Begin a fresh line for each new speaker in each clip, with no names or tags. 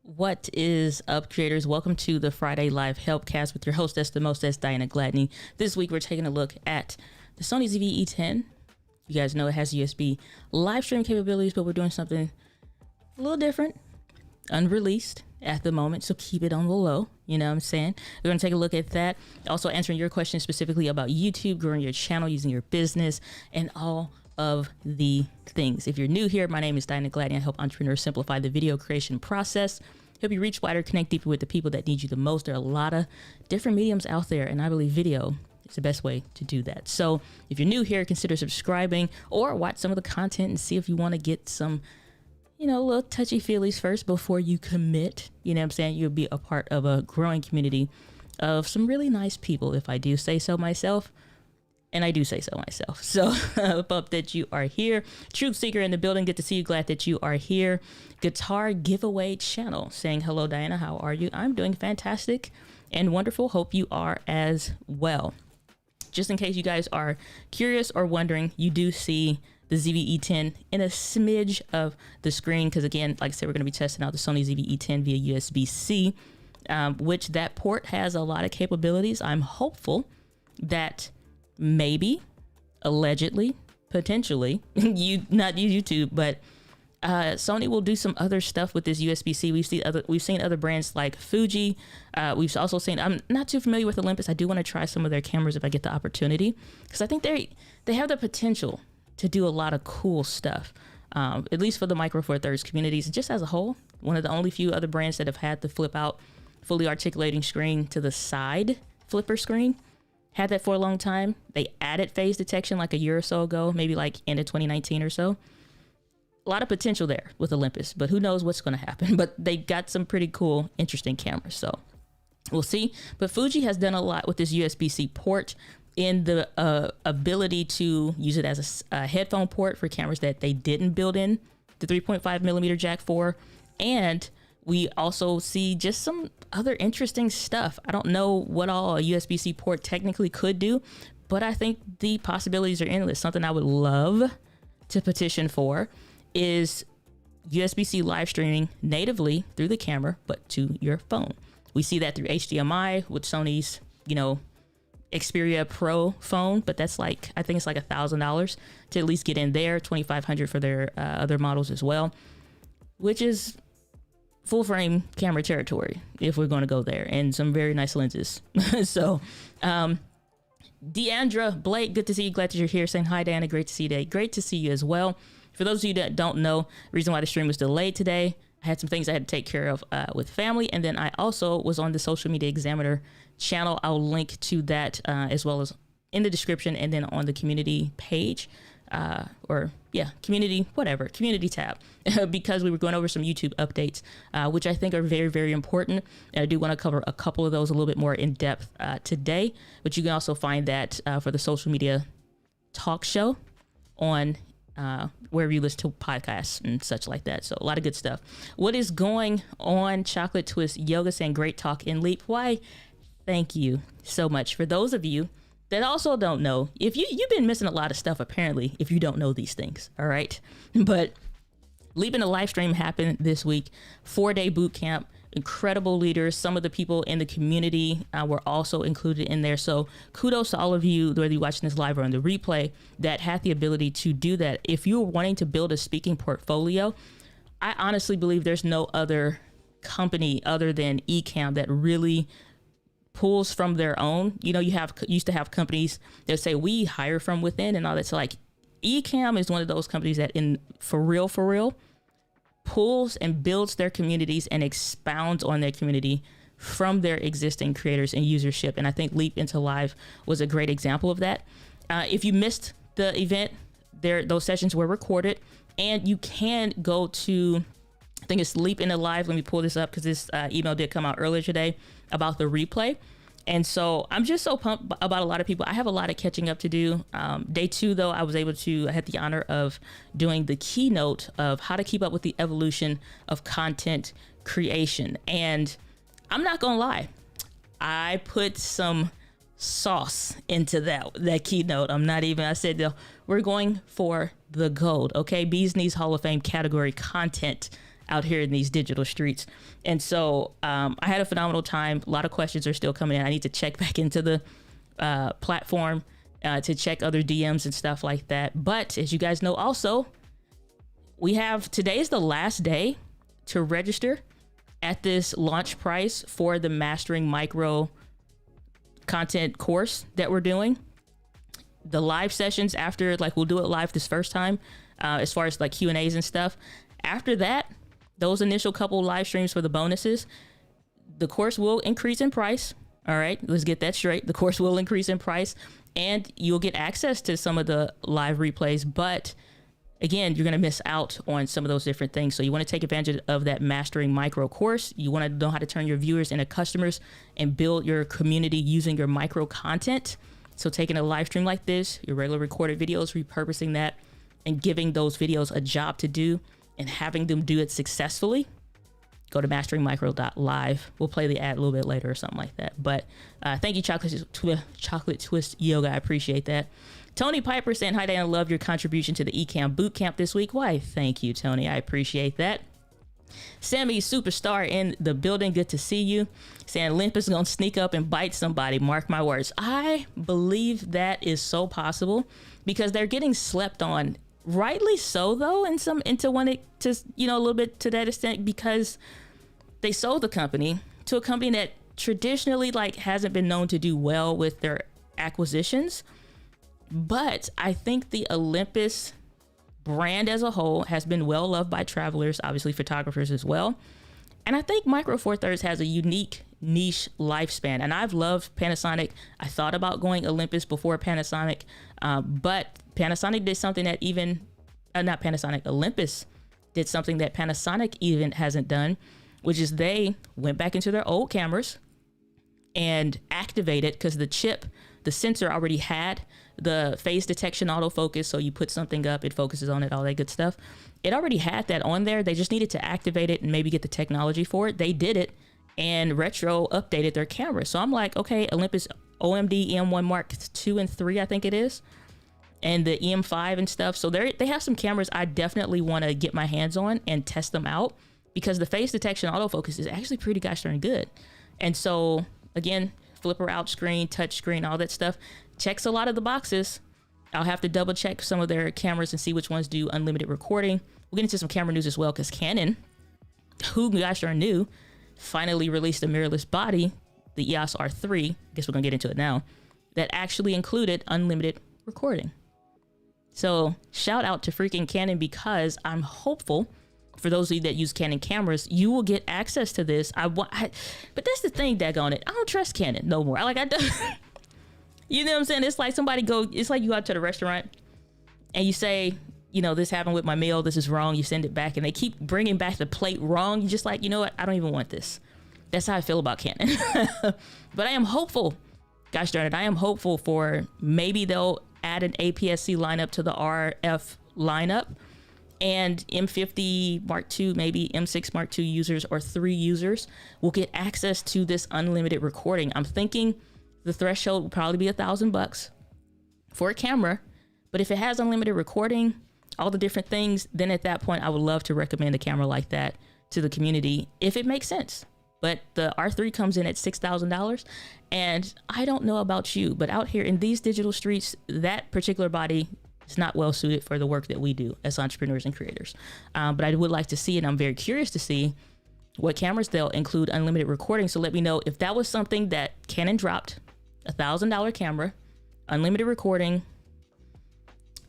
What is up, creators? Welcome to the Friday Live Helpcast with your hostess, the mostess, Diana Gladney. This week, we're taking a look at the Sony ZV-E10. You guys know it has USB live stream capabilities, but we're doing something a little different, unreleased at the moment, so keep it on the low. You know what I'm saying? We're going to take a look at that. Also answering your questions specifically about YouTube, growing your channel, using your business, and all of the things. If you're new here, my name is Diana Gladney. I help entrepreneurs simplify the video creation process, help you reach wider, connect deeper with the people that need you the most. There are a lot of different mediums out there, and I believe video is the best way to do that. So if you're new here, consider subscribing or watch some of the content and see if you want to get some, you know, little touchy feelies first before you commit. You know what I'm saying? You'll be a part of a growing community of some really nice people, if I do say so myself. And I do say so myself. So up that you are here. Truth Seeker in the building. Good to see you. Glad that you are here. Guitar giveaway channel saying, hello, Diana. How are you? I'm doing fantastic and wonderful. Hope you are as well. Just in case you guys are curious or wondering, you do see the ZV-E10 in a smidge of the screen. Because again, like I said, we're going to be testing out the Sony ZV-E10 via USB-C, which that port has a lot of capabilities. I'm hopeful that maybe, allegedly, potentially, not YouTube, but Sony will do some other stuff with this USB-C. We've seen other brands like Fuji. We've also seen, I'm not too familiar with Olympus. I do want to try some of their cameras if I get the opportunity, because I think they have the potential to do a lot of cool stuff, at least for the Micro Four Thirds communities. Just as a whole, one of the only few other brands that have had the flip out, fully articulating screen to the side flipper screen. Had that for a long time. They added phase detection like a year or so ago, maybe like end of 2019 or so. A lot of potential there with Olympus, but who knows what's going to happen. But they got some pretty cool, interesting cameras, so we'll see. But Fuji has done a lot with this USB-C port in the ability to use it as a headphone port for cameras that they didn't build in the 3.5 millimeter jack for. And we also see just some other interesting stuff. I don't know what all a USB-C port technically could do, but I think the possibilities are endless. Something I would love to petition for is USB-C live streaming natively through the camera, but to your phone. We see that through HDMI with Sony's, you know, Xperia Pro phone, but that's like, I think it's like $1,000 to at least get in there, $2,500 for their other models as well, which is full frame camera territory if we're going to go there, and some very nice lenses. So Deandra Blake, good to see you. Glad that you're here. Saying hi, Diana. Great to see you today. Great to see you as well. For those of you that don't know, the reason why the stream was delayed today, I had some things I had to take care of with family, and then I also was on the Social Media Examiner channel. I'll link to that as well as in the description, and then on the community page, community tab, because we were going over some YouTube updates, which I think are very, very important. And I do want to cover a couple of those a little bit more in depth today, but you can also find that for the social media talk show on wherever you listen to podcasts and such like that. So a lot of good stuff. What is going on? Chocolate Twist Yoga saying great talk in Leap. Why? Thank you so much. For those of you that also don't know, if you've been missing a lot of stuff apparently if you don't know these things, all right? But Leap in the live stream happened this week, 4-day boot camp, incredible leaders. Some of the people in the community were also included in there. So kudos to all of you, whether you're watching this live or on the replay, that had the ability to do that. If you're wanting to build a speaking portfolio, I honestly believe there's no other company other than Ecamm that really pulls from their own. You know, used to have companies that say we hire from within and all that. So like Ecamm is one of those companies that for real pulls and builds their communities and expounds on their community from their existing creators and usership. And I think Leap into Live was a great example of that. If you missed the event, those sessions were recorded, and you can go to, I think it's Leap into Live. Let me pull this up because this email did come out earlier today about the replay. And so I'm just so pumped about a lot of people. I have a lot of catching up to do. Day 2, though, I had the honor of doing the keynote of how to keep up with the evolution of content creation. And I'm not going to lie, I put some sauce into that keynote. I said, we're going for the gold. Okay. Bees Knees Hall of Fame category content out here in these digital streets. And so I had a phenomenal time. A lot of questions are still coming in. I need to check back into the platform to check other DMs and stuff like that. But as you guys know, also, today is the last day to register at this launch price for the Mastering Micro content course that we're doing. The live sessions after, like, we'll do it live this first time, as far as like Q&As and stuff. After that, those initial couple live streams for the bonuses, the course will increase in price. All right, let's get that straight. The course will increase in price and you'll get access to some of the live replays. But again, you're going to miss out on some of those different things. So you want to take advantage of that Mastering Micro course. You want to know how to turn your viewers into customers and build your community using your micro content. So taking a live stream like this, your regular recorded videos, repurposing that and giving those videos a job to do and having them do it successfully. Go to masteringmicro.live. We'll play the ad a little bit later or something like that. But thank you, Chocolate Twist Yoga. I appreciate that. Tony Piper saying, hi, Dan, I love your contribution to the Ecamm Bootcamp this week. Why, thank you, Tony. I appreciate that. Sammy Superstar in the building. Good to see you. Saying Olympus is going to sneak up and bite somebody. Mark my words. I believe that is so possible because they're getting slept on. Rightly so, though, a little bit to that extent, because they sold the company to a company that traditionally hasn't been known to do well with their acquisitions. But I think the Olympus brand as a whole has been well loved by travelers, obviously photographers as well. And I think Micro Four Thirds has a unique niche lifespan. And I've loved Panasonic. I thought about going Olympus before Panasonic, but Panasonic did something that Olympus did something that Panasonic even hasn't done, which is they went back into their old cameras and activated, because the sensor already had the phase detection autofocus. So you put something up, it focuses on it, all that good stuff. It already had that on there. They just needed to activate it and maybe get the technology for it. They did it, and Retro updated their camera. So I'm like, okay, Olympus OMD EM1 Mark 2 and 3, I think it is, and the EM5 and stuff. So they have some cameras I definitely want to get my hands on and test them out, because the phase detection autofocus is actually pretty gosh darn good. And so again, flipper out screen, touch screen, all that stuff checks a lot of the boxes. I'll have to double check some of their cameras and see which ones do unlimited recording. We'll get into some camera news as well, because Canon, who gosh darn knew, finally released a mirrorless body, the EOS R3. I guess we're gonna get into it now, that actually included unlimited recording. So shout out to freaking Canon, because I'm hopeful for those of you that use Canon cameras, you will get access to this. But that's the thing, daggone it, I don't trust Canon no more. You know what I'm saying? It's like it's like you go out to the restaurant and you say, this happened with my meal, this is wrong. You send it back and they keep bringing back the plate wrong. You're just like, you know what? I don't even want this. That's how I feel about Canon. But I am hopeful, gosh darn it, I am hopeful for maybe they'll add an APS-C lineup to the RF lineup, and M50 Mark II, maybe M6 Mark II users or 3 users will get access to this unlimited recording. I'm thinking the threshold will probably be $1,000 for a camera, but if it has unlimited recording, all the different things, then at that point, I would love to recommend a camera like that to the community if it makes sense. But the R3 comes in at $6,000. And I don't know about you, but out here in these digital streets, that particular body is not well suited for the work that we do as entrepreneurs and creators. But I would like to see, and I'm very curious to see what cameras they'll include unlimited recording. So let me know if that was something that Canon dropped, $1,000 camera, unlimited recording.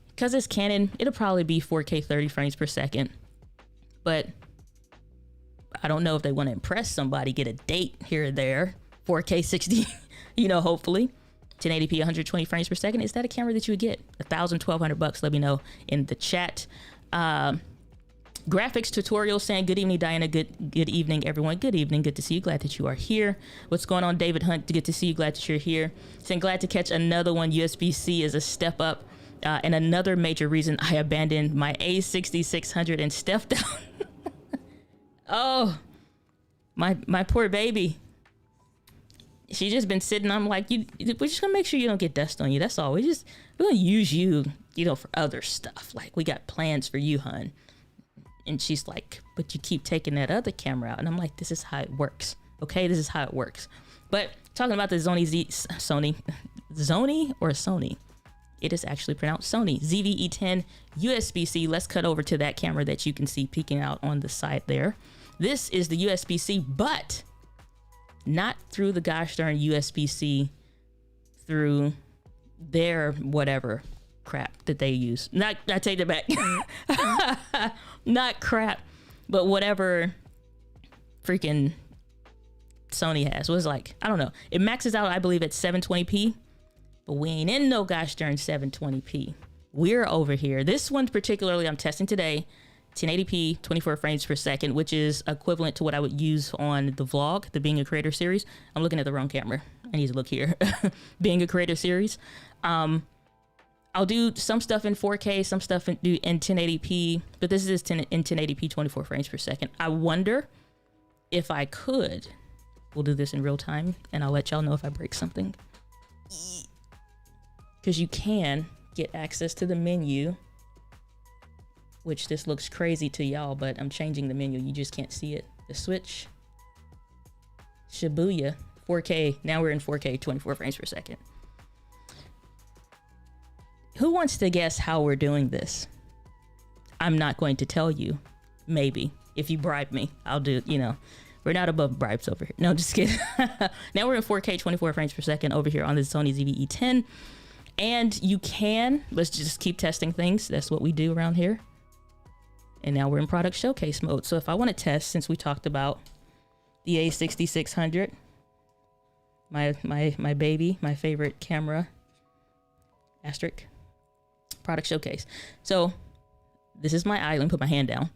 Because it's Canon, it'll probably be 4K 30 frames per second. But I don't know if they want to impress somebody, get a date here or there. 4K 60, hopefully 1080p 120 frames per second. Is that a camera that you would get? $1,200. Let me know in the chat. Graphics tutorial saying, good evening, Diana. Good evening, everyone. Good evening. Good to see you. Glad that you are here. What's going on, David Hunt? Good to see you. Glad that you're here. Saying, glad to catch another one. USB-C is a step up. And another major reason I abandoned my A6600 and stepped down. Oh, my poor baby. She just been sitting. I'm like, we're just gonna make sure you don't get dust on you. That's all. We're gonna use you, for other stuff. Like, we got plans for you, hun. And she's like, but you keep taking that other camera out. And I'm like, this is how it works. Okay, this is how it works. But talking about the Sony, it is actually pronounced Sony ZV-E10 USB-C. Let's cut over to that camera that you can see peeking out on the side there. This is the USB-C, but not through the gosh darn USB-C, through their whatever crap that they use. Not, I take it back. Not crap, but whatever freaking Sony has. Was like, I don't know. It maxes out, I believe, at 720p, but we ain't in no gosh darn 720p. We're over here. This one particularly I'm testing today, 1080p, 24 frames per second, which is equivalent to what I would use on the vlog, the Being a Creator series. I'm looking at the wrong camera. I need to look here. Being a Creator series. I'll do some stuff in 4K, some stuff in 1080p, but this is in 1080p, 24 frames per second. I wonder if I could, we'll do this in real time, and I'll let y'all know if I break something. Because you can get access to the menu, which this looks crazy to y'all, but I'm changing the menu. You just can't see it. The switch. Shibuya. 4K. Now we're in 4K, 24 frames per second. Who wants to guess how we're doing this? I'm not going to tell you. Maybe. If you bribe me, I'll do, you know. We're not above bribes over here. No, just kidding. Now we're in 4K, 24 frames per second over here on the Sony ZV-E10. And you can, let's just keep testing things. That's what we do around here. And now we're in product showcase mode. So if I want to test, since we talked about the A6600, my baby, my favorite camera, asterisk, product showcase. So this is my eye. Let me put my hand down.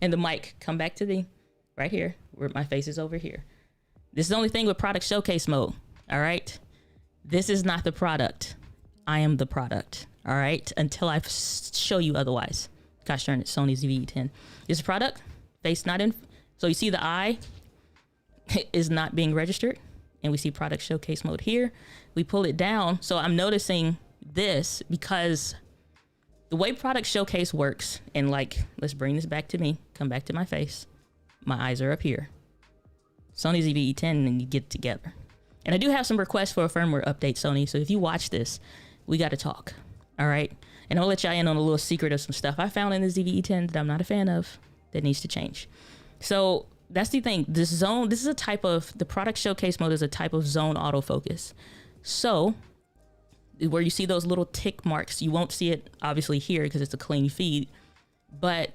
And the mic, come back to the right here where my face is over here. This is the only thing with product showcase mode. All right. This is not the product. I am the product. All right. Until I show you otherwise. Gosh darn it. Sony ZV-E10. This product, face not in. So you see the eye is not being registered. And we see product showcase mode here. We pull it down. So I'm noticing this because the way product showcase works, and like, let's bring this back to me, come back to my face. My eyes are up here. Sony ZV-E10, and you get it together. And I do have some requests for a firmware update, Sony. So if you watch this, we got to talk. All right. And I'll let y'all in on a little secret of some stuff I found in the ZV-E10 that I'm not a fan of that needs to change. So that's the thing. This is a type of, the product showcase mode is a type of zone autofocus. So where you see those little tick marks, you won't see it obviously here because it's a clean feed, but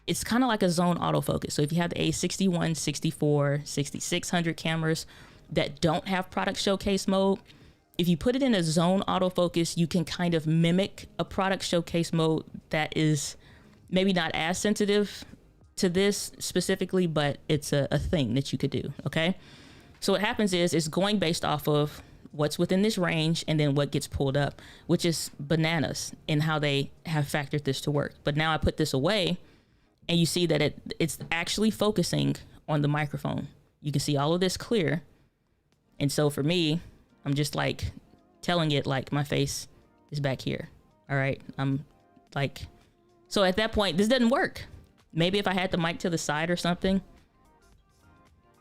it's kind of like a zone autofocus. So if you have the A61, 64, 6600 cameras that don't have product showcase mode, if you put it in a zone autofocus, you can kind of mimic a product showcase mode that is maybe not as sensitive to this specifically, but it's a thing that you could do. Okay. So what happens is it's going based off of what's within this range and then what gets pulled up, which is bananas in how they have factored this to work. But now I put this away and you see that it's actually focusing on the microphone. You can see all of this clear. And so for me, I'm just like telling it like my face is back here. All right. I'm like, so at that point, this doesn't work. Maybe if I had the mic to the side or something.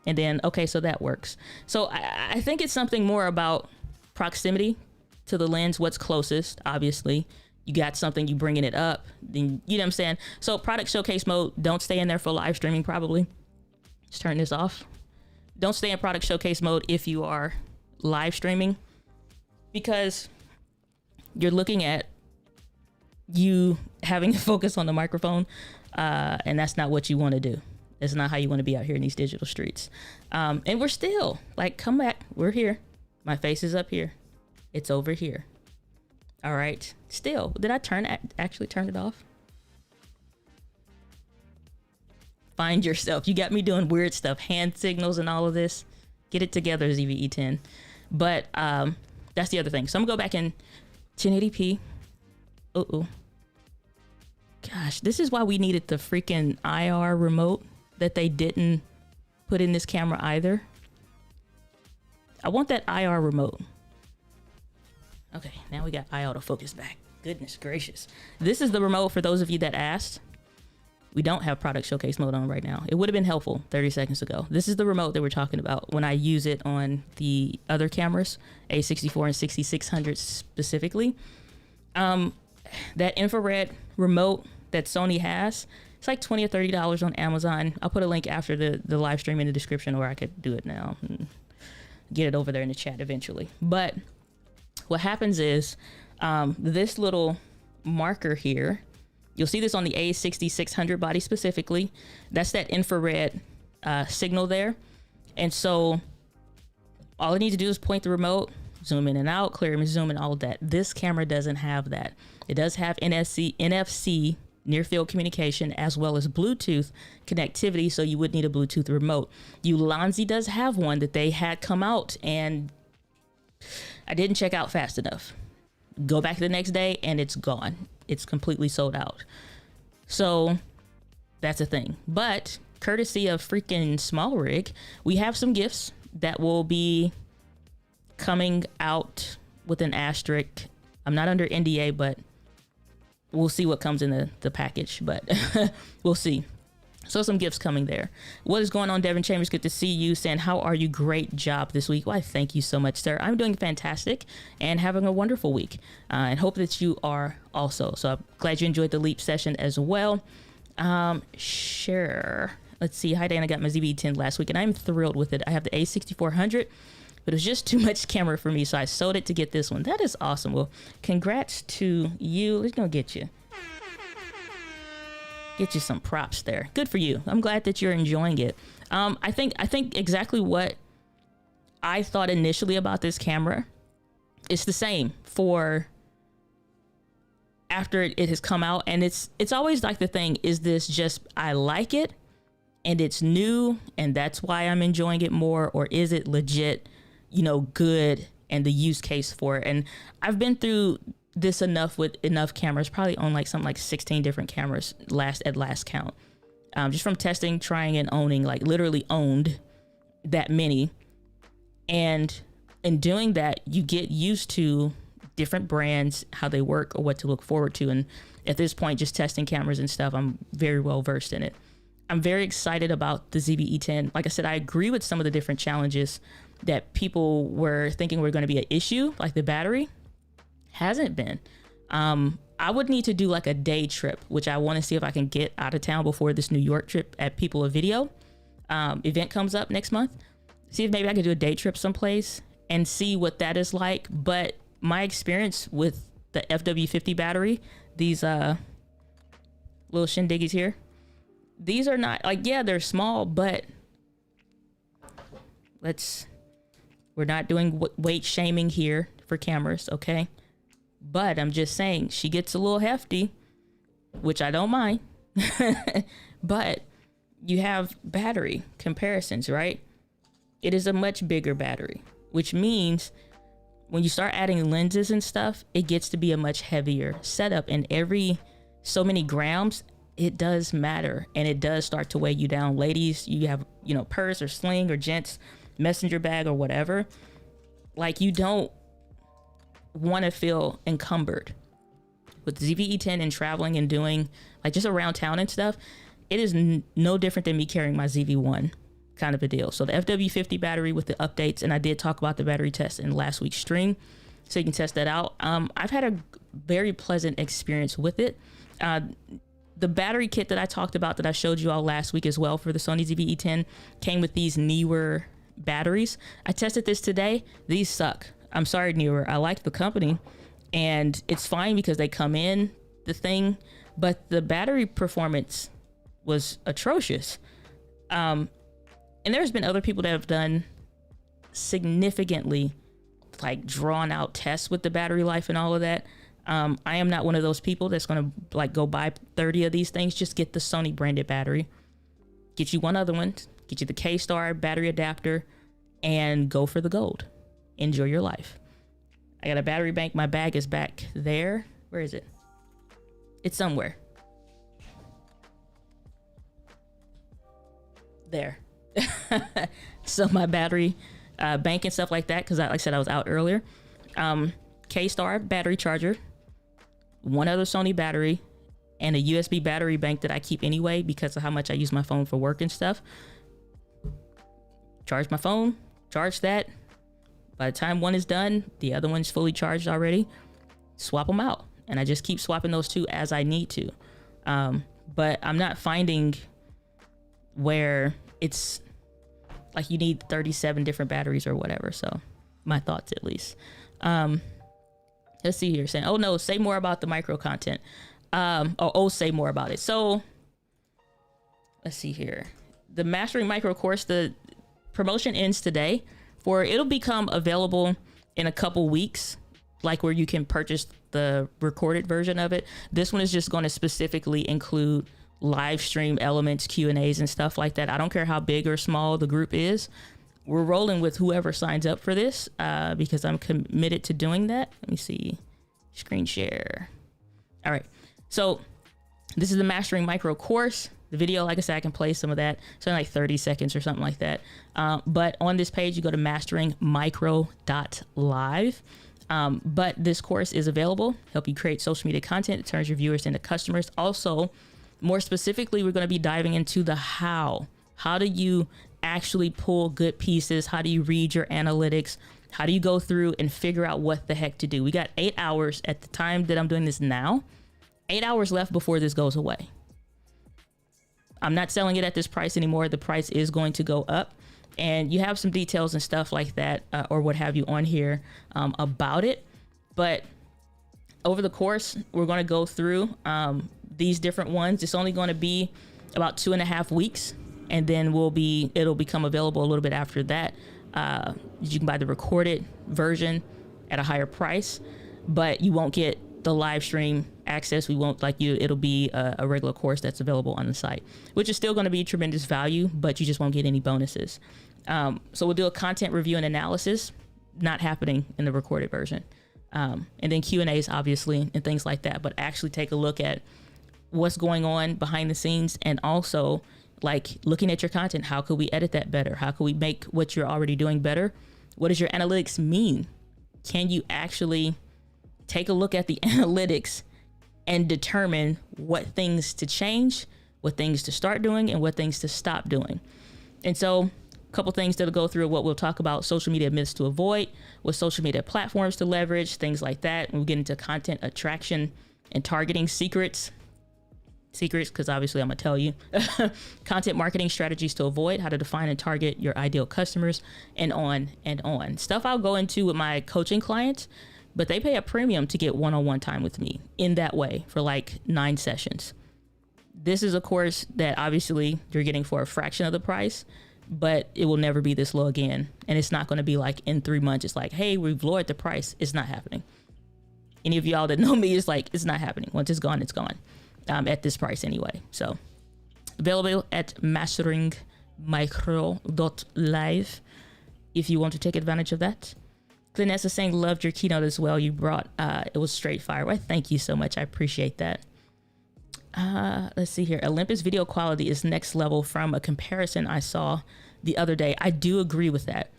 And then, okay, so that works. So I think it's something more about proximity to the lens, what's closest, obviously. You got something, you bringing it up, then you know what I'm saying? So product showcase mode, don't stay in there for live streaming probably. Just turn this off. Don't stay in product showcase mode if you are live streaming because you're looking at you having to focus on the microphone and that's not what you want to do. It's not how you want to be out here in these digital streets. And we're still like, come back. We're here. My face is up here. It's over here. All right. Still, did I actually turn it off? Find yourself. You got me doing weird stuff, hand signals and all of this. Get it together, ZV-E10. But that's the other thing. So I'm gonna go back in 1080p. Gosh, this is why we needed the freaking IR remote that they didn't put in this camera either. I want that IR remote. Okay, now we got eye autofocus back. Goodness gracious. This is the remote for those of you that asked. We don't have product showcase mode on right now. It would have been helpful 30 seconds ago. This is the remote that we're talking about when I use it on the other cameras, A64 and 6600 specifically. That infrared remote that Sony has, it's like $20 or $30 on Amazon. I'll put a link after the live stream in the description, or I could do it now and get it over there in the chat eventually. But what happens is this little marker here, you'll see this on the A6600 body specifically. That's that infrared signal there. And so all I need to do is point the remote, zoom in and out, clear image, zoom, and all of that. This camera doesn't have that. It does have NFC near field communication, as well as Bluetooth connectivity. So you would need a Bluetooth remote. Ulanzi does have one that they had come out, and I didn't check out fast enough. Go back the next day and it's gone. It's completely sold out. So that's a thing. But courtesy of freaking Small Rig, we have some gifts that will be coming out with an asterisk. I'm not under NDA, but we'll see what comes in the package, but we'll see. So some gifts coming there. What is going on, Devin Chambers? Good to see you. Saying, how are you? Great job this week. Why, thank you so much, sir. I'm doing fantastic and having a wonderful week, and hope that you are also. So I'm glad you enjoyed the Leap session as well. Sure. Let's see. Hi, Dan. I got my ZV-E10 last week, and I'm thrilled with it. I have the A6400, but it was just too much camera for me, so I sold it to get this one. That is awesome. Well, congrats to you. Let's go get you some props there. Good for you. I'm glad that you're enjoying it. I think exactly what I thought initially about this camera. It's the same for after it has come out, and it's always like the thing, is this just I like it and it's new and that's why I'm enjoying it more, or is it legit, good and the use case for it? And I've been through this enough with enough cameras, probably own like something like 16 different cameras at last count, just from testing, trying, and owning, like literally owned that many. And in doing that, you get used to different brands, how they work, or what to look forward to. And at this point, just testing cameras and stuff, I'm very well versed in it. I'm very excited about the ZV-E10. Like I said, I agree with some of the different challenges that people were thinking were going to be an issue, like the battery. Hasn't been. I would need to do like a day trip, which I want to see if I can get out of town before this New York trip at People of Video event comes up next month. See if maybe I could do a day trip someplace and see what that is like. But my experience with the FW50 battery, these little shindiggies here, these are not like, yeah, they're small, but we're not doing weight shaming here for cameras, okay? But I'm just saying, she gets a little hefty, which I don't mind. But you have battery comparisons, right? It is a much bigger battery, which means when you start adding lenses and stuff, it gets to be a much heavier setup. And every so many grams, it does matter. And it does start to weigh you down. Ladies, you have, purse or sling, or gents, messenger bag or whatever. Like, you don't want to feel encumbered with ZV-E10 and traveling and doing like just around town and stuff. It is no different than me carrying my ZV-1 kind of a deal. So the FW50 battery with the updates, and I did talk about the battery test in last week's stream, so you can test that out. I've had a very pleasant experience with it. The battery kit that I talked about, that I showed you all last week as well for the Sony ZV-E10, came with these Neewer batteries. I tested this today. These suck. I'm sorry, Neewer. I like the company, and it's fine because they come in the thing, but the battery performance was atrocious. And there's been other people that have done significantly like drawn out tests with the battery life and all of that. I am not one of those people that's going to like go buy 30 of these things. Just get the Sony branded battery, get you one other one, get you the K-Star battery adapter, and go for the gold. Enjoy your life. I got a battery bank. My bag is back there. Where is it? It's somewhere. There. So my battery bank and stuff like that, because like I said, I was out earlier. K-Star battery charger, one other Sony battery, and a USB battery bank that I keep anyway because of how much I use my phone for work and stuff. Charge my phone, charge that. By the time one is done, the other one's fully charged already. Swap them out. And I just keep swapping those two as I need to. But I'm not finding where it's like you need 37 different batteries or whatever. So my thoughts, at least. Let's see here, saying, oh no, say more about the micro content. Say more about it. So let's see here. The Mastering Micro course, the promotion ends today. It'll become available in a couple weeks, like where you can purchase the recorded version of it. This one is just going to specifically include live stream elements, Q&As and stuff like that. I don't care how big or small the group is. We're rolling with whoever signs up for this because I'm committed to doing that. Let me see. Screen share. All right. So this is the Mastering Micro course. The video, like I said, I can play some of that. It's only like 30 seconds or something like that. But on this page, you go to masteringmicro.live. But this course is available. Help you create social media content. It turns your viewers into customers. Also, more specifically, we're going to be diving into the how. How do you actually pull good pieces? How do you read your analytics? How do you go through and figure out what the heck to do? We got 8 hours at the time that I'm doing this now. 8 hours left before this goes away. I'm not selling it at this price anymore. The price is going to go up, and you have some details and stuff like that or what have you on here about it. But over the course, we're going to go through these different ones. It's only going to be about 2.5 weeks, and then it'll become available a little bit after that. You can buy the recorded version at a higher price, but you won't get the live stream access. It'll be a regular course that's available on the site, which is still going to be tremendous value, but you just won't get any bonuses. So we'll do a content review and analysis, not happening in the recorded version. And then Q&As, obviously, and things like that, but actually take a look at what's going on behind the scenes, and also like looking at your content. How could we edit that better? How could we make what you're already doing better? What does your analytics mean? Can you actually take a look at the analytics and determine what things to change, what things to start doing, and what things to stop doing? And so a couple things that'll go through what we'll talk about: social media myths to avoid, what social media platforms to leverage, things like that. And we'll get into content attraction and targeting secrets, because obviously I'm gonna tell you. Content marketing strategies to avoid, how to define and target your ideal customers, and on and on. Stuff I'll go into with my coaching clients, but they pay a premium to get one-on-one time with me in that way for like 9 sessions. This is a course that obviously you're getting for a fraction of the price, but it will never be this low again. And it's not going to be like in 3 months, it's like, hey, we've lowered the price. It's not happening. Any of y'all that know me, it's like, it's not happening. Once it's gone, it's gone. At this price anyway. So available at masteringmicro.live if you want to take advantage of that. Gladney is saying, loved your keynote as well. You brought, it was straight fire. Well, thank you so much. I appreciate that. Let's see here. Olympus video quality is next level from a comparison I saw the other day. I do agree with that.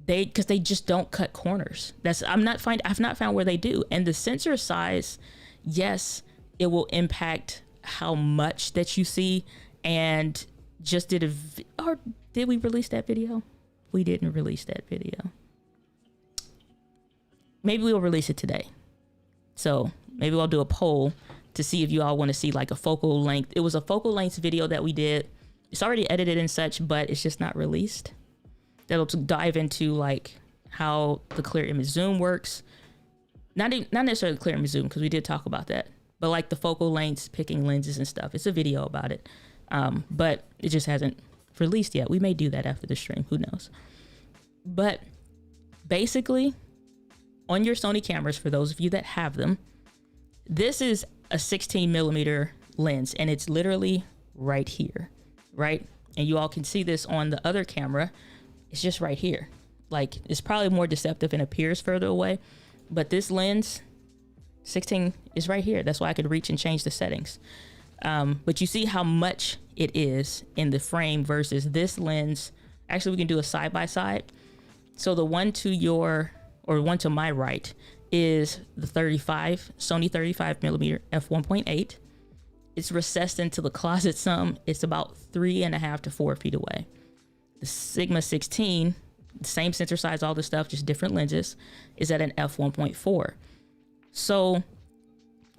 Because they just don't cut corners. I've not found where they do. And the sensor size, yes, it will impact how much that you see. And just did we release that video? We didn't release that video. Maybe we'll release it today. So maybe I'll do a poll to see if you all want to see like a focal length. It was a focal length video that we did. It's already edited and such, but it's just not released. That'll dive into like how the clear image zoom works. Not necessarily clear image zoom, because we did talk about that, but like the focal lengths, picking lenses and stuff. It's a video about it, but it just hasn't released yet. We may do that after the stream, who knows. But basically, on your Sony cameras, for those of you that have them, this is a 16 millimeter lens, and it's literally right here, right? And you all can see this on the other camera. It's just right here. Like, it's probably more deceptive and appears further away, but this lens 16 is right here. That's why I could reach and change the settings. But you see how much it is in the frame versus this lens. Actually, we can do a side by side. So the one to my right is the Sony 35 millimeter f1.8. It's recessed into the closet some. It's about 3.5 to 4 feet away. The Sigma 16, the same sensor size, all the stuff, just different lenses, is at an f1.4. So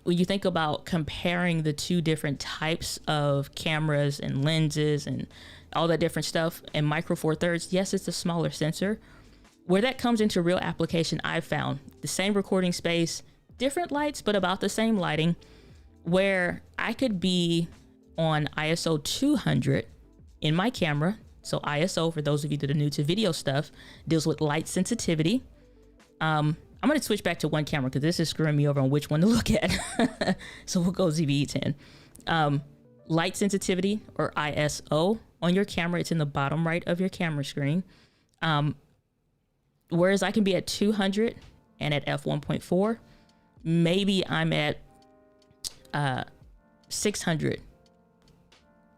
when you think about comparing the two different types of cameras and lenses and all that different stuff, and Micro Four Thirds, yes, it's a smaller sensor. Where that comes into real application, I've found the same recording space, different lights, but about the same lighting, where I could be on ISO 200 in my camera. So ISO, for those of you that are new to video stuff, deals with light sensitivity. I'm going to switch back to one camera because this is screwing me over on which one to look at. So we'll go ZV-E10. Light sensitivity, or ISO, on your camera. It's in the bottom right of your camera screen. Whereas I can be at 200 and at f1.4, maybe I'm at 600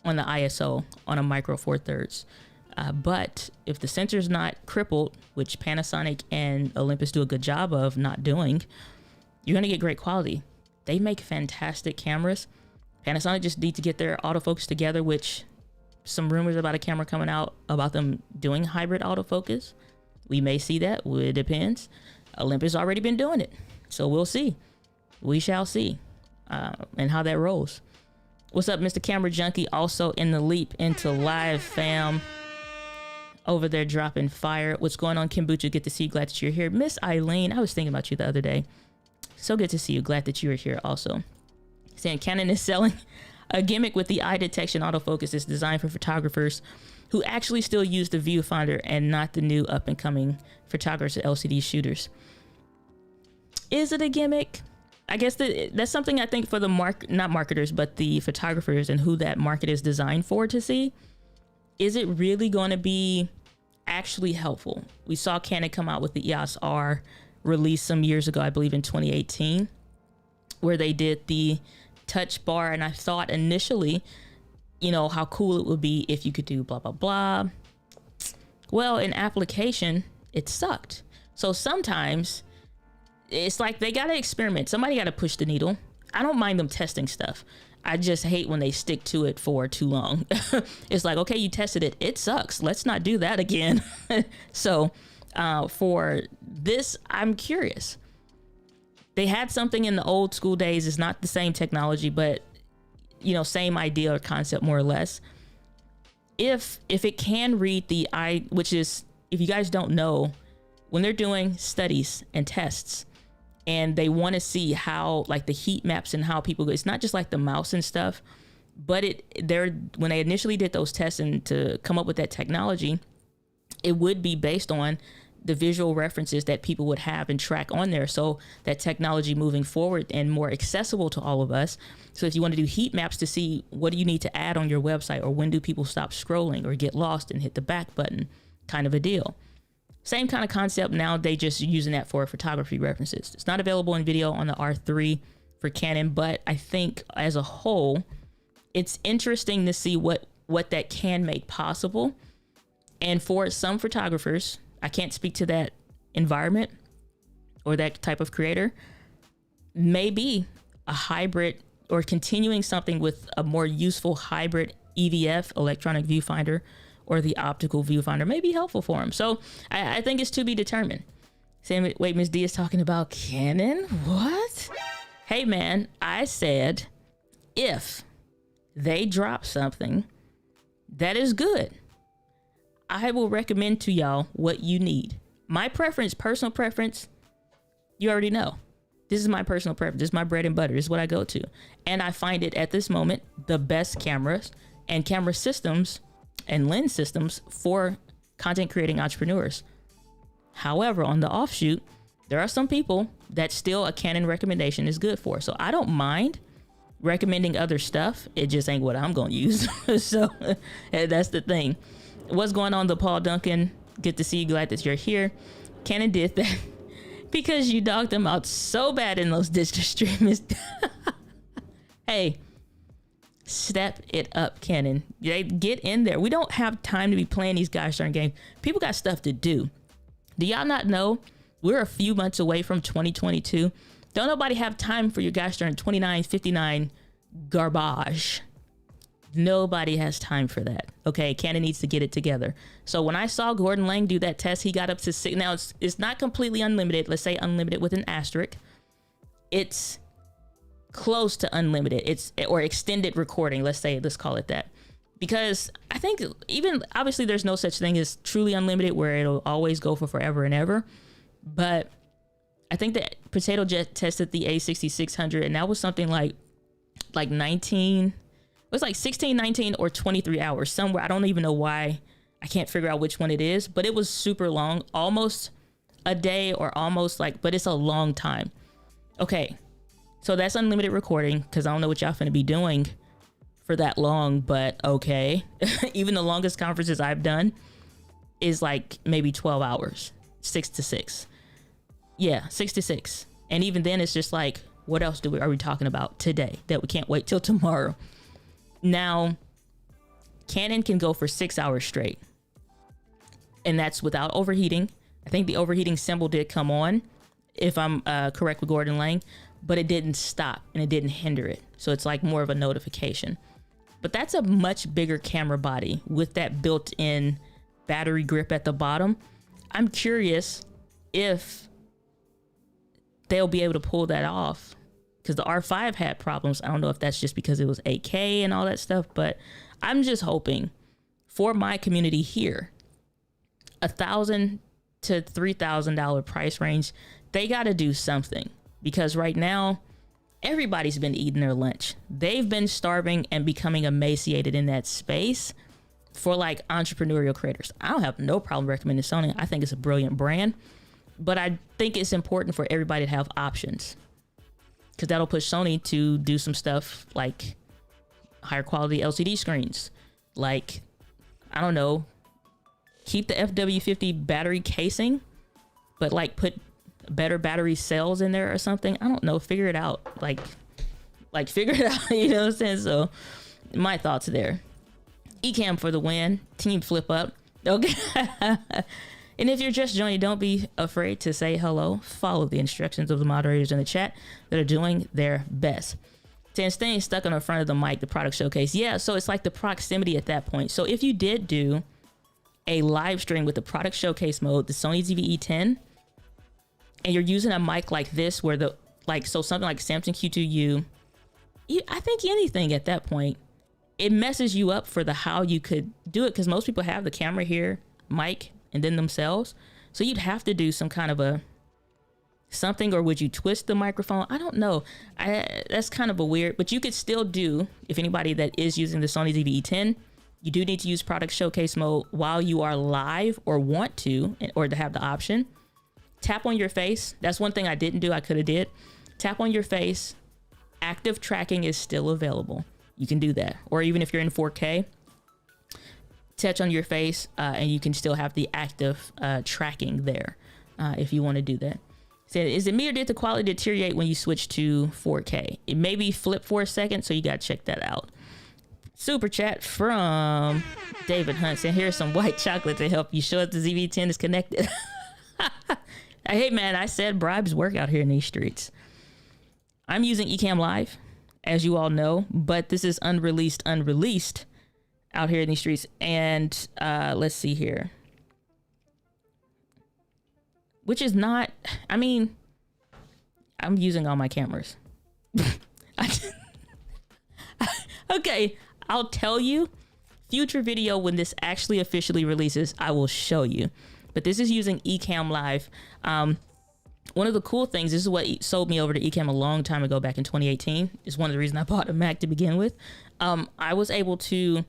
on the ISO on a Micro Four Thirds. But if the sensor's not crippled, which Panasonic and Olympus do a good job of not doing, you're going to get great quality. They make fantastic cameras. Panasonic just need to get their autofocus together, which some rumors about a camera coming out about them doing hybrid autofocus. We may see that. It depends. Olympus already been doing it. So we'll see. We shall see. And how that rolls. What's up, Mr. Camera Junkie? Also in the Leap into Live fam. Over there dropping fire. What's going on, Kombucha? Good to see you. Glad that you're here. Miss Eileen, I was thinking about you the other day. So good to see you. Glad that you are here also. Saying Canon is selling a gimmick with the eye detection autofocus is designed for photographers who actually still use the viewfinder and not the new up and coming photographers or LCD shooters. Is it a gimmick? I guess that's something I think for the not marketers, but the photographers and who that market is designed for to see. Is it really going to be actually helpful? We saw Canon come out with the EOS R release some years ago, I believe in 2018, where they did the touch bar. And I thought initially, you know, how cool it would be if you could do blah, blah, blah. Well, in application, it sucked. So sometimes it's like they got to experiment. Somebody got to push the needle. I don't mind them testing stuff. I just hate when they stick to it for too long. It's like, okay, you tested it. It sucks. Let's not do that again. So for this, I'm curious. They had something in the old school days. It's not the same technology, but, you know, same idea or concept more or less. If it can read the eye, which is, if you guys don't know, when they're doing studies and tests, and they want to see how, like, the heat maps and how people go. It's not just like the mouse and stuff, but when they initially did those tests and to come up with that technology, it would be based on the visual references that people would have and track on there. So that technology moving forward and more accessible to all of us. So if you want to do heat maps to see what do you need to add on your website, or when do people stop scrolling or get lost and hit the back button, kind of a deal. Same kind of concept. Now they just using that for photography references. It's not available in video on the R3 for Canon, but I think as a whole, it's interesting to see what that can make possible. And for some photographers, I can't speak to that environment or that type of creator, maybe a hybrid or continuing something with a more useful hybrid EVF, electronic viewfinder, or the optical viewfinder may be helpful for him. So I think it's to be determined. Wait, Ms. D is talking about Canon? What? Hey man, I said if they drop something that is good, I will recommend to y'all what you need. My preference, personal preference, you already know. This is my personal preference. This is my bread and butter. This is what I go to. And I find it at this moment the best cameras and camera systems and lens systems for content creating entrepreneurs. However, on the offshoot, there are some people that still a Canon recommendation is good for. So I don't mind recommending other stuff. It just ain't what I'm going to use. So that's the thing. What's going on, the Paul Duncan? Good to see you. Glad that you're here. Canon did that because you dogged them out so bad in those digital streamers. Hey, step it up, Canon. Get in there. We don't have time to be playing these guys during games. People got stuff to do. Do y'all not know We're a few months away from 2022. Don't nobody have time for your gosh darn 2959 garbage. Nobody has time for that. Okay, Canon needs to get it together. So when I saw Gordon Lang do that test, he got up to 6. Now it's not completely unlimited. Let's say unlimited with an asterisk. It's close to unlimited. Or extended recording. Let's call it that. Because I think even obviously there's no such thing as truly unlimited where it'll always go for forever and ever. But I think that Potato Jet tested the A6600 and that was something like 19. It was like 16, 19 or 23 hours somewhere. I don't even know why. I can't figure out which one it is, but it was super long, almost a day or almost but it's a long time. Okay. So that's unlimited recording because I don't know what y'all finna be doing for that long, but okay. Even the longest conferences I've done is like maybe 12 hours, 6 to 6. Yeah, 6 to 6. And even then it's just like, what else are we talking about today that we can't wait till tomorrow? Now, Canon can go for 6 hours straight. And that's without overheating. I think the overheating symbol did come on, if I'm correct with Gordon Lang, but it didn't stop and it didn't hinder it. So it's like more of a notification. But that's a much bigger camera body with that built-in battery grip at the bottom. I'm curious if they'll be able to pull that off. Because the R5 had problems. I don't know if that's just because it was 8K and all that stuff, but I'm just hoping for my community here, $1,000 to $3,000 price range, they got to do something because right now everybody's been eating their lunch. They've been starving and becoming emaciated in that space for like entrepreneurial creators. I don't have no problem recommending Sony. I think it's a brilliant brand, but I think it's important for everybody to have options. Because that'll push Sony to do some stuff like higher quality LCD screens. Like, I don't know, keep the FW50 battery casing, but like put better battery cells in there or something. I don't know, figure it out. Like figure it out, you know what I'm saying? So my thoughts there. Ecamm for the win. Team flip up. Okay. And if you're just joining, don't be afraid to say hello. Follow the instructions of the moderators in the chat that are doing their best. And staying stuck on the front of the mic, the product showcase. Yeah, so it's like the proximity at that point. So if you did do a live stream with the product showcase mode, the Sony ZV-E10, and you're using a mic like this where so something like Samsung Q2U, I think anything at that point, it messes you up for how you could do it because most people have the camera here, mic, and then themselves. So you'd have to do some kind of something, or would you twist the microphone? I don't know. That's kind of a weird, but you could still do, if anybody that is using the Sony ZV-E10, you do need to use product showcase mode while you are live or want to, or to have the option. Tap on your face. That's one thing I didn't do. I could have did. Tap on your face. Active tracking is still available. You can do that. Or even if you're in 4K, touch on your face and you can still have the active tracking there if you want to do that. Said, is it me or did the quality deteriorate when you switch to 4K? It maybe flip for a second, so you got to check that out. Super chat from David Hunt saying, here's some white chocolate to help you show that the ZV-10 is connected. Hey man, I said bribes work out here in these streets. I'm using Ecamm Live, as you all know, but this is unreleased out here in these streets. And let's see here. Which is not, I mean, I'm using all my cameras. Okay, I'll tell you. Future video when this actually officially releases, I will show you. But this is using Ecamm Live. One of the cool things, this is what sold me over to Ecamm a long time ago, back in 2018. Is one of the reasons I bought a Mac to begin with. I was able to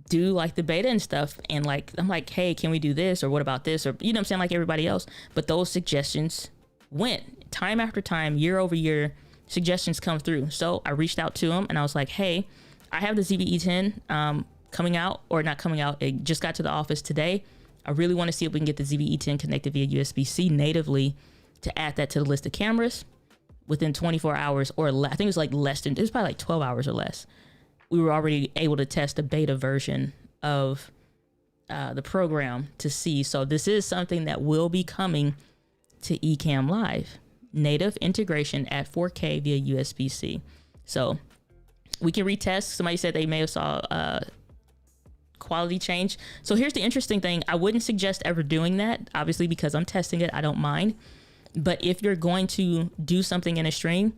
do like the beta and stuff, and like I'm like, hey, can we do this, or what about this, or you know what I'm saying, like everybody else. But those suggestions went time after time, year over year, suggestions come through. So I reached out to them and I was like, hey, I have the ZV-E10 coming out, or not coming out, it just got to the office today. I really want to see if we can get the ZV-E10 connected via USB-C natively to add that to the list of cameras within 24 hours or less. I think it was like less than, it was probably like 12 hours or less. We were already able to test a beta version of the program to see. So this is something that will be coming to Ecamm Live, native integration at 4K via USB-C. So we can retest. Somebody said they may have saw quality change. So here's the interesting thing. I wouldn't suggest ever doing that, obviously, because I'm testing it. I don't mind. But if you're going to do something in a stream,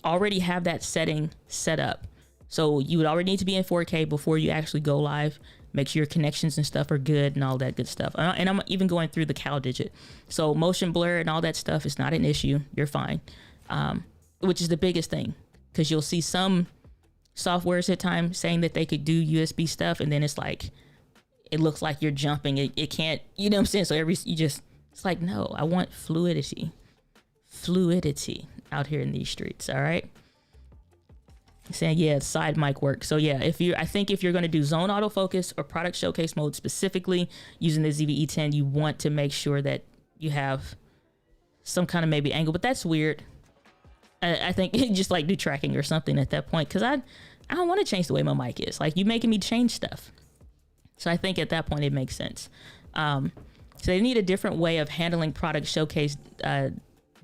already have that setting set up. So you would already need to be in 4K before you actually go live. Make sure your connections and stuff are good and all that good stuff. And I'm even going through the cal digit. So motion blur and all that stuff is not an issue. You're fine. Which is the biggest thing, because you'll see some softwares at times saying that they could do USB stuff, and then it's like, it looks like you're jumping. It can't, you know what I'm saying? So it's like, no, I want fluidity out here in these streets. All right. Saying, yeah, side mic work. So yeah, I think if you're going to do zone autofocus or product showcase mode specifically using the ZV-E10, you want to make sure that you have some kind of maybe angle, but that's weird. I think just like do tracking or something at that point, because I don't want to change the way my mic is. Like, you making me change stuff. So I think at that point it makes sense. So they need a different way of handling product showcase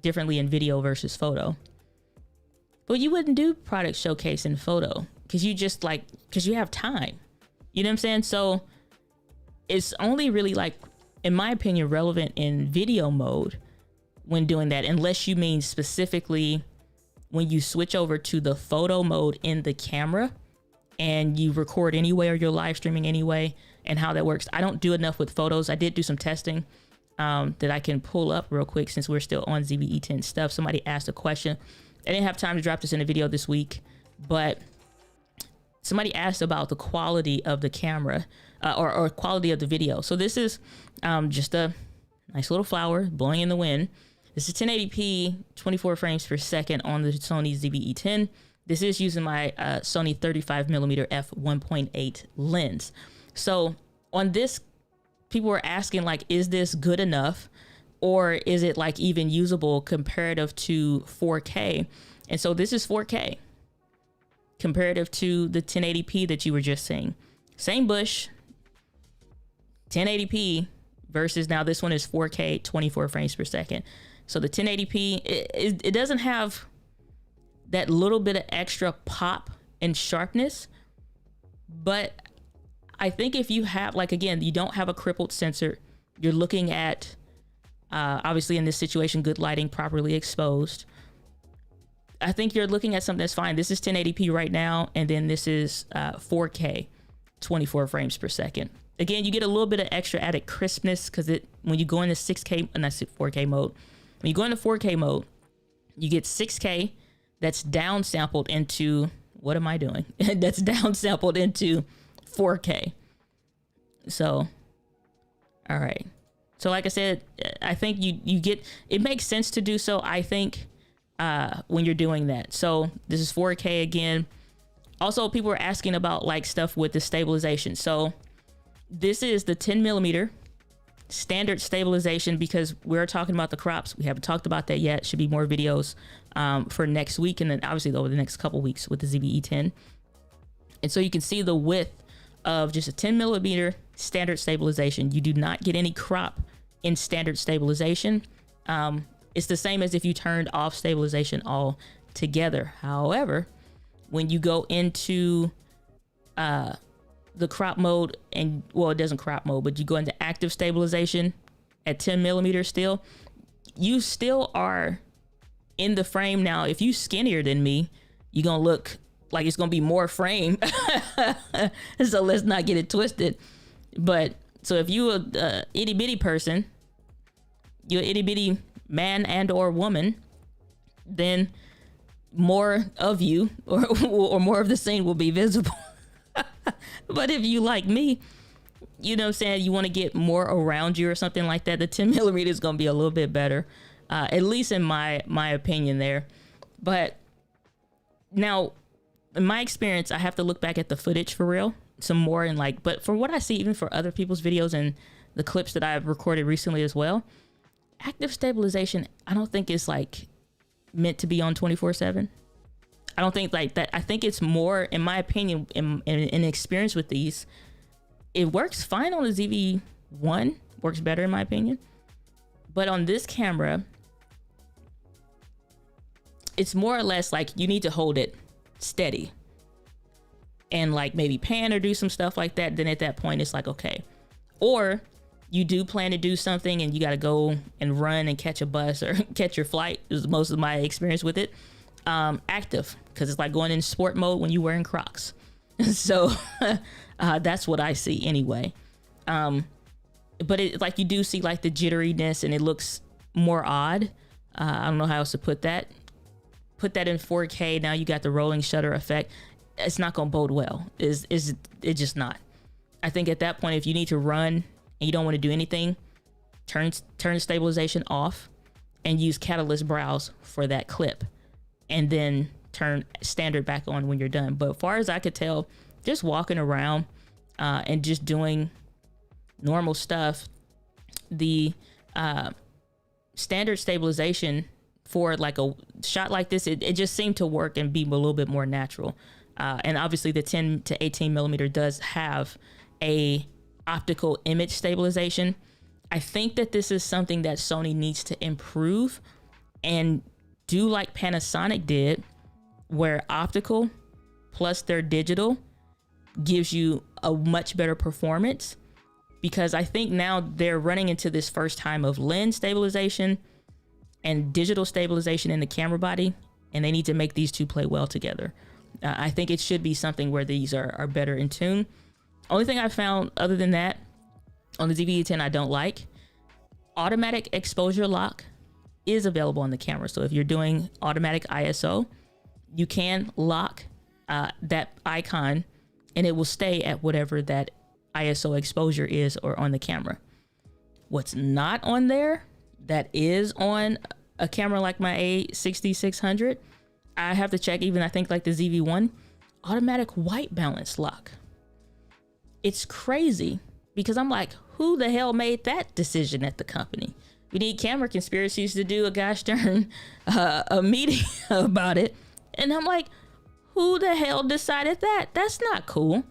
differently in video versus photo. But you wouldn't do product showcase in photo because you have time. You know what I'm saying? So it's only really, like, in my opinion, relevant in video mode when doing that, unless you mean specifically when you switch over to the photo mode in the camera and you record anyway, or you're live streaming anyway, and how that works. I don't do enough with photos. I did do some testing that I can pull up real quick since we're still on ZV-E10 stuff. Somebody asked a question. I didn't have time to drop this in a video this week, but somebody asked about the quality of the camera or quality of the video. So this is just a nice little flower blowing in the wind. This is 1080p, 24 frames per second on the Sony ZV-E10. This is using my Sony 35mm f1.8 lens. So on this, people were asking, like, is this good enough? Or is it like even usable comparative to 4K? And so this is 4K comparative to the 1080p that you were just seeing. Same bush, 1080p versus now this one is 4K, 24 frames per second. So the 1080p, it doesn't have that little bit of extra pop and sharpness. But I think if you have, like, again, you don't have a crippled sensor, you're looking at, obviously in this situation, good lighting, properly exposed, I think you're looking at something that's fine. This is 1080p right now, and then this is 4K, 24 frames per second. Again, you get a little bit of extra added crispness because when you go into 6K, and that's 4K mode, when you go into 4K mode, you get 6K that's downsampled into, what am I doing? That's downsampled into 4K. So, all right. So like I said, I think you get, it makes sense to do so, I think, when you're doing that. So this is 4K again. Also, people were asking about, like, stuff with the stabilization. So this is the 10mm standard stabilization, because we're talking about the crops. We haven't talked about that yet. Should be more videos for next week, and then obviously over the next couple weeks with the ZV-E10. And so you can see the width of just a 10mm standard stabilization. You do not get any crop in standard stabilization. It's the same as if you turned off stabilization altogether. However, when you go into the crop mode, and, well, it doesn't crop mode, but you go into active stabilization at 10mm still, you still are in the frame. Now, if you skinnier than me, you're gonna look like it's gonna be more frame. So let's not get it twisted. But so if you a itty bitty person, you're itty bitty man and or woman, then more of you or more of the scene will be visible. But if you, like me, you know what I'm saying, you want to get more around you or something like that, the 10mm is going to be a little bit better, at least in my opinion there. But now, in my experience, I have to look back at the footage for real some more, and, like, but for what I see, even for other people's videos and the clips that I've recorded recently as well, active stabilization, I don't think it's, like, meant to be on 24/7. I don't think like that. I think it's more, in my opinion, in experience with these, it works fine on the ZV-1, works better in my opinion. But on this camera, it's more or less like you need to hold it steady and like maybe pan or do some stuff like that. Then at that point it's like, okay. Or you do plan to do something and you got to go and run and catch a bus or catch your flight, is most of my experience with it. Active, because it's like going in sport mode when you're wearing Crocs. So that's what I see anyway. But it, like, you do see like the jitteriness and it looks more odd. I don't know how else to put that. Put that in 4K. Now you got the rolling shutter effect. It's not going to bode well. It's just not. I think at that point, if you need to run and you don't want to do anything, turn stabilization off and use catalyst browse for that clip, and then turn standard back on when you're done. But as far as I could tell, just walking around and just doing normal stuff, the standard stabilization for like a shot like this, it just seemed to work and be a little bit more natural. And obviously the 10 to 18 millimeter does have a optical image stabilization. I think that this is something that Sony needs to improve and do like Panasonic did, where optical plus their digital gives you a much better performance. Because I think now they're running into this first time of lens stabilization and digital stabilization in the camera body, and they need to make these two play well together. I think it should be something where these are better in tune. Only thing I found other than that on the ZV-E10 I don't like, automatic exposure lock is available on the camera. So if you're doing automatic ISO, you can lock that icon and it will stay at whatever that ISO exposure is or on the camera. What's not on there that is on a camera like my A6600, I have to check. Even I think like the ZV-1, automatic white balance lock. It's crazy because I'm like, who the hell made that decision at the company? We need camera conspiracies to do a gosh darn a meeting about it. And I'm like, who the hell decided that? That's not cool.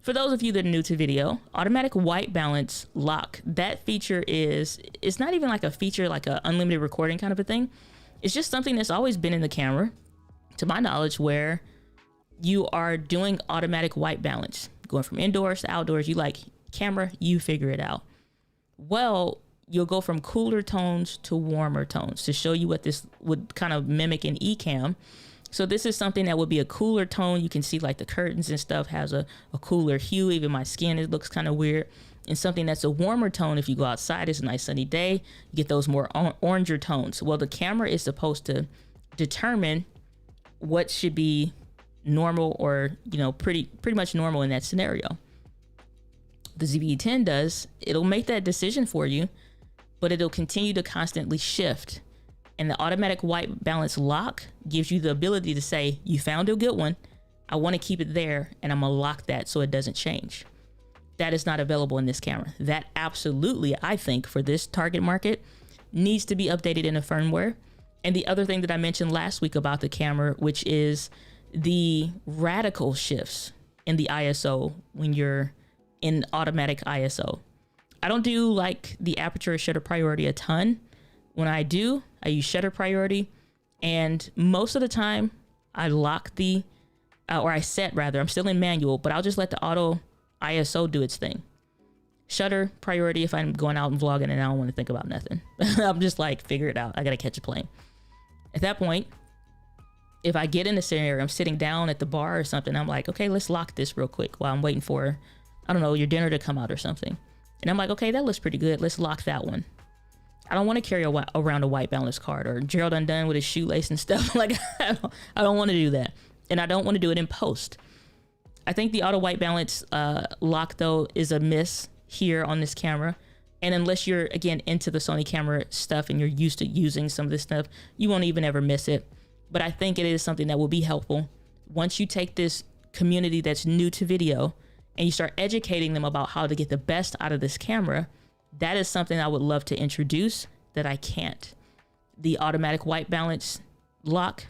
For those of you that are new to video, automatic white balance lock, that feature it's not even like a feature like a unlimited recording kind of a thing. It's just something that's always been in the camera, to my knowledge, where you are doing automatic white balance, going from indoors to outdoors. You like camera, you figure it out. Well, you'll go from cooler tones to warmer tones to show you what this would kind of mimic in eCam. So this is something that would be a cooler tone. You can see like the curtains and stuff has a cooler hue. Even my skin, it looks kind of weird. And something that's a warmer tone, if you go outside, it's a nice sunny day, you get those more oranger tones. Well, the camera is supposed to determine what should be normal or, you know, pretty much normal in that scenario. The ZV-E10 does, it'll make that decision for you, but it'll continue to constantly shift. And the automatic white balance lock gives you the ability to say, you found a good one, I want to keep it there, and I'm gonna lock that so it doesn't change. That is not available in this camera. That absolutely, I think, for this target market, needs to be updated in the firmware. And the other thing that I mentioned last week about the camera, which is the radical shifts in the ISO when you're in automatic ISO. I don't do like the aperture or shutter priority a ton. When I do, I use shutter priority, and most of the time I lock the, or I set rather, I'm still in manual, but I'll just let the auto ISO do its thing. Shutter priority if I'm going out and vlogging and I don't want to think about nothing. I'm just like, figure it out. I got to catch a plane. At that point, if I get in the scenario, I'm sitting down at the bar or something, I'm like, okay, let's lock this real quick while I'm waiting for, I don't know, your dinner to come out or something. And I'm like, okay, that looks pretty good. Let's lock that one. I don't want to carry around a white balance card or Gerald Undone with his shoelace and stuff. Like, I don't want to do that. And I don't want to do it in post. I think the auto white balance lock, though, is a miss here on this camera. And unless you're, again, into the Sony camera stuff and you're used to using some of this stuff, you won't even ever miss it. But I think it is something that will be helpful once you take this community that's new to video and you start educating them about how to get the best out of this camera. That is something I would love to introduce that I can't. The automatic white balance lock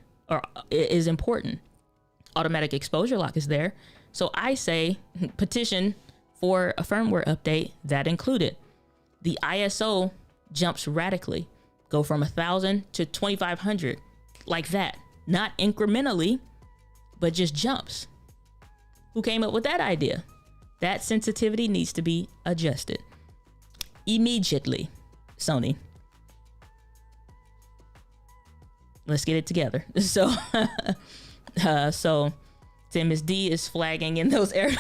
is important. Automatic exposure lock is there. So I say petition for a firmware update that included. The ISO jumps radically. Go from 1,000 to 2,500. like that, not incrementally, but just jumps. Who came up with that idea? That sensitivity needs to be adjusted immediately. Sony, let's get it together. So, so Ms. D is flagging in those areas.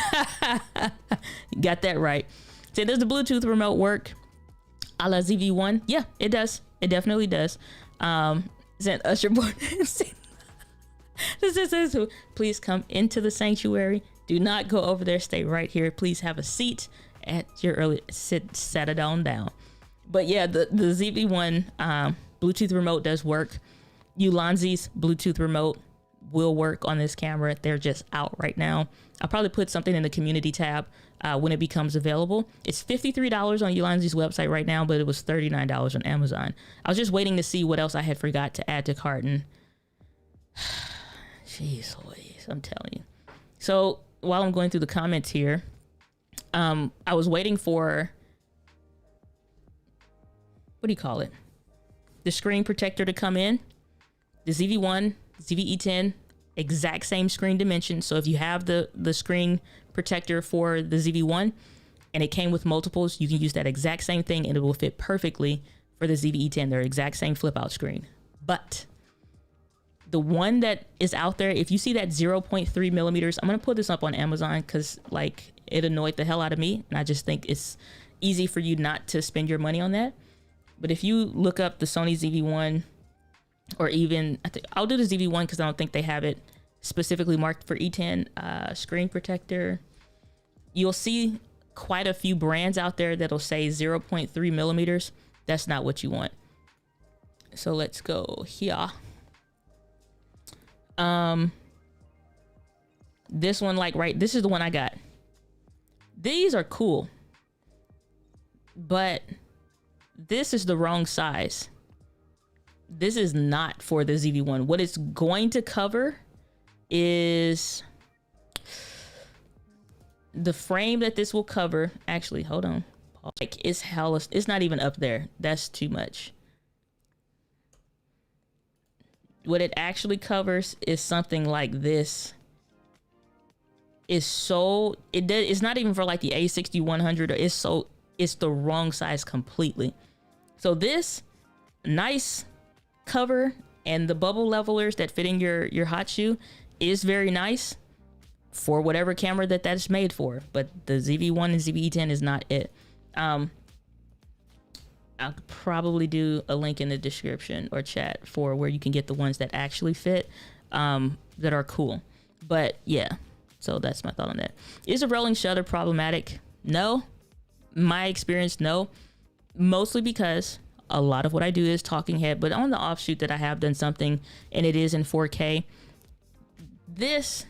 Got that right. So does the Bluetooth remote work a la ZV-1? Yeah, it does. It definitely does. Sent Usher board. This says, please come into the sanctuary. Do not go over there. Stay right here. Please have a seat at your early set it on down. But yeah, the ZV-1 Bluetooth remote does work. Ulanzi's Bluetooth remote will work on this camera. They're just out right now. I'll probably put something in the community tab when it becomes available. It's $53 on Ulanzi's website right now, but it was $39 on Amazon. I was just waiting to see what else I had forgot to add to cart, and jeez Louise, I'm telling you. So while I'm going through the comments here, I was waiting for, what do you call it? The screen protector to come in. The ZV-1, ZV-E10, exact same screen dimension. So if you have the screen protector for the ZV-1 and it came with multiples, you can use that exact same thing and it will fit perfectly for the ZV-E10. They're exact same flip out screen. But the one that is out there, if you see that 0.3 millimeters, I'm going to put this up on Amazon because like it annoyed the hell out of me. And I just think it's easy for you not to spend your money on that. But if you look up the Sony ZV-1, or even, I think I'll do the ZV-1 because I don't think they have it specifically marked for E10 screen protector. You'll see quite a few brands out there that'll say 0.3 millimeters. That's not what you want. So let's go here. This one, like, right, this is the one I got. These are cool, but this is the wrong size. This is not for the ZV-1. What it's going to cover is the frame that this will cover. Actually, hold on. Like, it's hella, it's not even up there. That's too much. What it actually covers is something like this. It's not even for like the A60-100, or it's the wrong size completely. So this nice cover and the bubble levelers that fit in your hot shoe is very nice for whatever camera that's made for, but the ZV-1 and ZV-E10 is not it. I'll probably do a link in the description or chat for where you can get the ones that actually fit, that are cool. But yeah, so that's my thought on that. Is a rolling shutter problematic? No. My experience, no. Mostly because a lot of what I do is talking head, but on the offshoot that I have done something and it is in 4K, this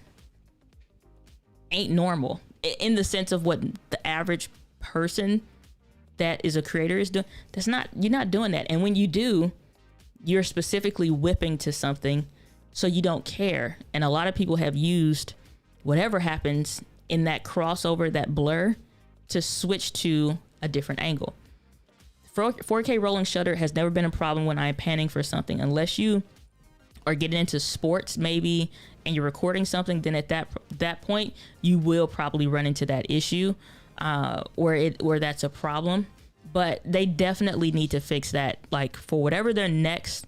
ain't normal in the sense of what the average person that is a creator is doing. You're not doing that. And when you do, you're specifically whipping to something so you don't care. And a lot of people have used whatever happens in that crossover, that blur, to switch to a different angle. 4K rolling shutter has never been a problem when I'm panning for something, unless you are getting into sports maybe and you're recording something. Then at that point you will probably run into that issue where that's a problem. But they definitely need to fix that. Like, for whatever their next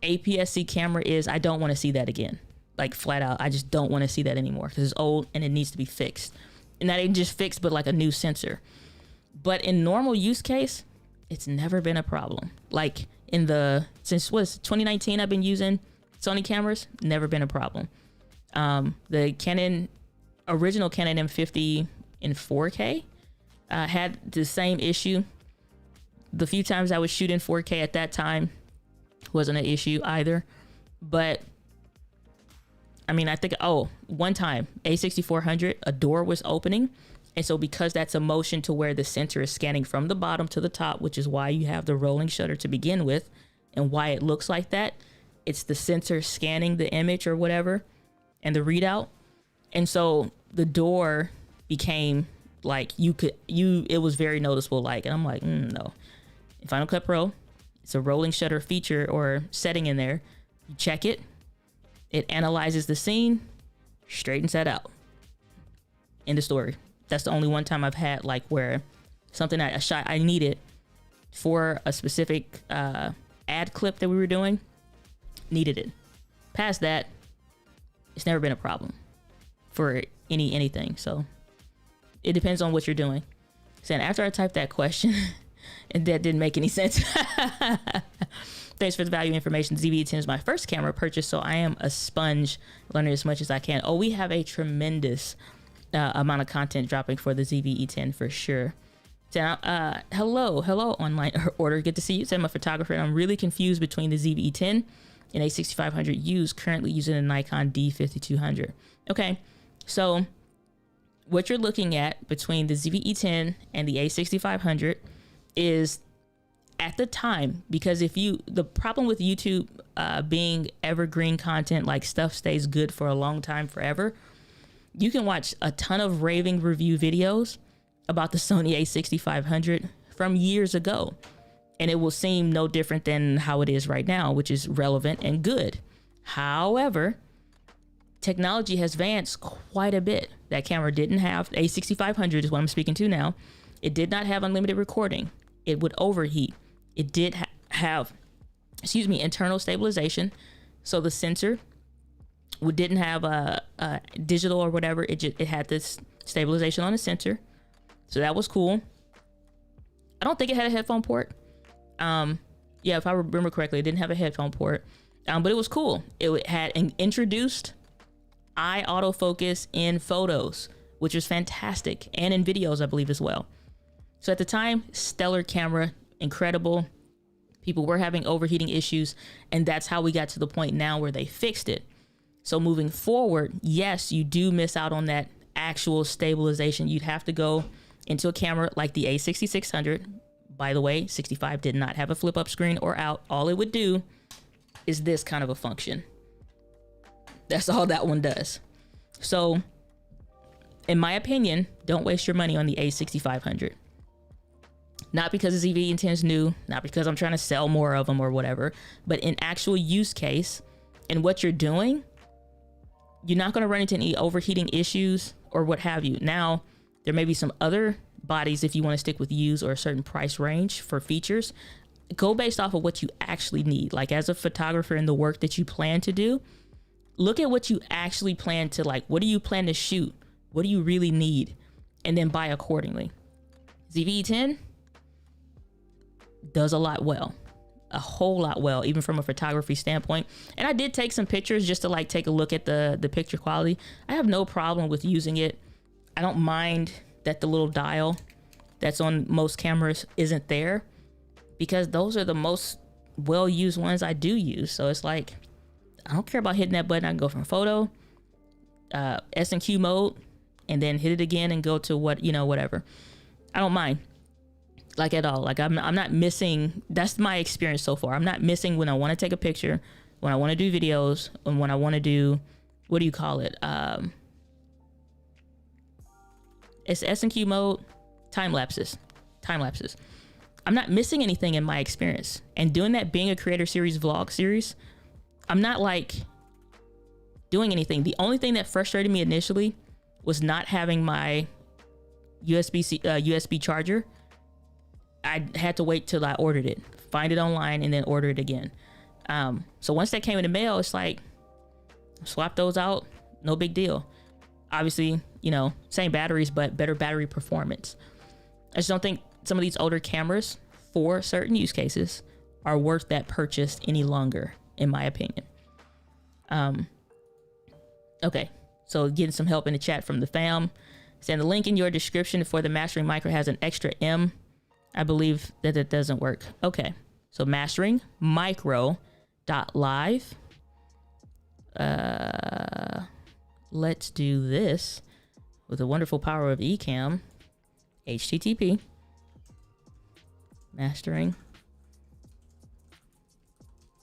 APS-C camera is, I don't want to see that again. Like, flat out, I just don't want to see that anymore because it's old and it needs to be fixed. And not even just fixed, but like a new sensor. But in normal use case, it's never been a problem. Like, since 2019 I've been using Sony cameras, never been a problem. The original Canon M50 in 4K had the same issue. The few times I was shooting 4K at that time wasn't an issue either. But I mean, I think, one time, A6400, a door was opening. And so because that's a motion to where the sensor is scanning from the bottom to the top, which is why you have the rolling shutter to begin with and why it looks like that, it's the sensor scanning the image or whatever and the readout. And so the door became like, it was very noticeable. Like, and I'm like, no. In Final Cut Pro, it's a rolling shutter feature or setting in there. You check it. It analyzes the scene, straightens that out. End of story. That's the only one time I've had like where something a shot I needed for a specific ad clip that we were doing, needed it. Past that, it's never been a problem for anything. So it depends on what you're doing. So after I typed that question, and that didn't make any sense. Thanks for the value information. ZV-E10 is my first camera purchase, so I am a sponge, learning as much as I can. Oh, we have a tremendous amount of content dropping for the ZV-E10 for sure. So, hello, online order. Good to see you. I'm a photographer, and I'm really confused between the ZV-E10 and A6500Us, currently using a Nikon D5200. Okay, so what you're looking at between the ZV-E10 and the A6500 is at the time, because the problem with YouTube being evergreen content, like stuff stays good for a long time, forever. You can watch a ton of raving review videos about the Sony A6500 from years ago, and it will seem no different than how it is right now, which is relevant and good. However, technology has advanced quite a bit. That camera didn't have, A6500 is what I'm speaking to now. It did not have unlimited recording. It would overheat. It did have, internal stabilization. So the sensor didn't have a digital or whatever. It had this stabilization on the sensor. So that was cool. I don't think it had a headphone port. If I remember correctly, it didn't have a headphone port. But it was cool. It had introduced eye autofocus in photos, which was fantastic, and in videos, I believe, as well. So at the time, stellar camera, incredible. People were having overheating issues, and that's how we got to the point now where they fixed it. So moving forward, yes, you do miss out on that actual stabilization. You'd have to go into a camera like the A6600. By the way, 65 did not have a flip up screen or out. All it would do is this kind of a function. That's all that one does. So in my opinion, don't waste your money on the A6500. Not because the ZV-E10 is new, not because I'm trying to sell more of them or whatever, but in actual use case and what you're doing, you're not going to run into any overheating issues or what have you. Now, there may be some other bodies if you want to stick with used or a certain price range for features. Go based off of what you actually need. Like as a photographer in the work that you plan to do, look at what you actually plan to, like, what do you plan to shoot? What do you really need? And then buy accordingly. ZV-E10 does a lot well, a whole lot well, even from a photography standpoint. And I did take some pictures just to like take a look at the picture quality. I have no problem with using it. I don't mind that the little dial that's on most cameras isn't there, because those are the most well-used ones I do use. So it's like, I don't care about hitting that button. I can go from photo, S&Q mode, and then hit it again and go to whatever. I don't mind, like, at all. Like I'm not missing. That's my experience so far. I'm not missing when I want to take a picture, when I want to do videos, and when I want to do, what do you call it? It's S&Q mode, time lapses. I'm not missing anything in my experience. And doing that, being a creator series, vlog series, I'm not like doing anything. The only thing that frustrated me initially was not having my USB charger. I had to wait till I ordered it, find it online, and then order it again. So once that came in the mail, it's like, swap those out, no big deal. Obviously, same batteries, but better battery performance. I just don't think some of these older cameras for certain use cases are worth that purchase any longer, in my opinion. Okay, so getting some help in the chat from the fam. Saying the link in your description for the mastering micro has an extra M. I believe that doesn't work. Okay, so mastering micro.live. Let's do this with the wonderful power of Ecamm. HTTP mastering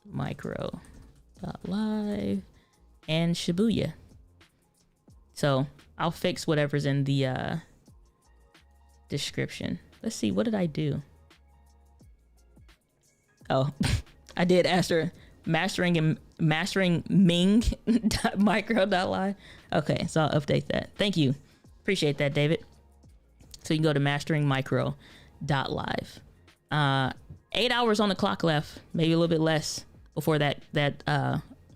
micro.live and Shibuya. So I'll fix whatever's in the description. Let's see, what did I do? Oh, I did ask her mastering Ming micro.live. Okay, so I'll update that. Thank you. Appreciate that, David. So you can go to masteringmicro.live. 8 hours on the clock left, maybe a little bit less before that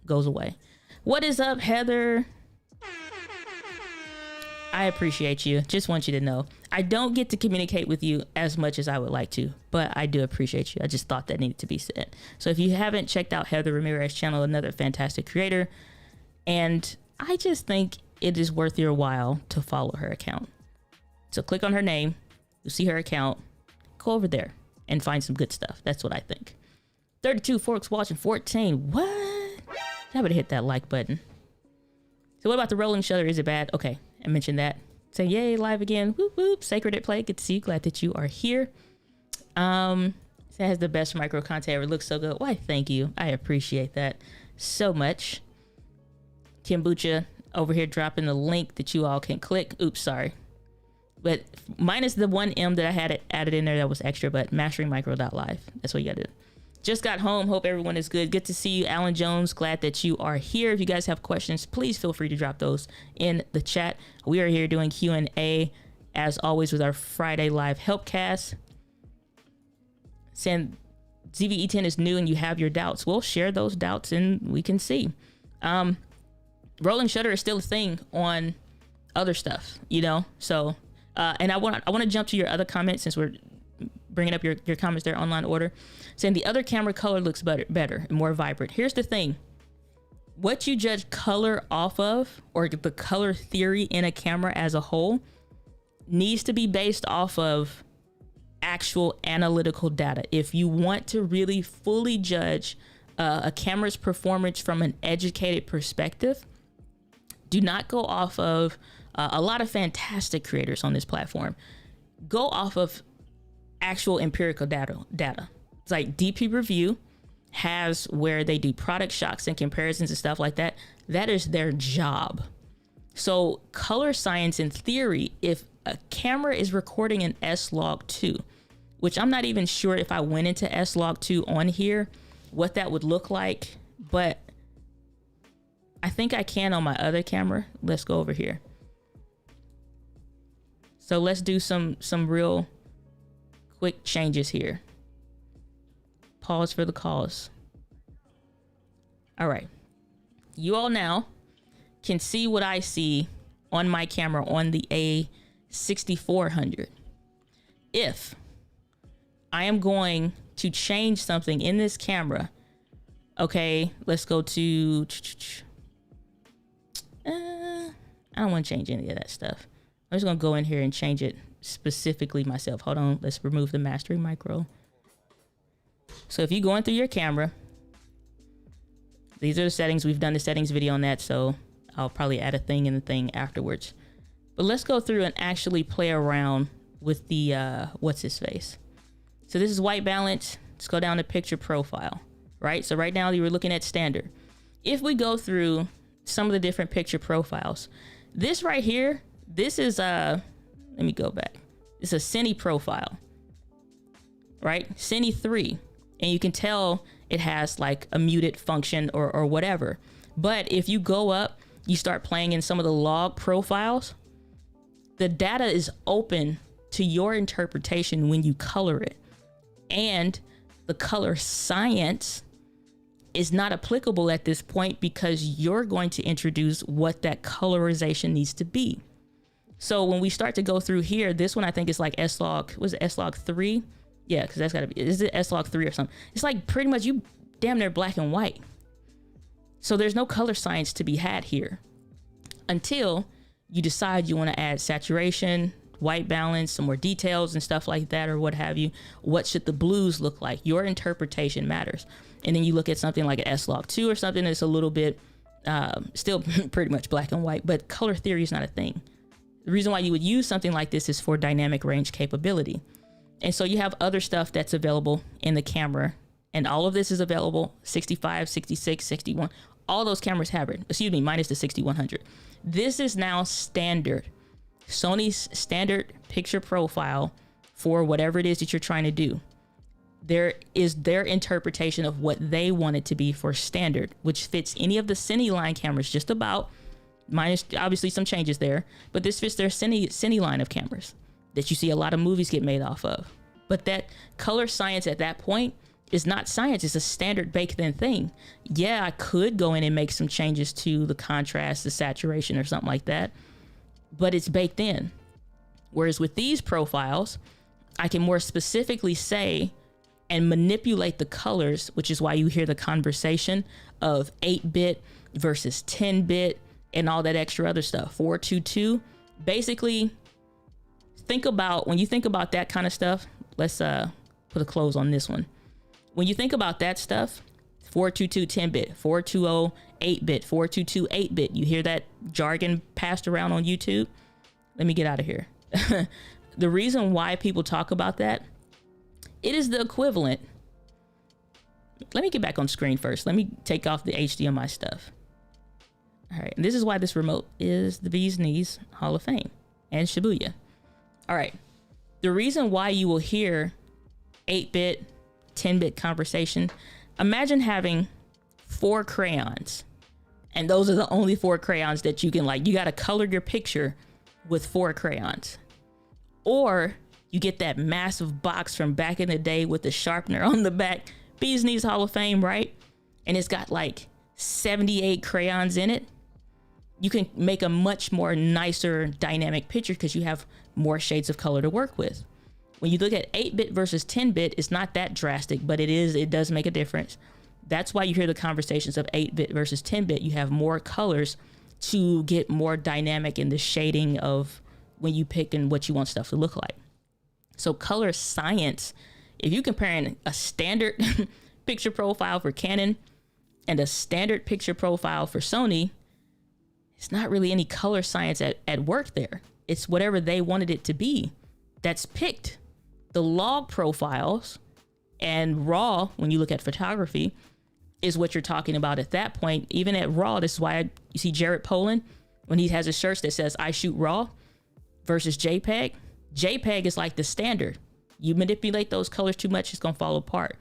goes away. What is up, Heather? I appreciate you. Just want you to know I don't get to communicate with you as much as I would like to, but I do appreciate you. I just thought that needed to be said. So if you haven't checked out Heather Ramirez's channel, another fantastic creator, and I just think it is worth your while to follow her account. So click on her name, you'll see her account, go over there and find some good stuff. That's what I think. 32 Forks watching 14. What? I better hit that like button. So what about the rolling shutter? Is it bad? Okay, I mentioned that. Say yay, live again. Whoop whoop. Sacred at Play. Good to see you. Glad that you are here. It has the best micro content ever. Looks so good. Why, thank you. I appreciate that so much. Kombucha over here dropping the link that you all can click. Oops, sorry. But minus the one M that I had added in there that was extra, but masteringmicro.live. That's what you gotta do. Just got home. Hope everyone is good. Good to see you, Alan Jones. Glad that you are here. If you guys have questions, please feel free to drop those in the chat. We are here doing Q&A, as always, with our Friday live helpcast. Saying ZV-E10 is new and you have your doubts. We'll share those doubts and we can see. Rolling shutter is still a thing on other stuff, you know? So, and I want to jump to your other comments since we're bringing up your comments there, online order, saying the other camera color looks better and more vibrant. Here's the thing. What you judge color off of, or the color theory in a camera as a whole, needs to be based off of actual analytical data. If you want to really fully judge a camera's performance from an educated perspective, do not go off of a lot of fantastic creators on this platform. Go off of actual empirical data. It's like DP Review has where they do product shocks and comparisons and stuff like that. That is their job. So color science in theory, if a camera is recording an S-Log2, which I'm not even sure if I went into S-Log2 on here, what that would look like, but I think I can on my other camera. Let's go over here. So let's do some real quick changes here. Pause for the cause. All right. You all now can see what I see on my camera on the A6400. If I am going to change something in this camera, okay, let's go to, I don't want to change any of that stuff. I'm just going to go in here and change it specifically myself. Hold on. Let's remove the mastering micro. So if you're going through your camera, these are the settings. We've done the settings video on that, so I'll probably add a thing in the thing afterwards. But let's go through and actually play around with the, what's his face. So this is white balance. Let's go down to picture profile, right? So right now you were looking at standard. If we go through some of the different picture profiles, this right here, this is let me go back. It's a Cine profile, right? Cine 3. And you can tell it has like a muted function or whatever. But if you go up, you start playing in some of the log profiles, the data is open to your interpretation when you color it. And the color science is not applicable at this point because you're going to introduce what that colorization needs to be. So when we start to go through here, this one I think is like S-Log, was it S-Log 3? Yeah, because that's gotta be, is it S-Log 3 or something? It's like pretty much you damn near black and white. So there's no color science to be had here until you decide you want to add saturation, white balance, some more details and stuff like that, or what have you. What should the blues look like? Your interpretation matters. And then you look at something like an S-Log2 or something that's a little bit still pretty much black and white, but color theory is not a thing. The reason why you would use something like this is for dynamic range capability. And so you have other stuff that's available in the camera, and all of this is available 65, 66, 61. All those cameras have it, excuse me, minus the 6100. This is now standard. Sony's standard picture profile for whatever it is that you're trying to do. there is their interpretation of what they want it to be for standard, which fits any of the Cine line cameras just about, minus obviously some changes there, but this fits their Cine line of cameras that you see a lot of movies get made off of. But that color science at that point is not science, it's a standard baked in thing. Yeah, I could go in and make some changes to the contrast, the saturation or something like that, but it's baked in. Whereas with these profiles, I can more specifically say and manipulate the colors, which is why you hear the conversation of 8-bit versus 10-bit and all that extra other stuff. 422. Basically, when you think about that kind of stuff, let's put a close on this one. When you think about that stuff, 422 10-bit, 420 8-bit, 422 8-bit, you hear that jargon passed around on YouTube? Let me get out of here. The reason why people talk about that, it is the equivalent. Let me get back on screen first. Let me take off the HDMI stuff. All right, and this is why this remote is the bee's knees Hall of Fame and Shibuya. All right, the reason why you will hear 8-bit, 10-bit conversation, imagine having 4 crayons, and those are the only 4 crayons that you can, like, you got to color your picture with 4 crayons. Or you get that massive box from back in the day with the sharpener on the back, bee's knees Hall of Fame, right? And it's got like 78 crayons in it. You can make a much more nicer dynamic picture because you have more shades of color to work with. When you look at 8-bit versus 10-bit, it's not that drastic, but it does make a difference. That's why you hear the conversations of 8-bit versus 10-bit. You have more colors to get more dynamic in the shading of when you pick and what you want stuff to look like. So color science, if you're comparing a standard picture profile for Canon and a standard picture profile for Sony, it's not really any color science at work there. It's whatever they wanted it to be that's picked. The log profiles and RAW, when you look at photography, is what you're talking about at that point. Even at RAW, this is why you see Jared Poland when he has his shirts that says I shoot RAW versus JPEG. JPEG is like the standard. You manipulate those colors too much, it's gonna fall apart.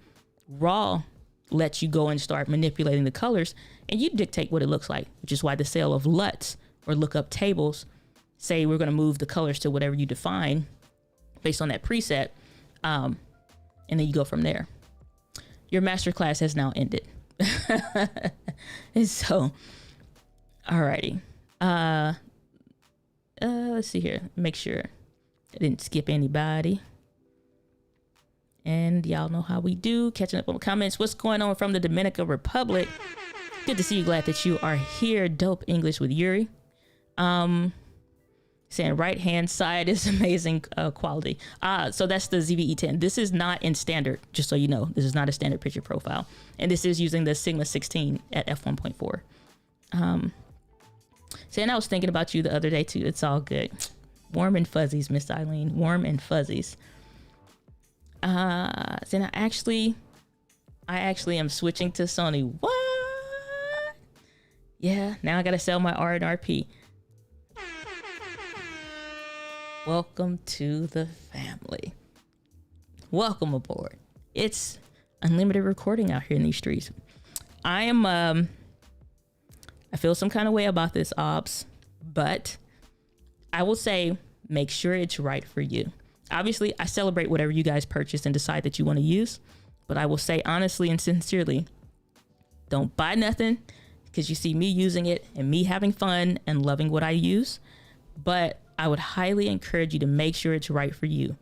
RAW lets you go and start manipulating the colors and you dictate what it looks like, which is why the sale of LUTs or lookup tables say we're gonna move the colors to whatever you define based on that preset. And then you go from there. Your masterclass has now ended. And so, alrighty. Let's see here. Make sure I didn't skip anybody. And y'all know how we do. Catching up on comments. What's going on from the Dominican Republic? Good to see you. Glad that you are here. Dope English with Yuri. Saying right hand side is amazing quality. So that's the ZV-E10. This is not in standard, just so you know. This is not a standard picture profile. And this is using the Sigma 16 at f1.4. Saying I was thinking about you the other day too. It's all good. Warm and fuzzies, Miss Eileen. Warm and fuzzies. Saying I actually am switching to Sony. What? Yeah, now I gotta sell my R and RP. Welcome to the family. Welcome aboard. It's unlimited recording out here in these streets. I feel some kind of way about this, Obs, but I will say make sure it's right for you. Obviously, I celebrate whatever you guys purchase and decide that you want to use, but I will say honestly and sincerely, don't buy nothing because you see me using it and me having fun and loving what I use, but I would highly encourage you to make sure it's right for you.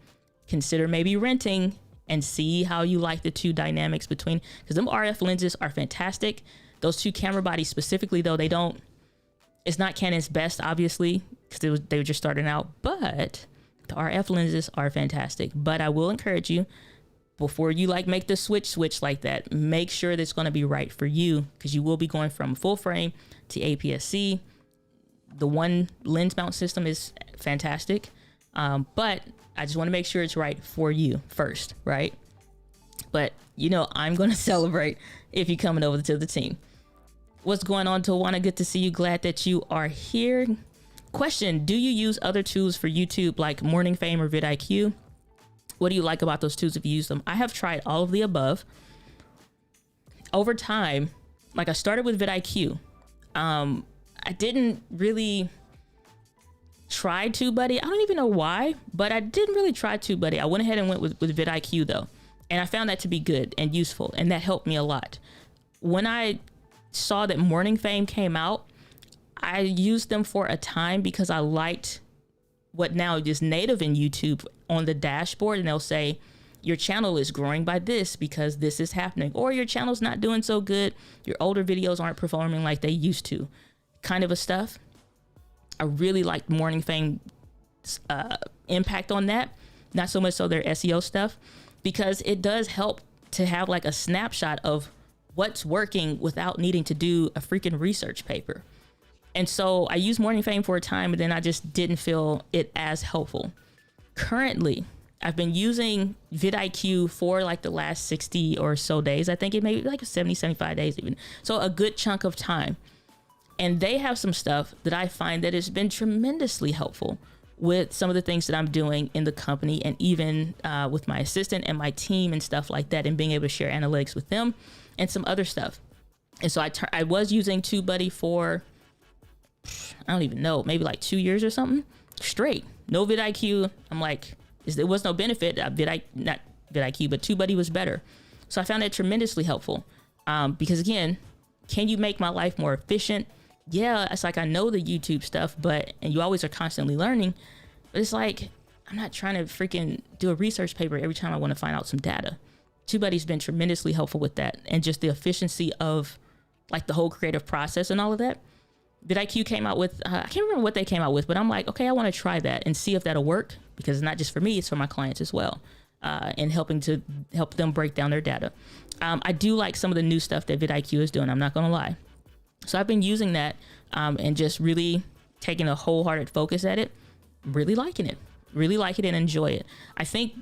Consider maybe renting and see how you like the two dynamics between, because them RF lenses are fantastic. Those two camera bodies specifically, though, it's not Canon's best, obviously, because they were just starting out, but the RF lenses are fantastic. But I will encourage you, before you make the switch like that, make sure that it's going to be right for you, because you will be going from full frame to APS-C. The one lens mount system is fantastic, but I just want to make sure it's right for you first, right? But I'm going to celebrate if you're coming over to the team. What's going on, Tawana? Good to see you. Glad that you are here. Question: do you use other tools for YouTube like Morning Fame or vidIQ? What do you like about those tools if you use them? I have tried all of the above. Over time, like I started with vidIQ. I didn't really try TubeBuddy. I don't even know why, but I didn't really try TubeBuddy. I went ahead and went with vidIQ though. And I found that to be good and useful, and that helped me a lot. When I saw that Morning Fame came out, I used them for a time because I liked what now is native in YouTube on the dashboard, and they'll say, your channel is growing by this because this is happening, or your channel's not doing so good. Your older videos aren't performing like they used to, kind of a stuff. I really liked Morning Fame's impact on that. Not so much so their SEO stuff, because it does help to have like a snapshot of what's working without needing to do a freaking research paper. And so I used Morning Fame for a time, and then I just didn't feel it as helpful. Currently, I've been using vidIQ for like the last 60 or so days. I think it may be like 70, 75 days even. So a good chunk of time. And they have some stuff that I find that has been tremendously helpful with some of the things that I'm doing in the company, and even with my assistant and my team and stuff like that, and being able to share analytics with them and some other stuff. And so I was using TubeBuddy for, I don't even know, maybe like 2 years or something straight. No vidIQ. I'm like, there was no benefit. Not vidIQ, but TubeBuddy was better. So I found that tremendously helpful because again, can you make my life more efficient? Yeah, it's like I know the YouTube stuff, and you always are constantly learning, but it's like I'm not trying to freaking do a research paper every time I want to find out some data. TubeBuddy's been tremendously helpful with that, and just the efficiency of like the whole creative process and all of that. vidIQ came out with, I can't remember what they came out with, but I'm like, okay, I want to try that and see if that'll work, because it's not just for me, it's for my clients as well, and helping to help them break down their data. I do like some of the new stuff that vidIQ is doing, I'm not going to lie. So I've been using that and just really taking a wholehearted focus at it, really liking it and enjoy it. I think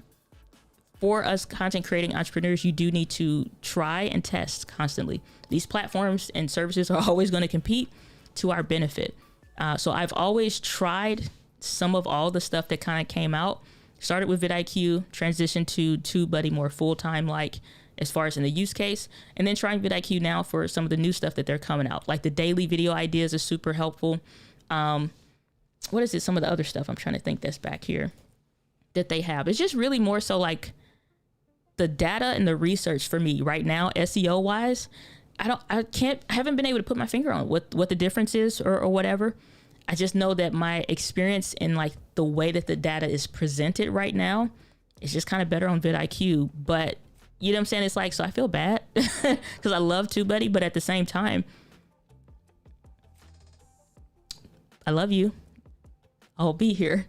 for us content creating entrepreneurs, you do need to try and test constantly. These platforms and services are always going to compete to our benefit. So I've always tried some of all the stuff that kind of came out. Started with vidIQ, transitioned to TubeBuddy more full-time, like as far as in the use case, and then trying vidIQ now for some of the new stuff that they're coming out. Like the daily video ideas is super helpful. What is it? Some of the other stuff I'm trying to think that's back here that they have. It's just really more so like the data and the research for me right now, SEO wise. I haven't been able to put my finger on what the difference is or whatever. I just know that my experience in like the way that the data is presented right now is just kind of better on vidIQ. But you know what I'm saying? It's like, so I feel bad because I love TubeBuddy, but at the same time, I love you. I'll be here.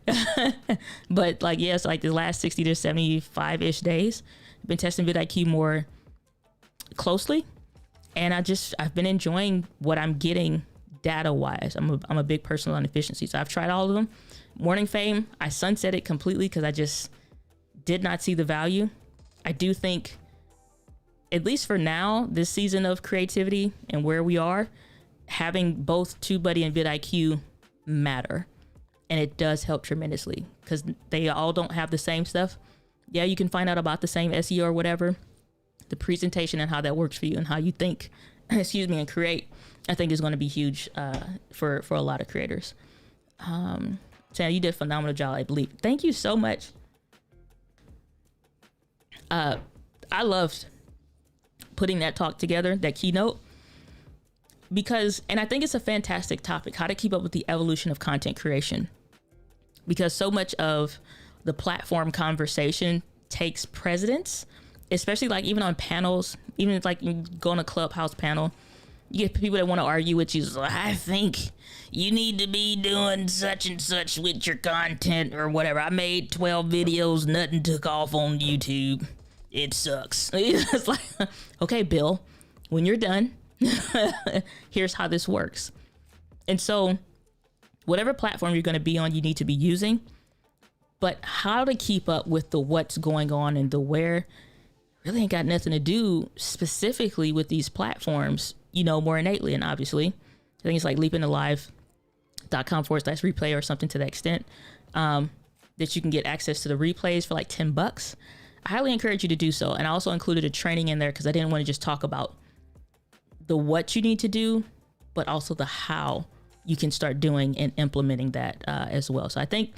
But like, yes, like the last 60 to 75-ish days, I've been testing vidIQ more closely. And I've been enjoying what I'm getting data wise. I'm a big person on efficiency. So I've tried all of them. Morning Fame, I sunset it completely because I just did not see the value. I do think, at least for now, this season of creativity and where we are, having both TubeBuddy and vidIQ matter. And it does help tremendously because they all don't have the same stuff. Yeah, you can find out about the same SEO or whatever. The presentation and how that works for you and how you think, and create, I think is going to be huge for a lot of creators. Sam, you did a phenomenal job, I believe. Thank you so much. I loved putting that talk together, that keynote, because, and I think it's a fantastic topic, how to keep up with the evolution of content creation, because so much of the platform conversation takes precedence, especially like even on panels, even if like you go on a Clubhouse panel, you get people that want to argue with you. So I think you need to be doing such and such with your content or whatever. I made 12 videos, nothing took off on YouTube. It sucks. It's like, okay, Bill, when you're done, here's how this works. And so whatever platform you're going to be on, you need to be using, but how to keep up with the what's going on and the where really ain't got nothing to do specifically with these platforms, you know, more innately. And obviously, I think it's like leapinthelive.com/replay or something to that extent. that you can get access to the replays for like $10. I highly encourage you to do so. And I also included a training in there because I didn't want to just talk about the what you need to do, but also the how you can start doing and implementing that as well. So I think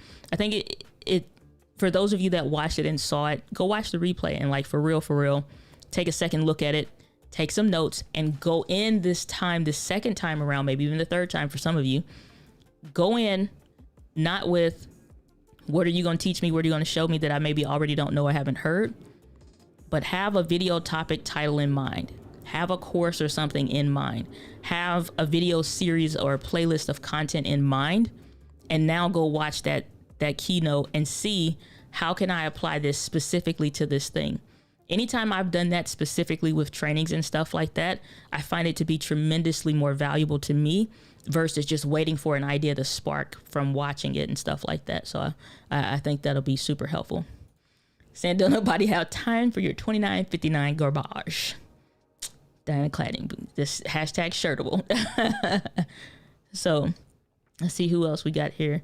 it for those of you that watched it and saw it, go watch the replay and like for real, take a second look at it, take some notes, and go in this second time around, maybe even the third time for some of you. Go in not with what are you going to teach me, what are you going to show me that I maybe already don't know or haven't heard, but have a video topic title in mind. Have a course or something in mind. Have a video series or a playlist of content in mind, and now go watch that keynote and see how can I apply this specifically to this thing. Anytime I've done that specifically with trainings and stuff like that, I find it to be tremendously more valuable to me versus just waiting for an idea to spark from watching it and stuff like that. So I think that'll be super helpful. Saying, don't nobody have time for your $29.59 garbage. Diana Gladney, this hashtag shirtable. So let's see who else we got here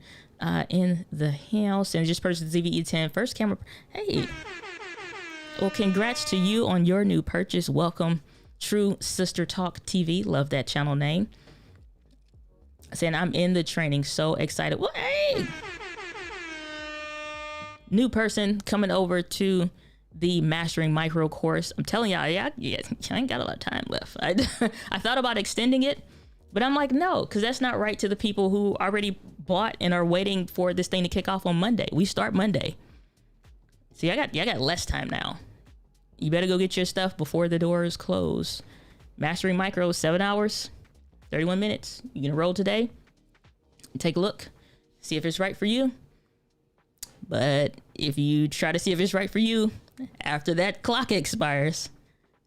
in the house. And just purchased the ZV-E10 first camera. Hey, well, congrats to you on your new purchase. Welcome, True Sister Talk TV. Love that channel name. Saying I'm in the training, so excited. Well, hey, new person coming over to the Mastering Micro course. I'm telling y'all, I ain't got a lot of time left. I thought about extending it, but I'm like, no, because that's not right to the people who already bought and are waiting for this thing to kick off on Monday. We start Monday. See, I got less time now. You better go get your stuff before the doors close. Mastering Micro, 7 hours, 31 minutes. You can enroll today. Take a look, see if it's right for you. But if you try to see if it's right for you after that clock expires,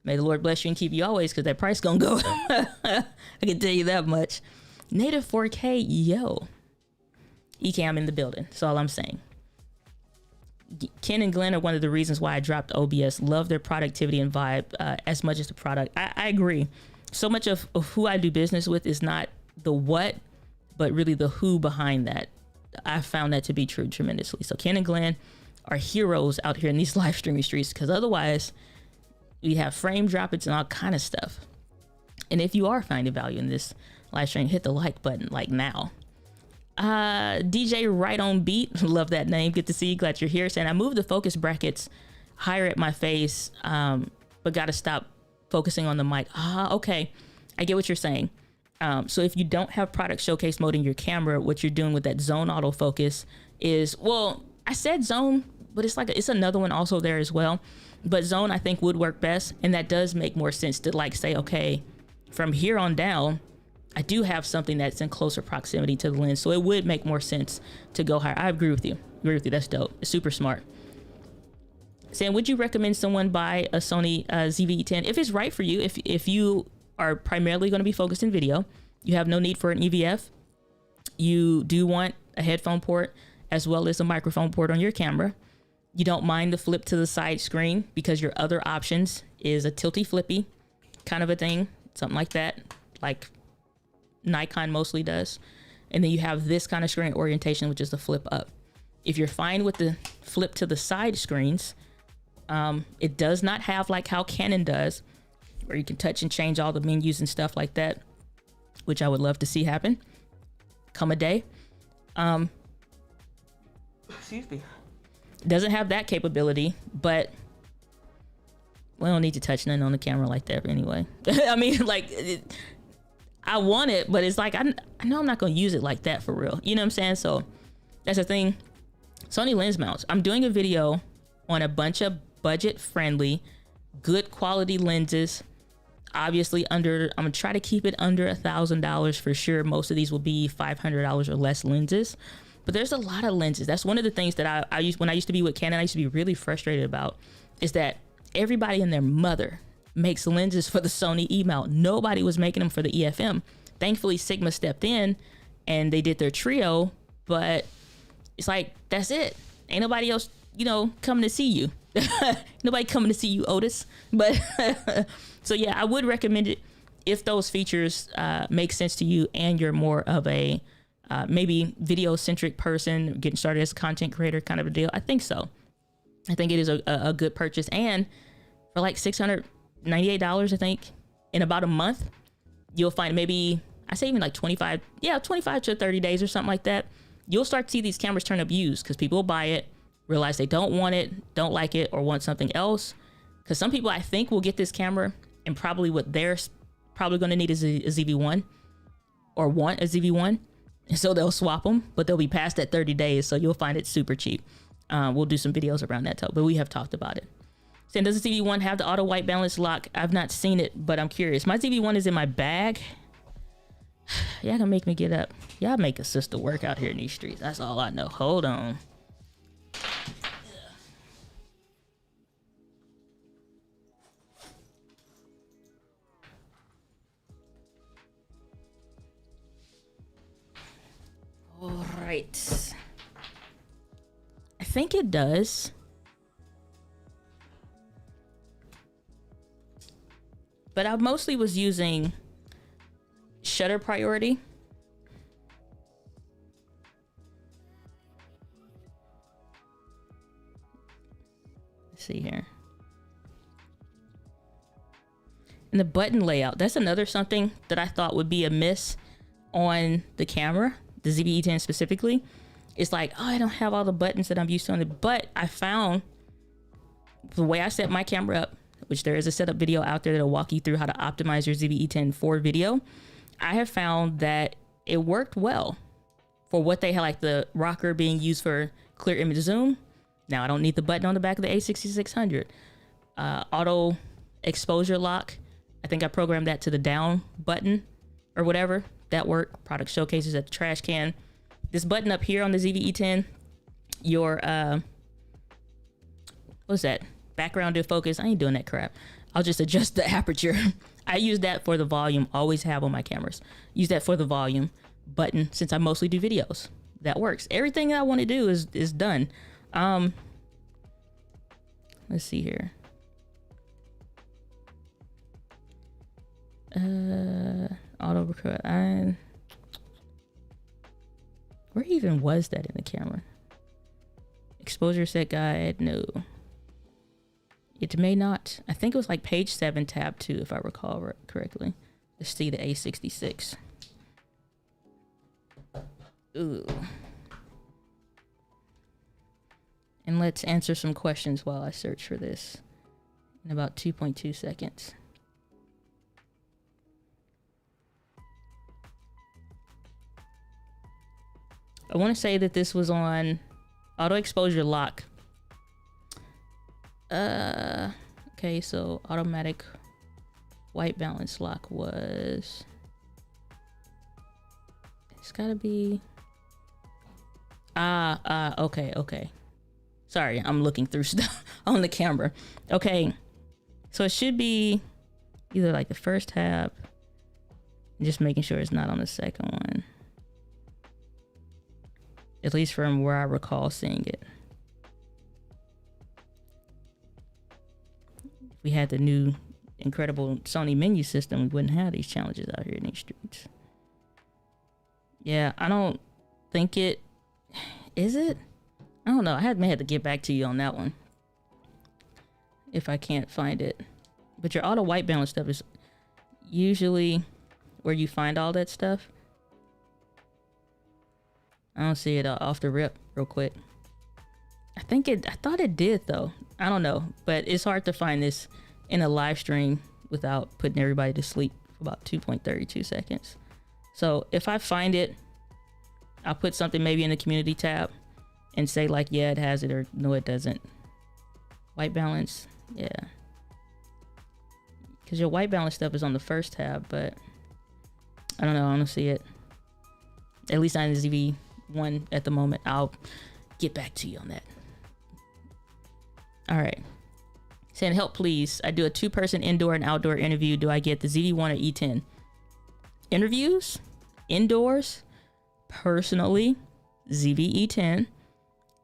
may the Lord bless you and keep you always, because that price gonna go. I can tell you that much. Native 4K, yo. Ecamm in the building. That's all I'm saying. Ken and Glenn are one of the reasons why I dropped OBS. Love their productivity and vibe as much as the product. I agree. So much of who I do business with is not the what, but really the who behind that. I found that to be true tremendously. So Ken and Glenn are heroes out here in these live streaming streets, because otherwise we have frame droppage and all kind of stuff. And if you are finding value in this live stream, hit the like button like now. DJ Right On Beat, love that name. Good to see you. Glad you're here. Saying I moved the focus brackets higher at my face, but got to stop focusing on the mic. Okay. I get what you're saying. So if you don't have product showcase mode in your camera, what you're doing with that zone autofocus is, well, I said zone, but it's another one also there as well. But zone I think would work best. And that does make more sense to like say, okay, from here on down, I do have something that's in closer proximity to the lens. So it would make more sense to go higher. I agree with you. That's dope. It's super smart. Saying, would you recommend someone buy a Sony ZV-E10 if it's right for you? If you are primarily going to be focused in video, you have no need for an EVF. You do want a headphone port as well as a microphone port on your camera. You don't mind the flip to the side screen because your other options is a tilty flippy kind of a thing, something like that, like Nikon mostly does. And then you have this kind of screen orientation, which is the flip up. If you're fine with the flip to the side screens, it does not have like how Canon does, where you can touch and change all the menus and stuff like that, which I would love to see happen come a day. Excuse me. Doesn't have that capability, but we don't need to touch nothing on the camera like that anyway. I mean, like, I want it, but it's like, I know I'm not going to use it like that for real. You know what I'm saying? So that's the thing. Sony lens mounts. I'm doing a video on a bunch of budget friendly, good quality lenses. Obviously I'm going to try to keep it under $1,000 for sure. Most of these will be $500 or less lenses, but there's a lot of lenses. That's one of the things that I used when I used to be with Canon. I used to be really frustrated about is that everybody and their mother makes lenses for the Sony E mount. Nobody was making them for the EFM. Thankfully, Sigma stepped in and they did their trio, but it's like, that's it. Ain't nobody else, coming to see you. Nobody coming to see you, Otis. But so yeah, I would recommend it if those features make sense to you and you're more of a maybe video centric person getting started as a content creator kind of a deal. I think so. I think it is a good purchase. And for like $698, I think in about a month, you'll find maybe, I say even like 25 to 30 days or something like that. You'll start to see these cameras turn up used because people will buy it, realize they don't want it, don't like it, or want something else. Because some people I think will get this camera and probably what they're probably going to need is a ZV-1 or want a ZV-1. And so they'll swap them, but they'll be past that 30 days. So you'll find it super cheap. We'll do some videos around that, but we have talked about it. Saying, does the ZV-1 have the auto white balance lock? I've not seen it, but I'm curious. My ZV-1 is in my bag. Y'all gonna make me get up. Y'all make a sister work out here in these streets. That's all I know. Hold on. All right. I think it does. But I mostly was using shutter priority. Let's see here. And the button layout, that's another something that I thought would be a miss on the camera, the ZV-E10 specifically. It's like, oh, I don't have all the buttons that I'm used to on it. But I found the way I set my camera up, which there is a setup video out there that'll walk you through how to optimize your ZV-E10 for video. I have found that it worked well for what they had, like the rocker being used for clear image zoom. Now I don't need the button on the back of the A6600. Auto exposure lock. I think I programmed that to the down button or whatever. That worked. Product showcases at the trash can. This button up here on the ZV-E10, your, what's that? Background to focus. I ain't doing that crap. I'll just adjust the aperture. I use that for the volume. Always have on my cameras. Use that for the volume button since I mostly do videos. That works. Everything that I want to do is done. Let's see here. Auto record. Where even was that in the camera? Exposure set guide. No. It may not. I think it was like page 7, tab 2, if I recall correctly. Let's see the A66. Ooh. And let's answer some questions while I search for this in about 2.2 seconds. I want to say that this was on auto exposure lock. Okay, so automatic white balance lock was, it's gotta be, okay. Sorry, I'm looking through stuff on the camera. Okay, so it should be either like the first tab, just making sure it's not on the second one. At least from where I recall seeing it. If we had the new incredible Sony menu system, we wouldn't have these challenges out here in these streets. Yeah, I don't think it is it. I don't know. I may have to get back to you on that one if I can't find it. But your auto white balance stuff is usually where you find all that stuff. I don't see it off the rip real quick. I thought it did though. I don't know, but it's hard to find this in a live stream without putting everybody to sleep for about 2.32 seconds. So if I find it, I'll put something maybe in the community tab and say like, yeah, it has it, or no, it doesn't. White balance, yeah. Because your white balance stuff is on the first tab, but I don't know, I don't see it. At least on the ZV-1 at the moment. I'll get back to you on that. All right. Saying, help please. I do a 2-person indoor and outdoor interview. Do I get the ZV-1 or E10? Interviews, indoors, personally, ZV-E10.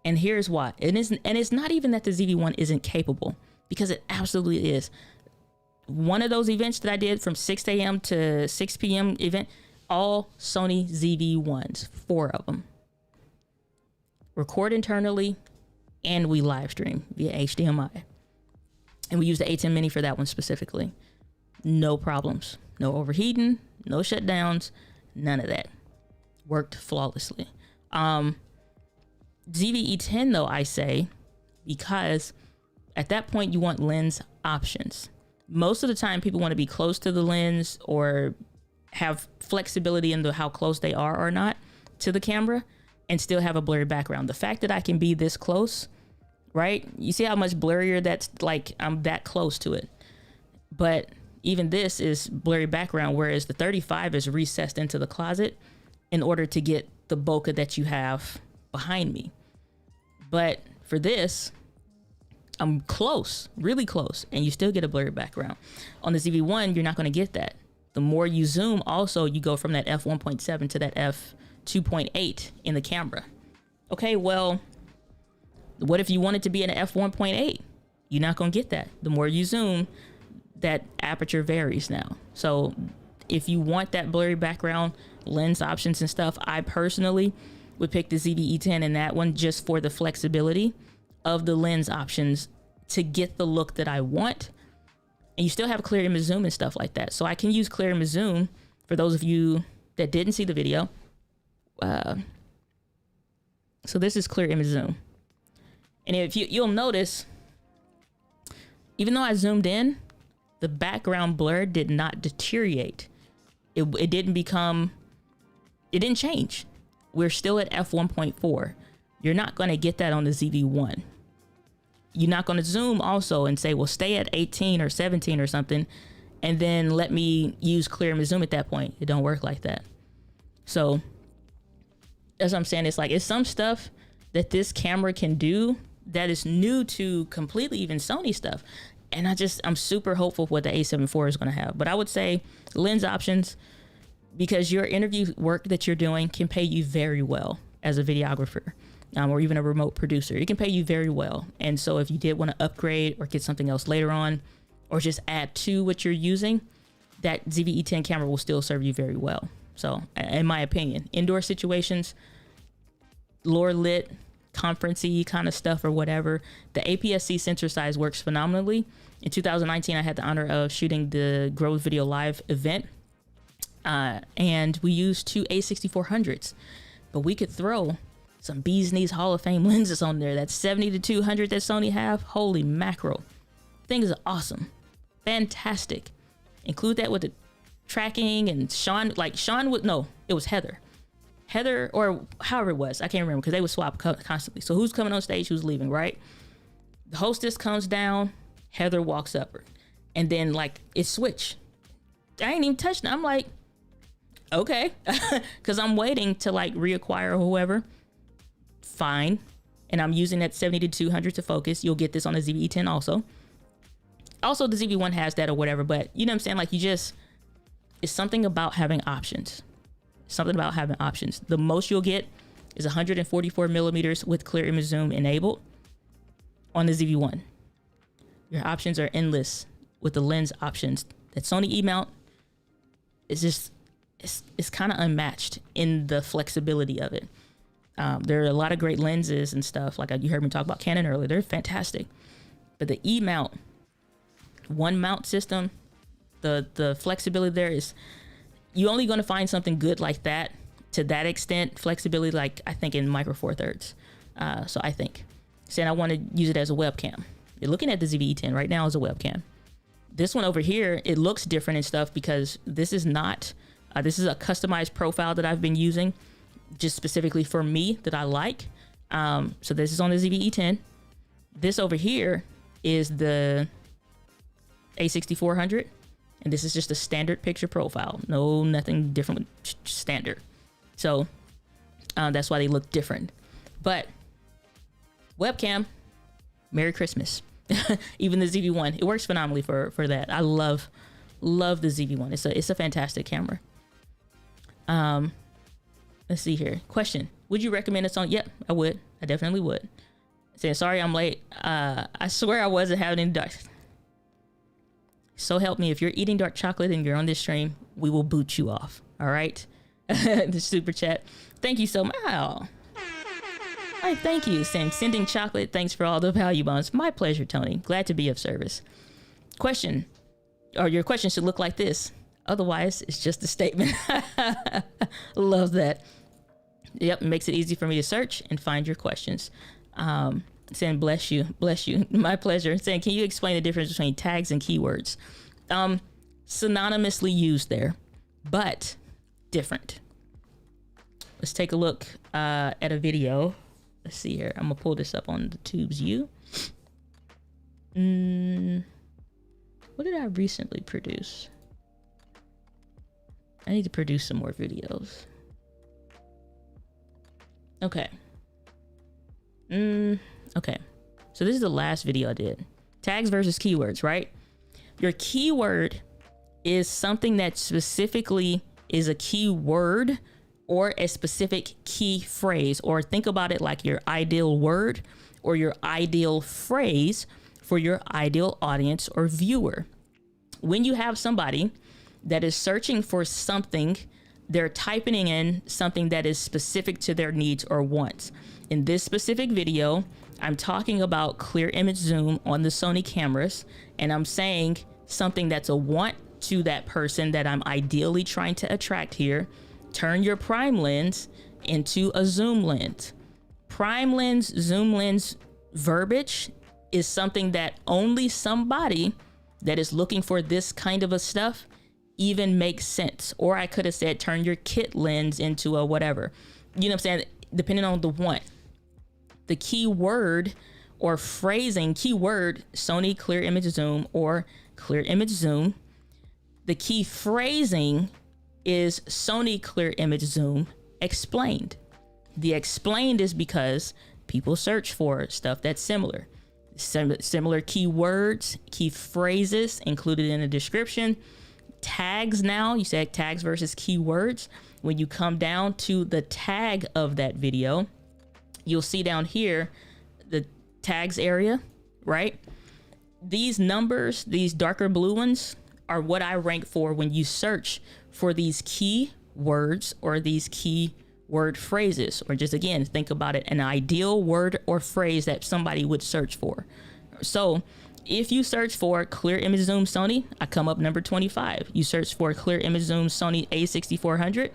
And here's why. And it's not even that the ZV-1 isn't capable, because it absolutely is. One of those events that I did from 6 a.m. to 6 p.m. event, all Sony ZV-E10s, 4 of them. Record internally, and we live stream via HDMI. And we use the A10 mini for that one specifically. No problems, no overheating, no shutdowns, none of that. Worked flawlessly. ZV-E10 though, I say, because at that point you want lens options. Most of the time people want to be close to the lens or have flexibility into how close they are or not to the camera and still have a blurry background. The fact that I can be this close, right? You see how much blurrier that's like, I'm that close to it. But even this is blurry background, whereas the 35 is recessed into the closet in order to get the bokeh that you have behind me. But for this, I'm close, really close, and you still get a blurry background. On the ZV-1, you're not going to get that. The more you zoom, also, you go from that f1.7 to that f2.8 in the camera. Okay, well, what if you want it to be an f1.8? You're not going to get that. The more you zoom, that aperture varies now. So if you want that blurry background, lens options and stuff, I personally would pick the ZV-E10 in that one just for the flexibility of the lens options to get the look that I want. And you still have clear image zoom and stuff like that. So I can use clear image zoom for those of you that didn't see the video. So this is clear image zoom. And if you'll notice, even though I zoomed in, the background blur did not deteriorate. It didn't change. We're still at f1.4. You're not going to get that on the ZV-1. You're not going to zoom also and say, well, stay at 18 or 17 or something, and then let me use clear image zoom at that point. It don't work like that. So as I'm saying, it's some stuff that this camera can do that is new to completely even Sony stuff. And I'm super hopeful for what the A7 IV is going to have. But I would say lens options, because your interview work that you're doing can pay you very well as a videographer, or even a remote producer. It can pay you very well. And so if you did want to upgrade or get something else later on, or just add to what you're using, that ZV-E10 camera will still serve you very well. So in my opinion, indoor situations, lower lit, conference-y kind of stuff or whatever, the APS-C sensor size works phenomenally. In 2019, I had the honor of shooting the Grove Video Live event, and we used 2 A6400s, but we could throw some bee's knees Hall of Fame lenses on there. That 70-200 that Sony have, holy mackerel. Things are awesome, fantastic. Include that with the tracking, and it was Heather, or however it was, I can't remember, because they would swap constantly. So who's coming on stage, who's leaving, right? The hostess comes down, Heather walks up her, and then like it switched. I ain't even touched it. I'm like, okay, because I'm waiting to like reacquire whoever. Fine, and I'm using that 70-200 to focus. You'll get this on the ZV-E10 also. Also, the ZV-1 has that or whatever, but you know what I'm saying? Like it's something about having options. Something about having options. The most you'll get is 144 millimeters with clear image zoom enabled on the ZV-1. Your options are endless with the lens options. That Sony E-mount is just, it's kind of unmatched in the flexibility of it. There are a lot of great lenses and stuff. Like you heard me talk about Canon earlier. They're fantastic. But the E-mount, one mount system, the flexibility there is, you're only going to find something good like that to that extent, flexibility, like I think in Micro Four Thirds. So I think saying I want to use it as a webcam. You're looking at the ZV-E10 right now as a webcam. This one over here, it looks different and stuff because this is not, this is a customized profile that I've been using just specifically for me that I like. So this is on the ZV-E10. This over here is the A6400. And this is just a standard picture profile. No, nothing different, standard. So that's why they look different. But webcam, Merry Christmas. Even the ZV-1, it works phenomenally for that. I love the ZV-1. It's a fantastic camera. Let's see here. Question: would you recommend this on? Yep, I would. I definitely would. Saying sorry I'm late. I swear I wasn't having any dark. So help me, if you're eating dark chocolate and you're on this stream, we will boot you off. All right. The super chat. Thank you so much. Oh. All right, thank you. Sending chocolate. Thanks for all the value bombs. My pleasure, Tony. Glad to be of service. Question, or your question should look like this. Otherwise, it's just a statement. Love that. Yep, makes it easy for me to search and find your questions. Saying bless you. My pleasure. Saying, can you explain the difference between tags and keywords? Synonymously used there, but different. Let's take a look at a video. Let's see here. I'm gonna pull this up on the Tube's U. What did I recently produce? I need to produce some more videos. Okay. Okay. So this is the last video I did. Tags versus keywords, right? Your keyword is something that specifically is a keyword or a specific key phrase, or think about it like your ideal word or your ideal phrase for your ideal audience or viewer. When you have somebody that is searching for something, they're typing in something that is specific to their needs or wants. In this specific video, I'm talking about clear image zoom on the Sony cameras, and I'm saying something that's a want to that person that I'm ideally trying to attract here. Turn your prime lens into a zoom lens. Prime lens, zoom lens verbiage is something that only somebody that is looking for this kind of a stuff even makes sense. Or I could have said, turn your kit lens into a whatever. You know what I'm saying? Depending on the want. The keyword or phrasing, keyword, Sony clear image zoom or clear image zoom. The key phrasing is Sony clear image zoom explained. The explained is because people search for stuff that's similar. Similar keywords, key phrases included in the description. Tags now, you said tags versus keywords. When you come down to the tag of that video, you'll see down here the tags area, right? These numbers, these darker blue ones, are what I rank for when you search for these key words or these key word phrases, or just again, think about it, an ideal word or phrase that somebody would search for. So if you search for clear image zoom Sony, I come up number 25. You search for clear image zoom Sony A6400,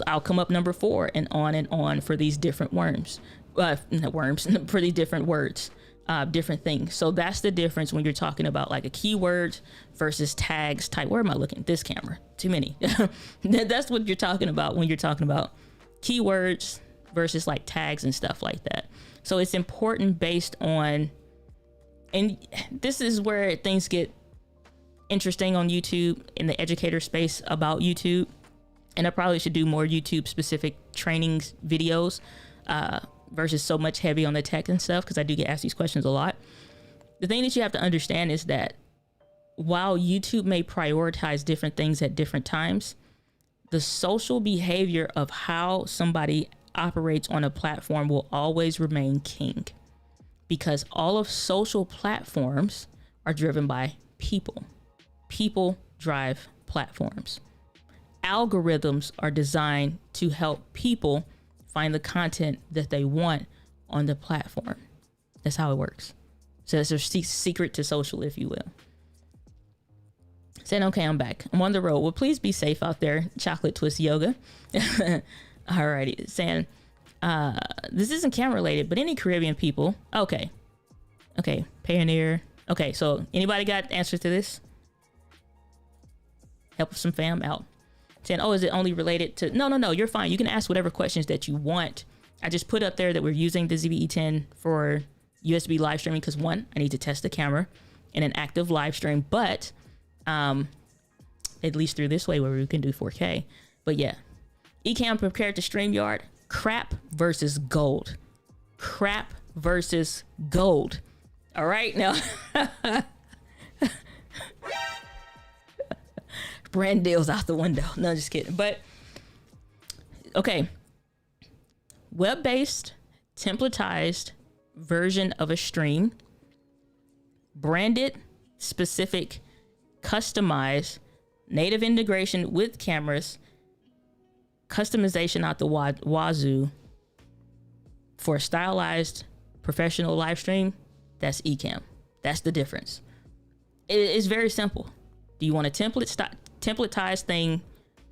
I'll come up number 4, and on for these different for these different words. Different things. So that's the difference when you're talking about like a keyword versus tags type. Where am I looking? This camera. Too many. That's what you're talking about when you're talking about keywords versus like tags and stuff like that. So it's important based on, and this is where things get interesting on YouTube in the educator space about YouTube. And I probably should do more YouTube specific trainings videos, versus so much heavy on the tech and stuff, because I do get asked these questions a lot. The thing that you have to understand is that while YouTube may prioritize different things at different times, the social behavior of how somebody operates on a platform will always remain king, because all of social platforms are driven by people. People drive platforms. Algorithms are designed to help people find the content that they want on the platform. That's how it works. So that's a secret to social, if you will. Saying, okay, I'm back. I'm on the road. Well, please be safe out there. Chocolate Twist Yoga. Alrighty. Saying, this isn't camera related, but any Caribbean people. Okay. Pioneer. Okay, so anybody got answers to this? Help some fam out. Saying, oh, is it only related to... No, you're fine. You can ask whatever questions that you want. I just put up there that we're using the ZV-E10 for USB live streaming because, one, I need to test the camera in an active live stream, but at least through this way where we can do 4K. But yeah, Ecamm compared to StreamYard, crap versus gold. Crap versus gold. All right, now... brand deals out the window. No, just kidding. But okay, web-based, templatized version of a stream, branded, specific, customized, native integration with cameras, customization out the wazoo for a stylized professional live stream, that's Ecamm. That's the difference. It's very simple. Do you want a templatized thing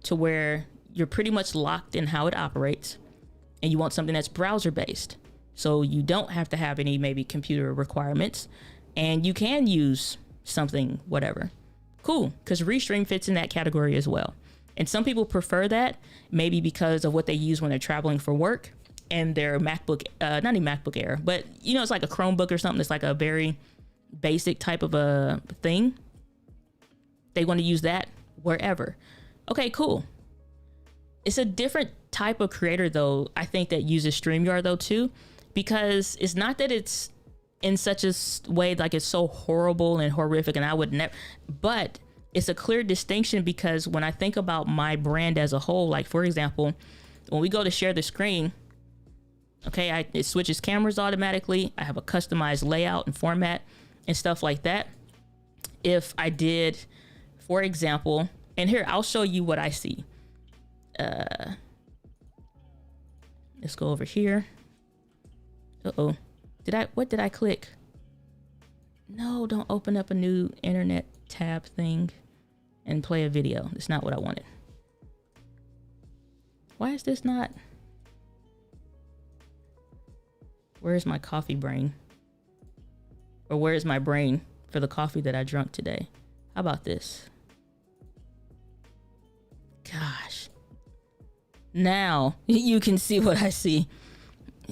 to where you're pretty much locked in how it operates, and you want something that's browser based, so you don't have to have any maybe computer requirements, and you can use something whatever? Cool, because Restream fits in that category as well. And some people prefer that, maybe because of what they use when they're traveling for work and their MacBook, not even MacBook Air, but you know, it's like a Chromebook or something that's like a very basic type of a thing. They want to use that wherever. Okay, cool. It's a different type of creator though, I think, that uses StreamYard though too, because it's not that it's in such a way like it's so horrible and horrific and I would never, but it's a clear distinction, because when I think about my brand as a whole, like for example, when we go to share the screen, okay, it switches cameras automatically. I have a customized layout and format and stuff like that. If I did, for example, and here, I'll show you what I see. Let's go over here. Uh-oh. What did I click? No, don't open up a new internet tab thing and play a video. That's not what I wanted. Why is this not? Where's my coffee brain? Or where's my brain for the coffee that I drank today? How about this? Gosh. Now you can see what I see.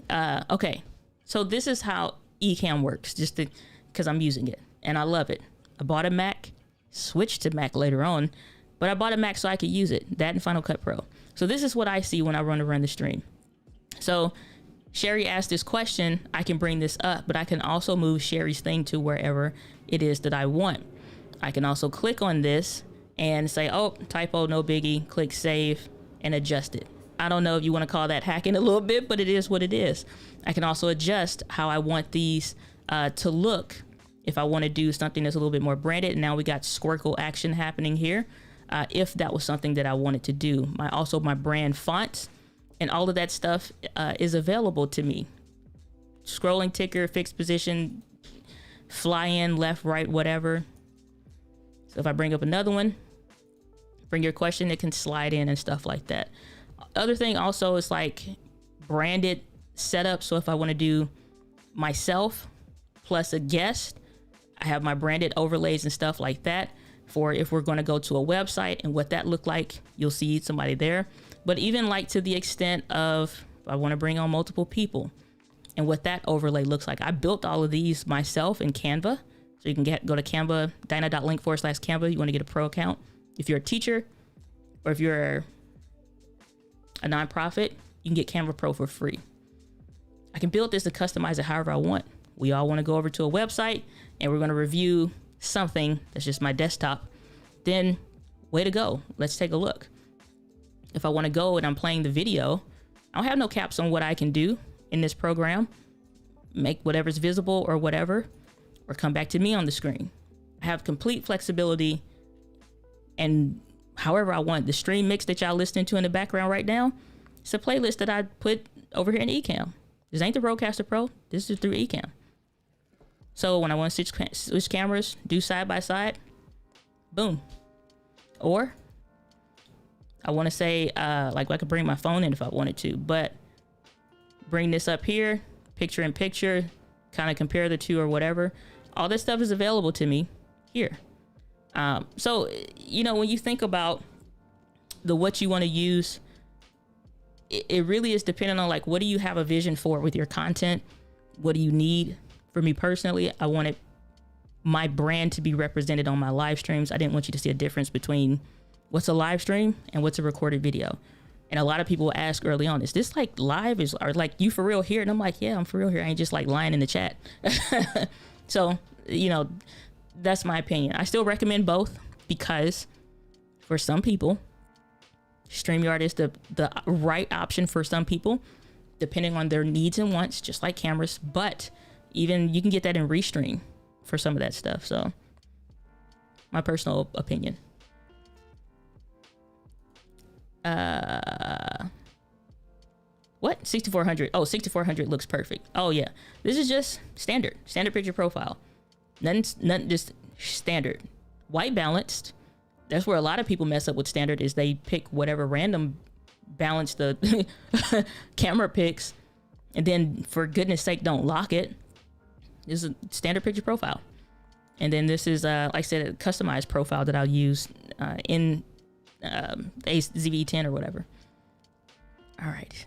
Okay. So this is how Ecamm works, just because I'm using it and I love it. I bought a Mac, switched to Mac later on, but I bought a Mac so I could use it, that and Final Cut Pro. So this is what I see when I run the stream. So Sherry asked this question, I can bring this up, but I can also move Sherry's thing to wherever it is that I want. I can also click on this and say, oh, typo, no biggie, click save and adjust it. I don't know if you want to call that hacking a little bit, but it is what it is. I can also adjust how I want these to look. If I want to do something that's a little bit more branded, and now we got squircle action happening here. If that was something that I wanted to do. My brand fonts and all of that stuff is available to me. Scrolling ticker, fixed position, fly in, left, right, whatever. So if I bring up another one, bring your question, it can slide in and stuff like that. Other thing also is like branded setup. So if I want to do myself plus a guest, I have my branded overlays and stuff like that for if we're going to go to a website and what that looked like, you'll see somebody there. But even like to the extent of I want to bring on multiple people and what that overlay looks like. I built all of these myself in Canva. So you can go to Canva, dyna.link/Canva. You want to get a pro account. If you're a teacher or if you're a nonprofit, you can get Canva Pro for free. I can build this and customize it however I want. We all want to go over to a website and we're going to review something that's just my desktop. Then way to go. Let's take a look. If I want to go and I'm playing the video, I don't have no caps on what I can do in this program. Make whatever's visible or whatever, or come back to me on the screen. I have complete flexibility and however I want. The stream mix that y'all listening to in the background right now, it's a playlist that I put over here in Ecamm. This ain't the Rodecaster Pro. This is through Ecamm. So when I want to switch cameras, do side by side, boom. Or I want to say, like I could bring my phone in if I wanted to, but bring this up here, picture in picture, kind of compare the two or whatever. All this stuff is available to me here. So, you know, when you think about what you want to use, it really is dependent on like, what do you have a vision for with your content? What do you need? For me personally, I wanted my brand to be represented on my live streams. I didn't want you to see a difference between what's a live stream and what's a recorded video. And a lot of people ask early on, is this like live? Or like you for real here? And I'm like, yeah, I'm for real here. I ain't just like lying in the chat. So, you know, that's my opinion. I still recommend both because for some people, StreamYard is the right option for some people, depending on their needs and wants, just like cameras. But even you can get that in Restream for some of that stuff. So my personal opinion. What? 6400. Oh, 6400 looks perfect. Oh yeah, this is just standard picture profile. Nothing, just standard. White balanced. That's where a lot of people mess up with standard, is they pick whatever random balance the camera picks, and then for goodness sake don't lock it. This is a standard picture profile. And then this is like I said, a customized profile that I'll use in a ZV-E10 or whatever. All right,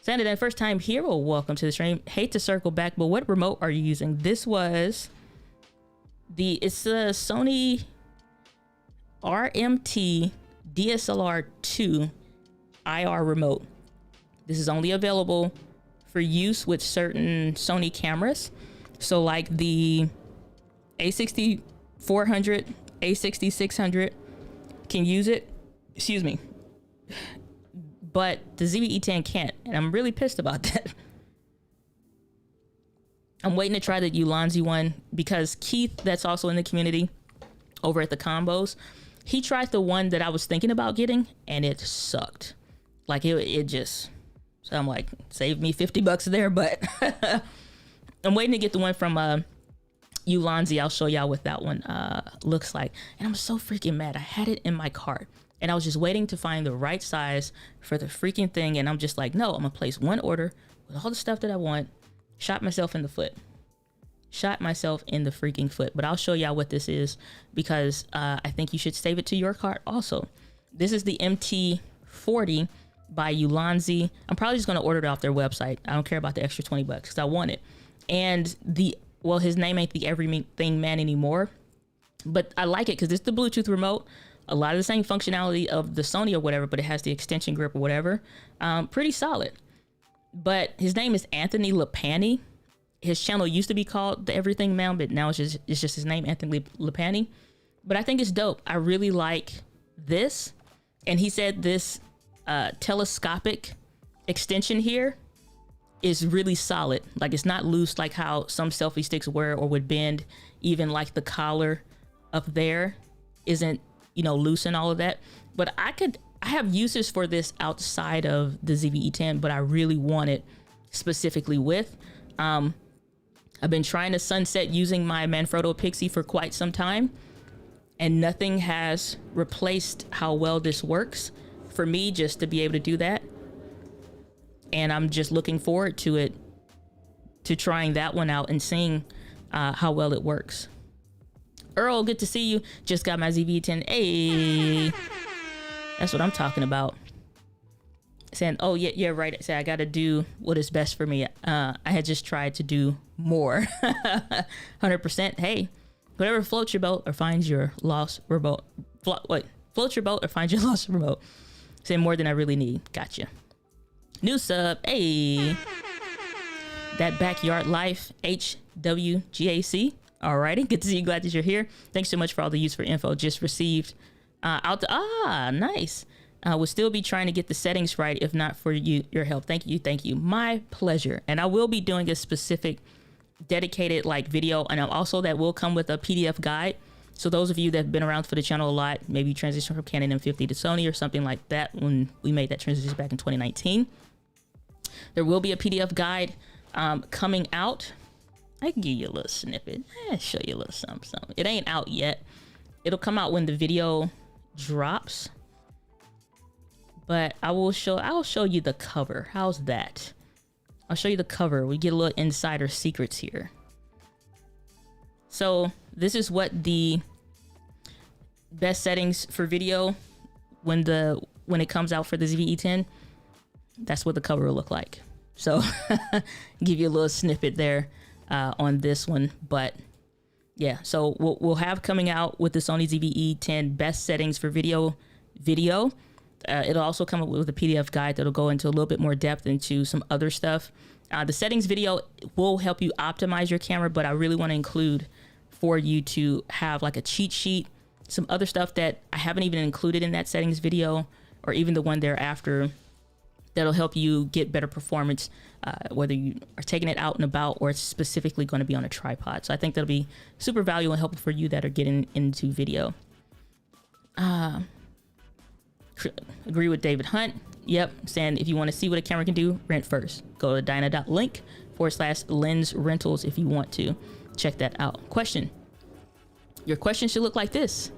Sandra, that first time here, well, welcome to the stream. Hate to circle back, but what remote are you using? This was it's a Sony RMT DSLR 2 IR remote. This is only available for use with certain Sony cameras. So like the A6400, A6600 can use it. Excuse me. But the ZV-E10 can't, and I'm really pissed about that. I'm waiting to try the Ulanzi one because Keith, that's also in the community over at the combos, he tried the one that I was thinking about getting, and it sucked. Like it just, so I'm like, save me $50 there, but I'm waiting to get the one from Ulanzi. I'll show y'all what that one looks like. And I'm so freaking mad. I had it in my cart, and I was just waiting to find the right size for the freaking thing. And I'm just like, no, I'm gonna place one order with all the stuff that I want. Shot myself in the foot. Shot myself in the freaking foot. But I'll show y'all what this is, because I think you should save it to your cart also. This is the MT40 by Ulanzi. I'm probably just gonna order it off their website. I don't care about the extra $20 because I want it. And well, his name ain't the everything man anymore, but I like it because it's the Bluetooth remote. A lot of the same functionality of the Sony or whatever, but it has the extension grip or whatever. Pretty solid. But his name is Anthony Lapani. His channel used to be called The Everything Man, but now it's just his name, Anthony Lapani. But I think it's dope. I really like this. And he said this telescopic extension here is really solid. Like, it's not loose like how some selfie sticks were or would bend. Even like the collar up there isn't, loose and all of that. But I have uses for this outside of the ZV-E10, but I really want it specifically with. I've been trying to sunset using my Manfrotto Pixie for quite some time, and nothing has replaced how well this works for me just to be able to do that. And I'm just looking forward to it, to trying that one out and seeing how well it works. Earl, good to see you. Just got my ZV-E10. Hey, that's what I'm talking about. Saying, oh yeah, right. Say I got to do what is best for me. I had just tried to do more. 100%. Hey, whatever floats your boat or finds your lost remote. Floats your boat or finds your lost remote. Say more than I really need. Gotcha. New sub. Hey, that backyard life. HWGAC. Alrighty, good to see you. Glad that you're here. Thanks so much for all the useful info just received. Nice. We'll still be trying to get the settings right, if not for your help. Thank you. My pleasure. And I will be doing a specific dedicated video, and also that will come with a PDF guide. So those of you that have been around for the channel a lot, maybe transition from Canon M50 to Sony or something like that, when we made that transition back in 2019, there will be a PDF guide coming out. I can give you a little snippet. Show you a little something. It ain't out yet. It'll come out when the video drops. But I'll show you the cover. How's that? I'll show you the cover. We get a little insider secrets here. So this is what the best settings for video when it comes out for the ZV-E10. That's what the cover will look like. So give you a little snippet there on this one. But yeah, so we'll have coming out with the Sony ZV-E10 best settings for video. It'll also come up with a PDF guide that'll go into a little bit more depth into some other stuff. The settings video will help you optimize your camera, but I really want to include for you to have like a cheat sheet, some other stuff that I haven't even included in that settings video, or even the one thereafter, that'll help you get better performance, whether you are taking it out and about or it's specifically going to be on a tripod. So I think that'll be super valuable and helpful for you that are getting into video. Agree with David Hunt. Yep, saying if you want to see what a camera can do, rent first. Go to dyna.link/lens rentals if you want to check that out. Question. Your question should look like this.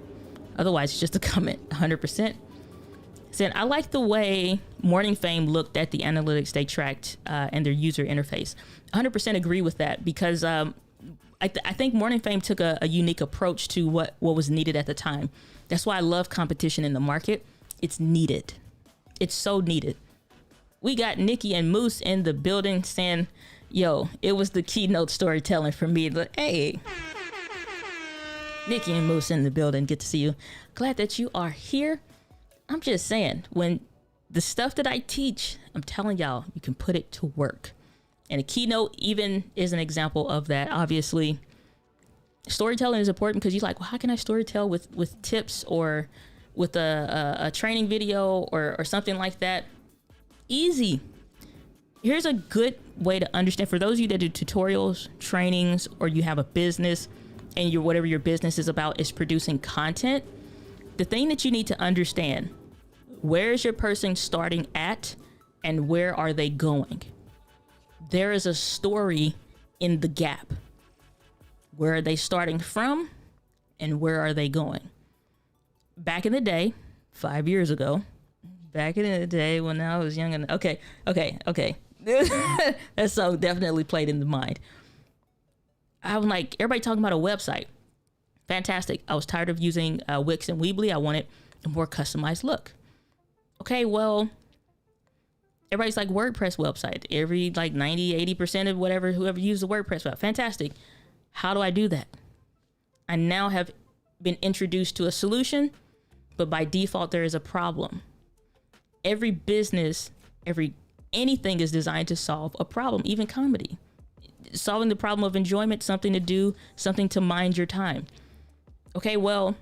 Otherwise, it's just a comment. 100%. Saying, I like the way Morning Fame looked at the analytics they tracked and their user interface. 100% agree with that because I think Morning Fame took a unique approach to what was needed at the time. That's why I love competition in the market. It's needed. It's so needed. We got Nikki and Moose in the building saying, yo, it was the keynote storytelling for me. But hey, Nikki and Moose in the building. Good to see you. Glad that you are here. I'm just saying, when the stuff that I teach, I'm telling y'all, you can put it to work. And a keynote even is an example of that. Obviously, storytelling is important because you're like, well, how can I storytell with tips or with a training video or something like that? Easy. Here's a good way to understand. For those of you that do tutorials, trainings, or you have a business and whatever your business is about is producing content, the thing that you need to understand, where is your person starting at and where are they going? There is a story in the gap. Where are they starting from and where are they going? Back in the day, 5 years ago, back in the day when I was young and okay. That song definitely played in the mind. I'm like, everybody talking about a website. Fantastic. I was tired of using Wix and Weebly. I wanted a more customized look. Okay, well, everybody's like WordPress website. Every like 90, 80% of whoever used the WordPress website. Fantastic. How do I do that? I now have been introduced to a solution, but by default, there is a problem. Every business, anything is designed to solve a problem, even comedy. Solving the problem of enjoyment, something to do, something to mind your time. Okay, well,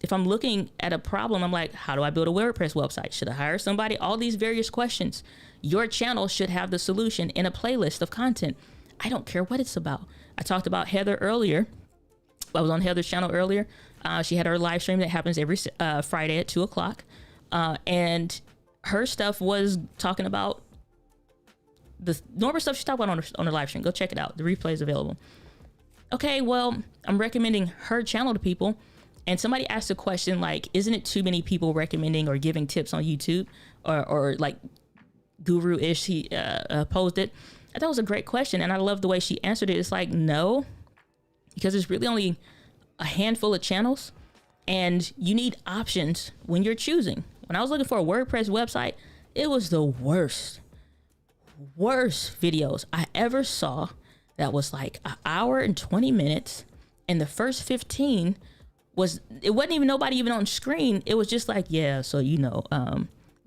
if I'm looking at a problem, I'm like, how do I build a WordPress website? Should I hire somebody? All these various questions. Your channel should have the solution in a playlist of content. I don't care what it's about. I talked about Heather earlier. I was on Heather's channel earlier. She had her live stream that happens every Friday at 2:00. And her stuff was talking about the normal stuff she talked about on her live stream. Go check it out. The replay is available. Okay, well, I'm recommending her channel to people. And somebody asked a question like, isn't it too many people recommending or giving tips on YouTube or like guru-ish? He posed it. I thought it was a great question. And I love the way she answered it. It's like, no, because it's really only a handful of channels and you need options when you're choosing. When I was looking for a WordPress website, it was the worst videos I ever saw. That was like an hour and 20 minutes. And the first 15 it wasn't even nobody even on screen. It was just like, yeah, so,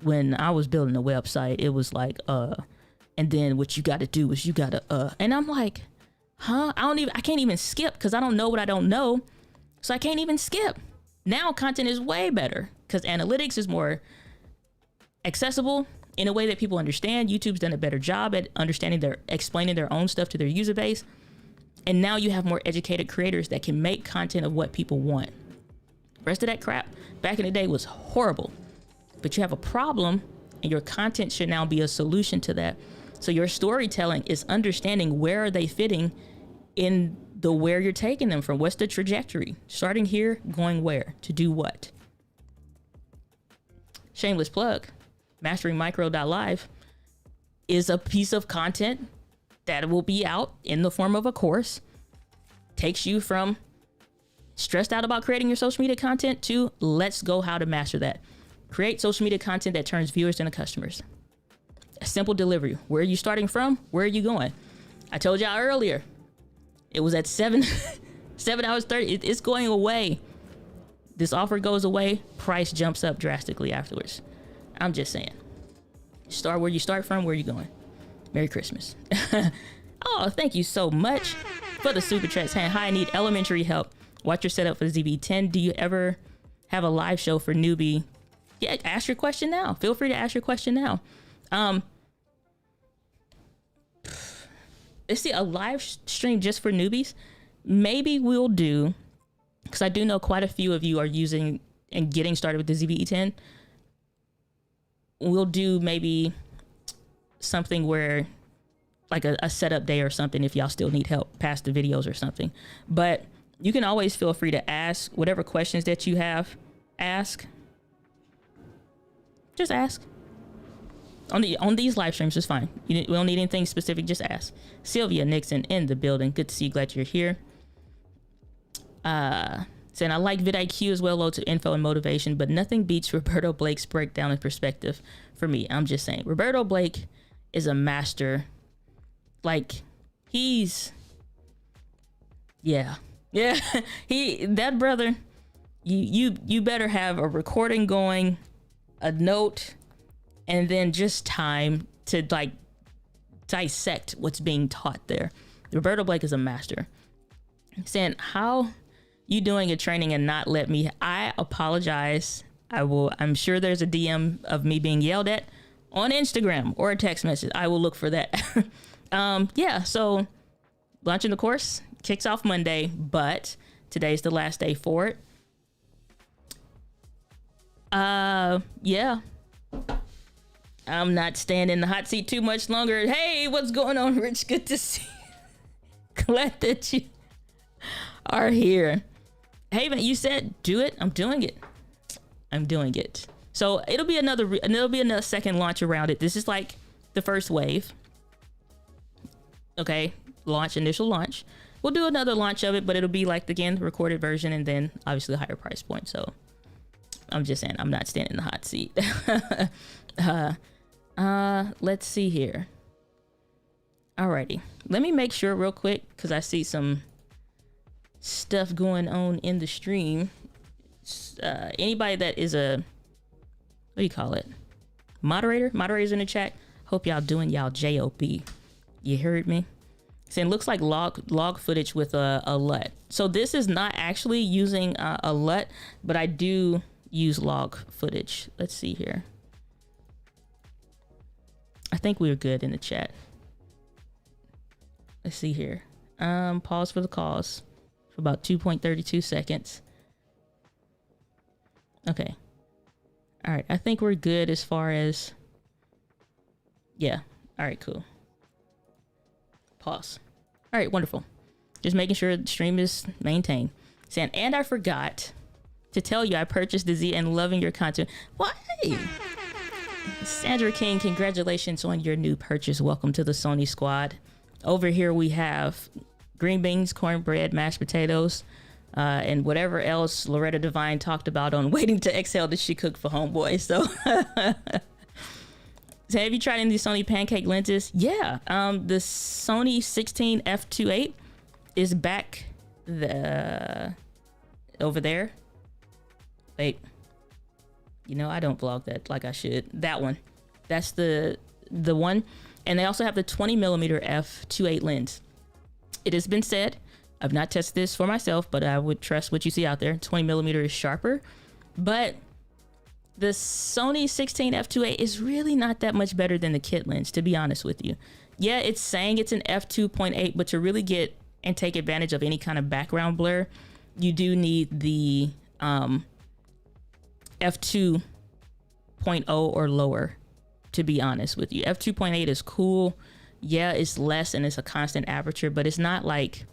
when I was building a website, it was like, and then what you got to do is you got to, and I'm like, huh? I can't even skip because I don't know what I don't know. So I can't even skip. Now content is way better because analytics is more accessible in a way that people understand. YouTube's done a better job at explaining their own stuff to their user base. And now you have more educated creators that can make content of what people want. The rest of that crap back in the day was horrible. But you have a problem and your content should now be a solution to that. So your storytelling is understanding where are they fitting in where you're taking them from. What's the trajectory? Starting here, going where? To do what? Shameless plug. MasteringMicro.live is a piece of content that will be out in the form of a course. Takes you from stressed out about creating your social media content to let's go how to master that. Create social media content that turns viewers into customers. A simple delivery. Where are you starting from? Where are you going? I told y'all earlier, it was at 7 hours 30. It's going away. This offer goes away. Price jumps up drastically afterwards. I'm just saying. Start where you start from. Where are you going? Merry Christmas. Oh, thank you so much for the super chat saying, hi, I need elementary help. Watch your setup for the ZV-E10. Do you ever have a live show for newbie? Yeah, ask your question now. Feel free to ask your question now. Let's see, a live stream just for newbies. Maybe we'll do, because I do know quite a few of you are using and getting started with the ZV-E10. we'll do maybe something where like a setup day or something if y'all still need help past the videos or something. But you can always feel free to ask whatever questions that you have. Just ask on these live streams. Is fine. We don't need anything specific. Just ask. Sylvia Nixon in the building. Good to see you. Glad you're here. Saying I like vidIQ as well, loads of info and motivation, but nothing beats Roberto Blake's breakdown and perspective for me. I'm just saying, Roberto Blake is a master. Like, that brother, you better have a recording going, a note, and then just time to like dissect what's being taught there. Roberto Blake is a master. Saying, how you doing a training and not let me? I apologize. I'm sure there's a DM of me being yelled at on Instagram or a text message. I will look for that. So launching the course kicks off Monday, but today's the last day for it. I'm not staying in the hot seat too much longer. Hey, what's going on, Rich? Good to see you. Glad that you are here. Hey man, you said do it. I'm doing it. So it'll be another second launch around it. This is like the first wave. Okay, initial launch. We'll do another launch of it, but it'll be like, again, the recorded version and then obviously a higher price point. So I'm just saying, I'm not staying in the hot seat. Let's see here. Alrighty, let me make sure real quick, because I see some stuff going on in the stream. Anybody that is what do you call it? Moderators in the chat. Hope y'all doing y'all job. You heard me? Saying looks like log footage with a LUT. So this is not actually using a LUT, but I do use log footage. Let's see here. I think we're good in the chat. Let's see here. Pause for the cause for about 2.32 seconds. Okay. All right. I think we're good as far as. Yeah. All right, cool. Pause. All right, wonderful. Just making sure the stream is maintained. Saying, and I forgot to tell you I purchased the Z and loving your content. Why? Sandra King, congratulations on your new purchase. Welcome to the Sony squad. Over here we have green beans, cornbread, mashed potatoes, and whatever else Loretta Devine talked about on Waiting to Exhale that she cooked for homeboy. So, so have you tried any of the Sony pancake lenses? Yeah, the Sony 16 f2.8 is back over there. Wait, you know, I don't vlog that like I should. That one, that's the one. And they also have the 20mm f2.8 lens. It has been said, I've not tested this for myself, but I would trust what you see out there. 20mm is sharper, but the Sony 16 f2.8 is really not that much better than the kit lens, to be honest with you. Yeah, it's saying it's an f2.8, but to really get and take advantage of any kind of background blur, you do need the f2.0 or lower, to be honest with you. f2.8 is cool. Yeah, it's less and it's a constant aperture, but it's not like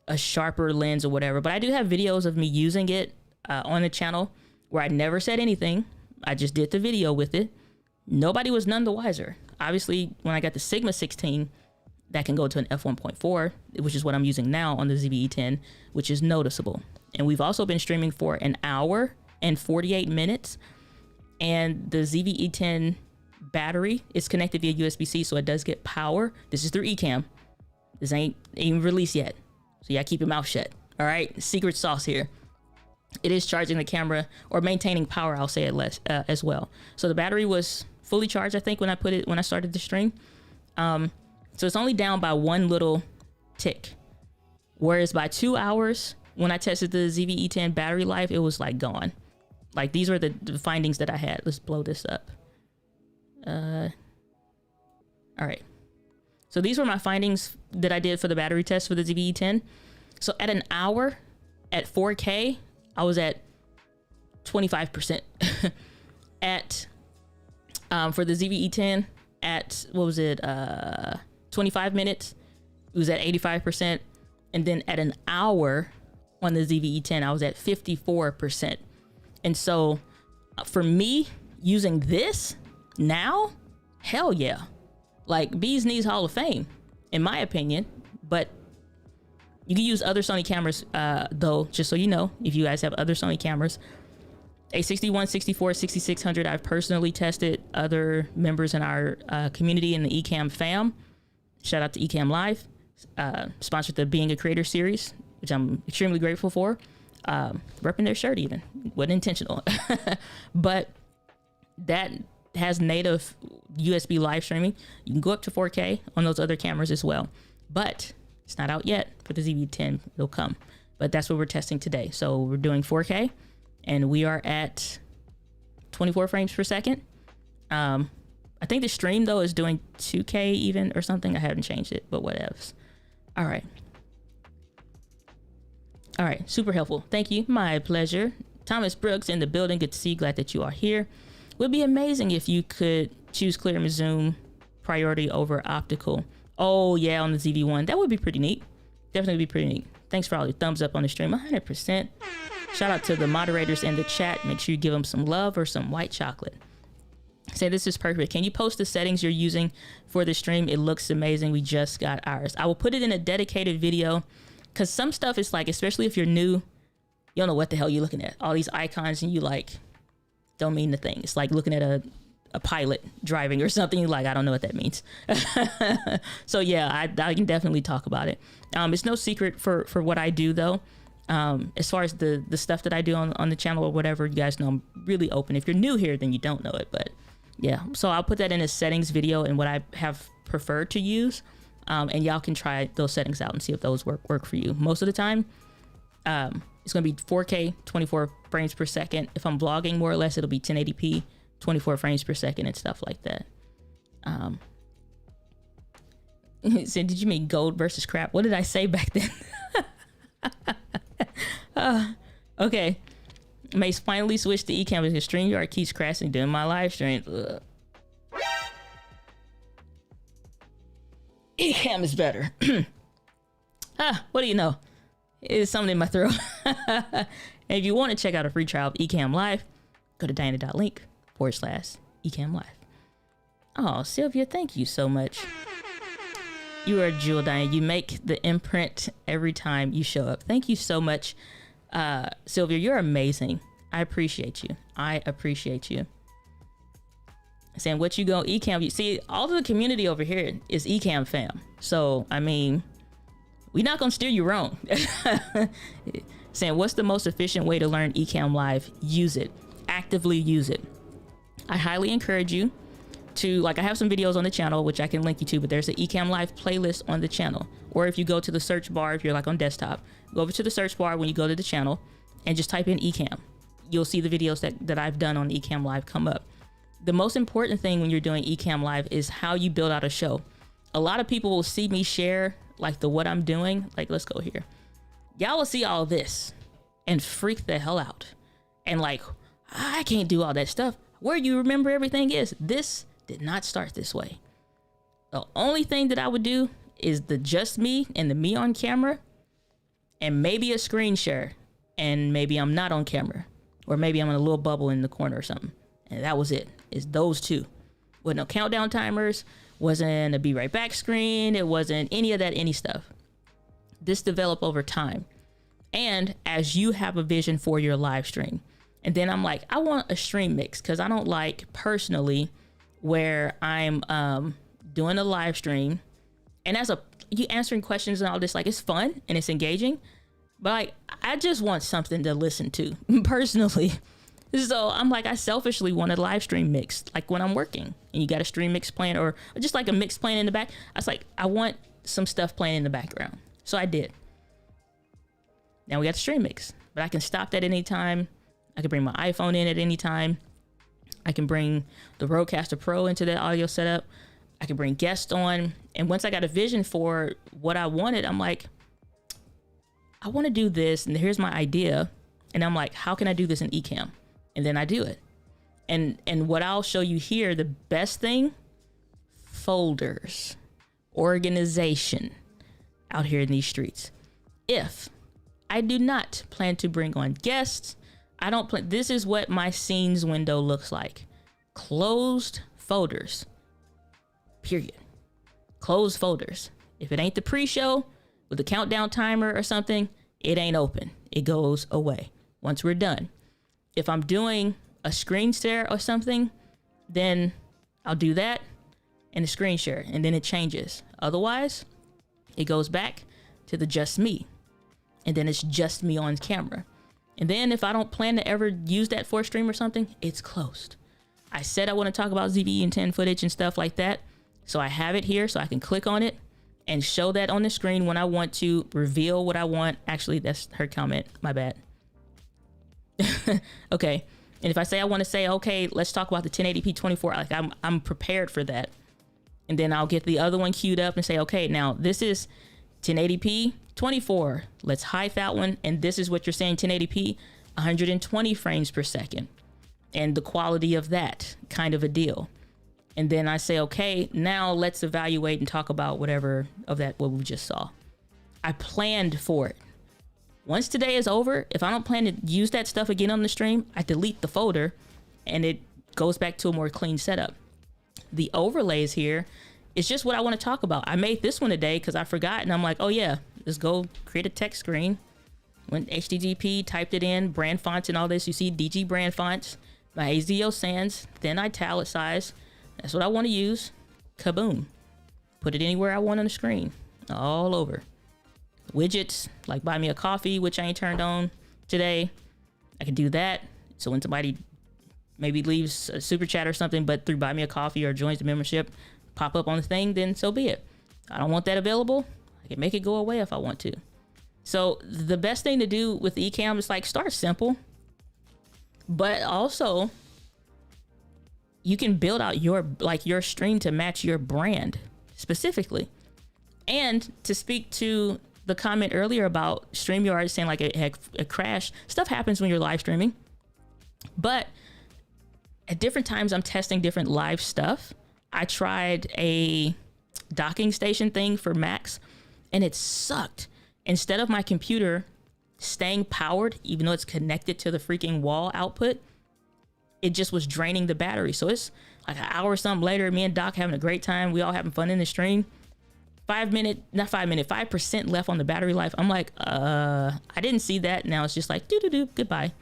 a sharper lens or whatever. But I do have videos of me using it on the channel where I never said anything. I just did the video with it. Nobody was none the wiser. Obviously, when I got the Sigma 16, that can go to an f1.4, which is what I'm using now on the ZV-E10, which is noticeable. And we've also been streaming for an hour and 48 minutes. And the ZV-E10 battery is connected via USB-C, so it does get power. This is through Ecamm. This ain't even released yet, so yeah, keep your mouth shut. All right, secret sauce here. It is charging the camera or maintaining power, I'll say it less as well. So the battery was fully charged, I think, when I started the stream. So it's only down by one little tick, whereas by 2 hours when I tested the ZV-E10 battery life, it was like gone. Like, these are the findings that I had. Let's blow this up. All right. So these were my findings that I did for the battery test for the ZV-E10. So at an hour at 4K, I was at 25%. At For the ZV-E10 at, what was it, 25 minutes, it was at 85%. And then at an hour on the ZV-E10, I was at 54%. And so for me, using this now, hell yeah. Like, bee's knees Hall of Fame, in my opinion. But you can use other Sony cameras, though, just so you know, if you guys have other Sony cameras. A 61, 64, 6600, I've personally tested. Other members in our community in the Ecamm fam. Shout out to Ecamm Live. Sponsored the Being a Creator series, which I'm extremely grateful for. Repping their shirt even. Wasn't intentional. But that has native USB live streaming. You can go up to 4K on those other cameras as well. But it's not out yet for the ZV-10. It'll come. But that's what we're testing today. So we're doing 4K. And we are at 24 frames per second. I think the stream, though, is doing 2K even or something. I haven't changed it, but whatevs. All right. All right. Super helpful. Thank you. My pleasure. Thomas Brooks in the building. Good to see you. Glad that you are here. Would be amazing if you could choose clear and zoom priority over optical. Oh, yeah, on the ZV-1. That would be pretty neat. Definitely be pretty neat. Thanks for all your thumbs up on the stream. 100%. Shout out to the moderators in the chat. Make sure you give them some love or some white chocolate. Say this is perfect. Can you post the settings you're using for the stream? It looks amazing. We just got ours. I will put it in a dedicated video because some stuff is like, especially if you're new, you don't know what the hell you're looking at. All these icons and you like don't mean the thing. It's like looking at a pilot driving or something. You're like, I don't know what that means. So yeah, I can definitely talk about it. It's no secret for what I do though. As far as the stuff that I do on the channel or whatever, you guys know I'm really open. If you're new here, then you don't know it, but yeah. So I'll put that in a settings video and what I have preferred to use. And y'all can try those settings out and see if those work for you. Most of the time, it's going to be 4K, 24 frames per second. If I'm vlogging more or less, it'll be 1080p, 24 frames per second and stuff like that. So did you mean gold versus crap? What did I say back then? Okay. Mace finally switched to Ecamm because StreamYard keeps crashing during my live streams. Ecamm is better. What do you know? It's something in my throat. And if you want to check out a free trial of Ecamm Live, go to Diana.link/Ecamm Live. Oh, Sylvia, thank you so much. You are a jewel, Diana. You make the imprint every time you show up. Thank you so much, Sylvia. You're amazing. I appreciate you. I appreciate you. Saying what you go Ecamm. You see, all of the community over here is Ecamm fam. So, I mean, we're not going to steer you wrong. Saying what's the most efficient way to learn Ecamm Live? Use it. Actively use it. I highly encourage you to, like, I have some videos on the channel, which I can link you to, but there's an Ecamm Live playlist on the channel. Or if you go to the search bar, if you're like on desktop, go over to the search bar when you go to the channel and just type in Ecamm. You'll see the videos that I've done on Ecamm Live come up. The most important thing when you're doing Ecamm Live is how you build out a show. A lot of people will see me share like what I'm doing. Like, let's go here. Y'all will see all this and freak the hell out. And like, I can't do all that stuff. Where you remember everything is, this did not start this way. The only thing that I would do is the just me and the me on camera and maybe a screen share. And maybe I'm not on camera or maybe I'm in a little bubble in the corner or something. And that was it. It's those two. With no countdown timers, wasn't a be right back screen. It wasn't any of that, any stuff. This developed over time. And as you have a vision for your live stream. And then I'm like, I want a stream mix because I don't like personally where I'm doing a live stream and you answering questions and all this, like it's fun and it's engaging, but like I just want something to listen to personally. So I'm like, I selfishly want a live stream mix, like when I'm working and you got a stream mix playing or just like a mix playing in the back. I was like, I want some stuff playing in the background. So I did. Now we got the stream mix, but I can stop that anytime. I can bring my iPhone in at any time. I can bring the Rodecaster Pro into that audio setup. I can bring guests on. And once I got a vision for what I wanted, I'm like, I want to do this. And here's my idea. And I'm like, how can I do this in Ecamm? And then I do it. And what I'll show you here, the best thing, folders, organization out here in these streets. If I do not plan to bring on guests, I don't plan, this is what my scenes window looks like. Closed folders, period. Closed folders. If it ain't the pre-show with the countdown timer or something, it ain't open. It goes away once we're done. If I'm doing a screen share or something, then I'll do that and a screen share, and then it changes. Otherwise, it goes back to the just me, and then it's just me on camera. And then if I don't plan to ever use that for a stream or something, it's closed. I said I want to talk about ZV-E10 footage and stuff like that, so I have it here so I can click on it and show that on the screen when I want to reveal what I want. Actually, that's her comment, my bad. Okay, and if I say I want to say, okay, let's talk about the 1080p 24, like I'm prepared for that. And then I'll get the other one queued up and say, okay, now this is 1080p 24. Let's hide that one. And this is what you're saying, 1080p 120 frames per second. And the quality of that kind of a deal. And then I say, okay, now let's evaluate and talk about whatever of that, what we just saw. I planned for it. Once today is over, if I don't plan to use that stuff again on the stream, I delete the folder and it goes back to a more clean setup. The overlays here is just what I want to talk about. I made this one today because I forgot, and I'm like, oh yeah, let's go create a text screen. Went HTTP, typed it in, brand fonts and all this. You see DG brand fonts, my AZO sans, then italicize. That's what I want to use. Kaboom. Put it anywhere I want on the screen, all over. Widgets, like buy me a coffee, which I ain't turned on today. I can do that. So when somebody maybe leaves a super chat or something, but through buy me a coffee or joins the membership, pop up on the thing, then so be it. I don't want that available. I can make it go away if I want to. So the best thing to do with Ecamm is like start simple, but also you can build out your stream to match your brand specifically. And to speak to the comment earlier about StreamYard saying like it had a crash, stuff happens when you're live streaming, but at different times I'm testing different live stuff. I tried a docking station thing for Macs and it sucked. Instead of my computer staying powered, even though it's connected to the freaking wall output, it just was draining the battery. So it's like an hour or something later, me and Doc having a great time. We all having fun in the stream. 5% left on the battery life. I'm like, I didn't see that. Now it's just like, goodbye.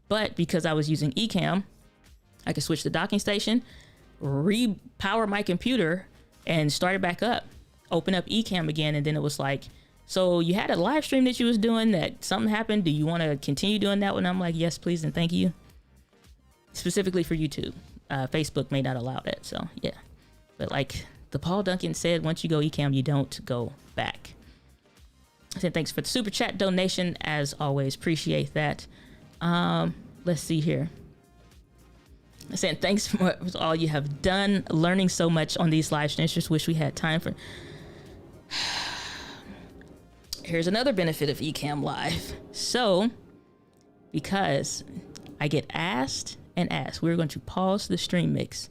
But because I was using Ecamm, I could switch the docking station, repower my computer, and start it back up. Open up Ecamm again, and then it was like, so you had a live stream that you was doing that something happened. Do you want to continue doing that one? I'm like, yes, please, and thank you. Specifically for YouTube. Facebook may not allow that, so yeah. But like the Paul Duncan said, once you go Ecamm, you don't go back. I said thanks for the super chat donation, as always. Appreciate that. Let's see here. I said thanks for all you have done, learning so much on these live streams. Just wish we had time for. Here's another benefit of Ecamm Live. So, because I get asked and asked, we're going to pause the stream mix.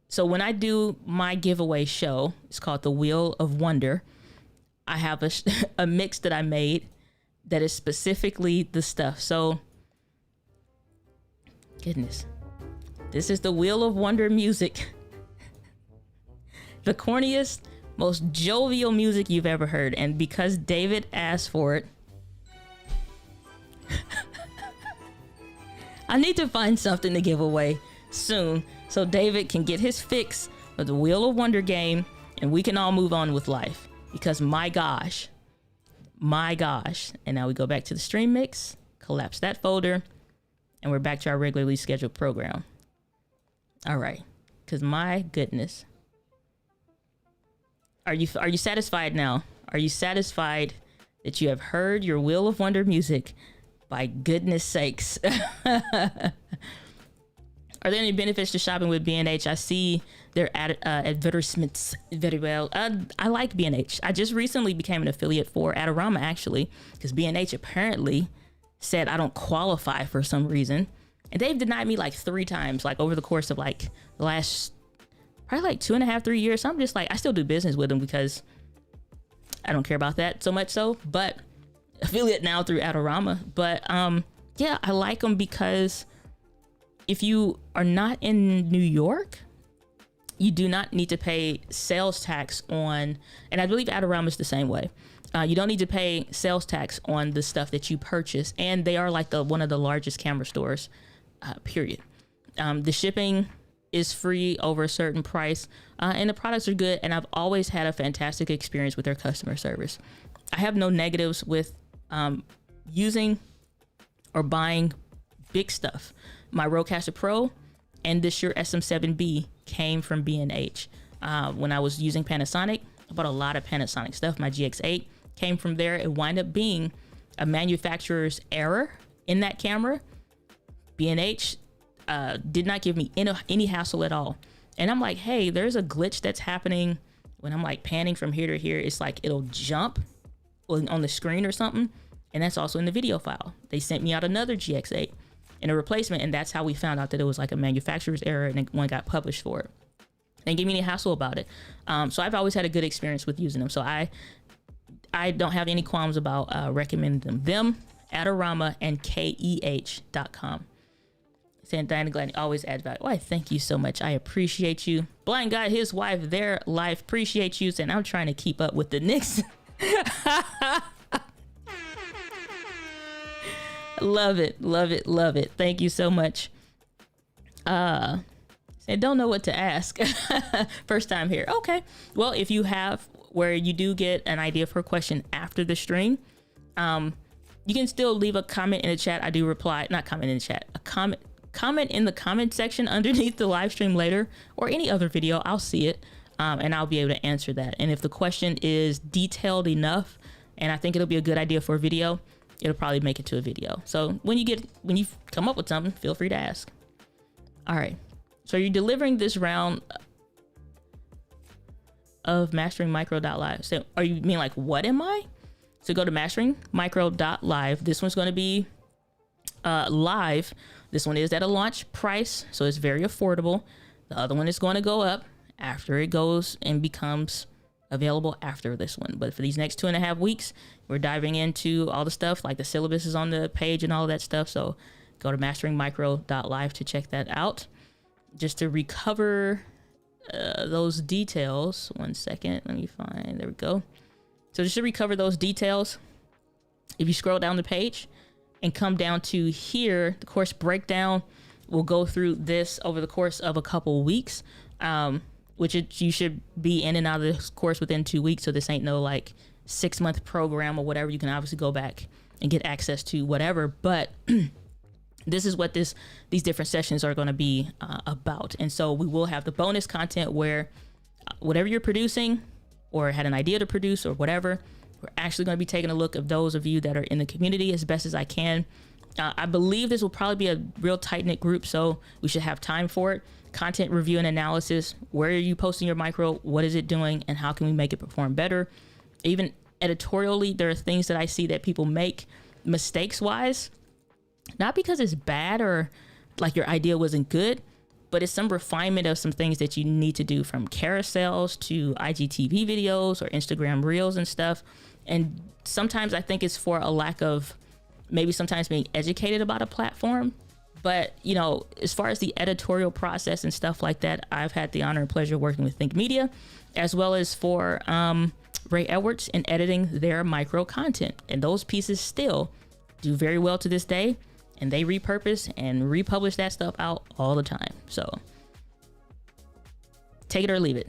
So when I do my giveaway show, it's called the Wheel of Wonder. I have a mix that I made that is specifically the stuff. So, goodness, this is the Wheel of Wonder music. The corniest, most jovial music you've ever heard. And because David asked for it, I need to find something to give away soon so David can get his fix of the Wheel of Wonder game and we can all move on with life. Because my gosh. And now we go back to the stream mix, collapse that folder, and we're back to our regularly scheduled program. All right. Because my goodness. Are you satisfied now? Are you satisfied that you have heard your Wheel of Wonder music? By goodness sakes. Are there any benefits to shopping with B&H? I see their advertisements very well. I like B&H. I just recently became an affiliate for Adorama, actually, because B&H apparently said I don't qualify for some reason. And they've denied me like 3 times, like over the course of like the last probably like 2.5, 3 years. So I'm just like, I still do business with them because I don't care about that so much so, but affiliate now through Adorama. But yeah, I like them because if you are not in New York, you do not need to pay sales tax on, and I believe Adorama is the same way. You don't need to pay sales tax on the stuff that you purchase. And they are like one of the largest camera stores, period. The shipping is free over a certain price, and the products are good. And I've always had a fantastic experience with their customer service. I have no negatives with using or buying big stuff. My Rodecaster Pro and this Shure SM7B came from B&H. When I was using Panasonic, I bought a lot of Panasonic stuff. My GX8 came from there. It wound up being a manufacturer's error in that camera. B&H did not give me any hassle at all. And I'm like, hey, there's a glitch that's happening when I'm like panning from here to here. It's like it'll jump on the screen or something. And that's also in the video file. They sent me out another GX8 and a replacement. And that's how we found out that it was like a manufacturer's error and one got published for it. They didn't give me any hassle about it. So I've always had a good experience with using them. So I don't have any qualms about recommending them, Adorama, and KEH.com. Saying Diana Gladney always adds value. Why, thank you so much. I appreciate you. Blind Guy, his wife, their life, appreciate you. And I'm trying to keep up with the Knicks. Love it, love it, love it. Thank you so much. And don't know what to ask. First time here. Okay. Well, if you have where you do get an idea for a question after the stream, you can still leave a comment in the chat. I do reply, not comment in the chat, a comment in the comment section underneath the live stream later, or any other video. I'll see it, and I'll be able to answer that. And if the question is detailed enough, and I think it'll be a good idea for a video, it'll probably make it to a video. So when you come up with something, feel free to ask. All right. So you're delivering this round of masteringmicro.live. So are you mean like, what am I? So go to masteringmicro.live. This one's going to be live. This one is at a launch price, so it's very affordable. The other one is going to go up after it goes and becomes available after this one. But for these next 2.5 weeks, we're diving into all the stuff, like the syllabus is on the page and all of that stuff. So go to masteringmicro.live to check that out. Just to recover those details. 1 second, let me find, there we go. So just to recover those details, if you scroll down the page and come down to here, the course breakdown will go through this over the course of a couple weeks, you should be in and out of this course within 2 weeks. So this ain't no like 6-month program or whatever. You can obviously go back and get access to whatever, but this is what these different sessions are going to be about. And so we will have the bonus content where whatever you're producing or had an idea to produce or whatever, we're actually going to be taking a look at those of you that are in the community as best as I can. I believe this will probably be a real tight-knit group, so we should have time for it. Content review and analysis. Where are you posting your micro? What is it doing? And how can we make it perform better? Even editorially, there are things that I see that people make mistakes-wise, not because it's bad or like your idea wasn't good, but it's some refinement of some things that you need to do, from carousels to IGTV videos or Instagram Reels and stuff. And sometimes I think it's for a lack of maybe sometimes being educated about a platform. But, you know, as far as the editorial process and stuff like that, I've had the honor and pleasure of working with Think Media, as well as for Ray Edwards in editing their micro content. And those pieces still do very well to this day. And they repurpose and republish that stuff out all the time. So take it or leave it.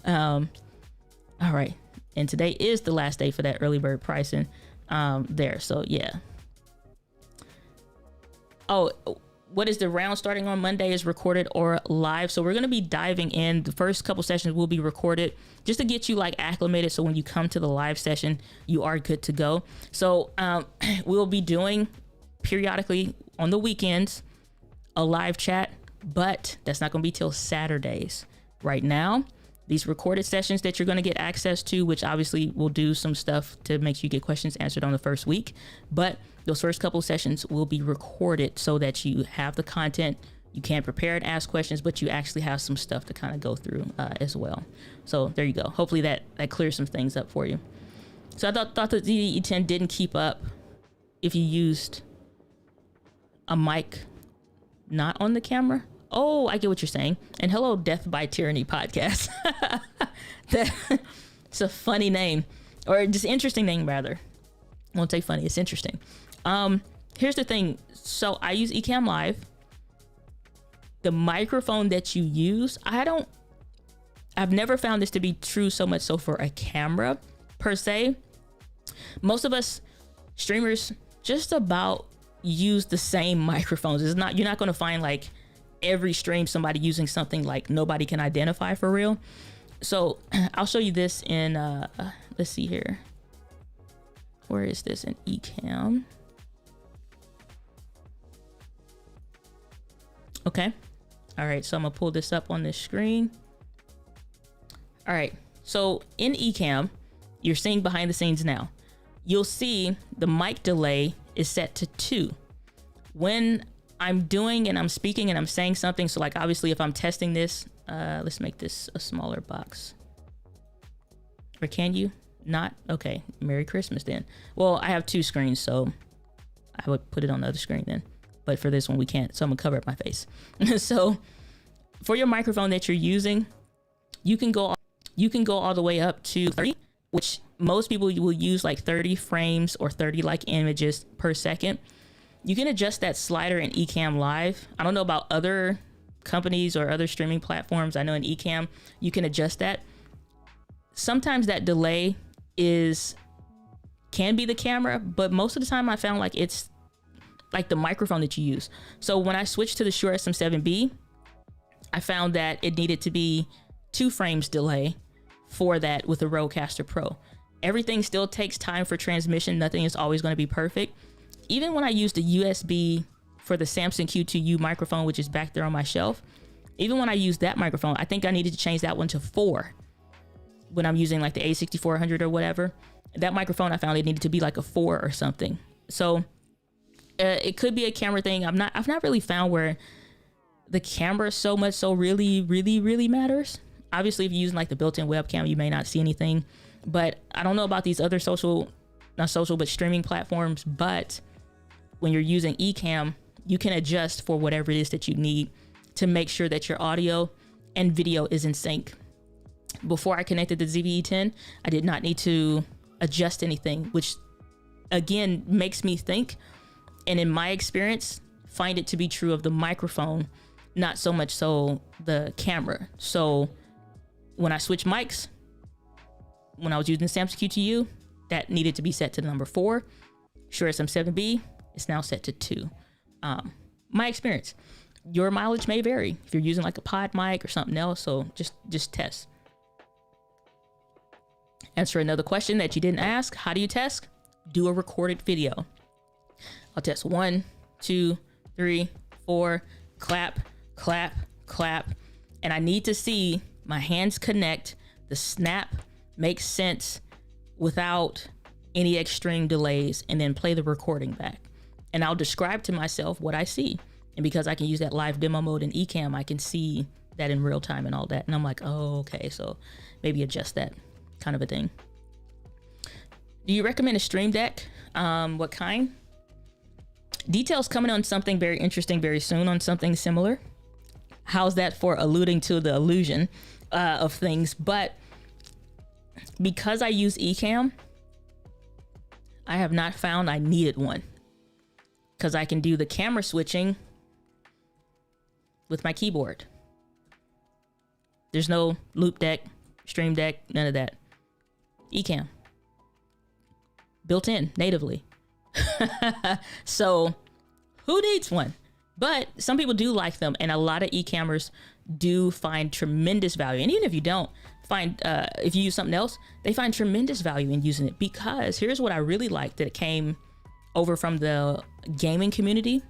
All right. And today is the last day for that early bird pricing there. So, yeah. Oh, what is the round starting on Monday is recorded or live. So we're going to be diving in. The first couple sessions will be recorded just to get you like acclimated. So when you come to the live session, you are good to go. So we'll be doing periodically on the weekends a live chat, but that's not going to be till Saturdays. Right now, these recorded sessions that you're going to get access to, which obviously will do some stuff to make sure you get questions answered on the first week. But those first couple sessions will be recorded so that you have the content. You can prepare and ask questions, but you actually have some stuff to kind of go through as well. So there you go. Hopefully that clears some things up for you. So I thought the ZV-E10 didn't keep up if you used a mic not on the camera. Oh, I get what you're saying. And hello, Death by Tyranny podcast. It's a funny name, or just interesting name rather. I won't say funny, it's interesting. Here's the thing. So I use Ecamm Live. The microphone that you use, I've never found this to be true so much so for a camera per se. Most of us streamers just about use the same microphones. You're not going to find like every stream somebody using something like nobody can identify for real. So I'll show you this in, let's see here. Where is this in Ecamm? Okay. All right, so I'm gonna pull this up on this screen. All right, so in Ecamm, you're seeing behind the scenes now. You'll see the mic delay is set to 2. When I'm doing and I'm speaking and I'm saying something, so like obviously if I'm testing this, let's make this a smaller box. Or can you not? Okay, Merry Christmas then. Well, I have 2 screens, so I would put it on the other screen then. But for this one, we can't. So I'm gonna cover up my face. So for your microphone that you're using, you can go all the way up to 30, which most people will use like 30 frames or 30 like images per second. You can adjust that slider in Ecamm Live. I don't know about other companies or other streaming platforms. I know in Ecamm, you can adjust that. Sometimes that delay can be the camera, but most of the time I found like it's like the microphone that you use. So when I switched to the Shure SM7B, I found that it needed to be 2 frames delay for that with the Rodecaster Pro. Everything still takes time for transmission. Nothing is always going to be perfect. Even when I use the USB for the Samson Q2U microphone, which is back there on my shelf, even when I use that microphone, I think I needed to change that one to 4 when I'm using like the A6400 or whatever. That microphone, I found it needed to be like a 4 or something. So it could be a camera thing. I've not really found where the camera so really matters. Obviously, if you're using like the built-in webcam, you may not see anything. But I don't know about these other streaming platforms. But when you're using Ecamm, you can adjust for whatever it is that you need to make sure that your audio and video is in sync. Before I connected the ZV-E10, I did not need to adjust anything, which again makes me think, and in my experience, find it to be true of the microphone, not so much so the camera. So when I switch mics, when I was using the Samson Q2U, that needed to be set to the number 4. Shure SM7B is now set to 2. My experience. Your mileage may vary if you're using like a pod mic or something else, so just test. Answer another question that you didn't ask. How do you test? Do a recorded video. I'll test 1, 2, 3, 4, clap, clap, clap. And I need to see my hands connect, the snap makes sense without any extreme delays, and then play the recording back. And I'll describe to myself what I see. And because I can use that live demo mode in Ecamm, I can see that in real time and all that. And I'm like, oh, okay, so maybe adjust that kind of a thing. Do you recommend a Stream Deck? What kind? Details coming on something very interesting very soon on something similar. How's that for alluding to the illusion of things? But because I use Ecamm, I have not found I needed one, because I can do the camera switching with my keyboard. There's no Loop Deck, Stream Deck, none of that. Ecamm. Built in natively. So who needs one? But some people do like them, and a lot of Ecammers do find tremendous value. And even if you don't find, if you use something else, they find tremendous value in using it, because here's what I really like that it came over from the gaming community.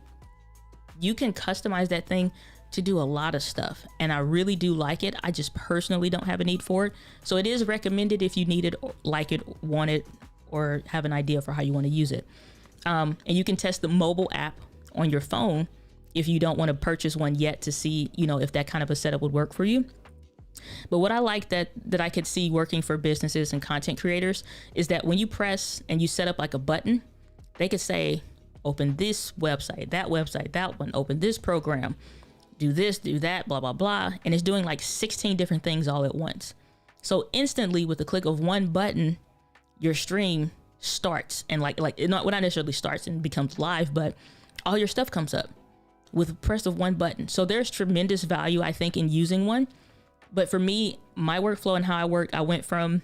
You can customize that thing to do a lot of stuff, and I really do like it. I just personally don't have a need for it. So it is recommended if you need it, like it, want it, or have an idea for how you want to use it. And you can test the mobile app on your phone if you don't want to purchase one yet, to see, you know, if that kind of a setup would work for you. But what I like that I could see working for businesses and content creators is that when you press and you set up like a button, they could say, open this website, that one, open this program, do this, do that, blah, blah, blah. And it's doing like 16 different things all at once. So instantly, with the click of one button, your stream starts, and like not necessarily starts and becomes live, but all your stuff comes up with the press of one button. So there's tremendous value, I think, in using one. But for me, my workflow and how I work, I went from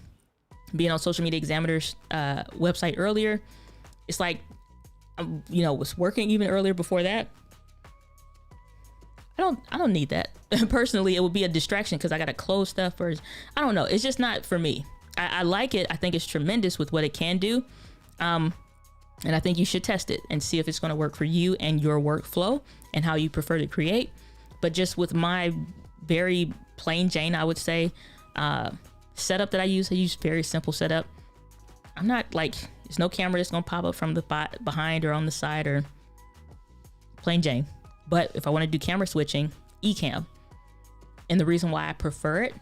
being on Social Media Examiner's website earlier. It's like, you know, was working even earlier before that. I don't need that. Personally, it would be a distraction because I got to close stuff first. I don't know. It's just not for me. I like it. I think it's tremendous with what it can do. And I think you should test it and see if it's going to work for you and your workflow and how you prefer to create. But just with my very plain Jane, I would say, setup that I use very simple setup. I'm not like, there's no camera that's going to pop up from the behind or on the side, or plain Jane. But if I want to do camera switching, eCam. And the reason why I prefer it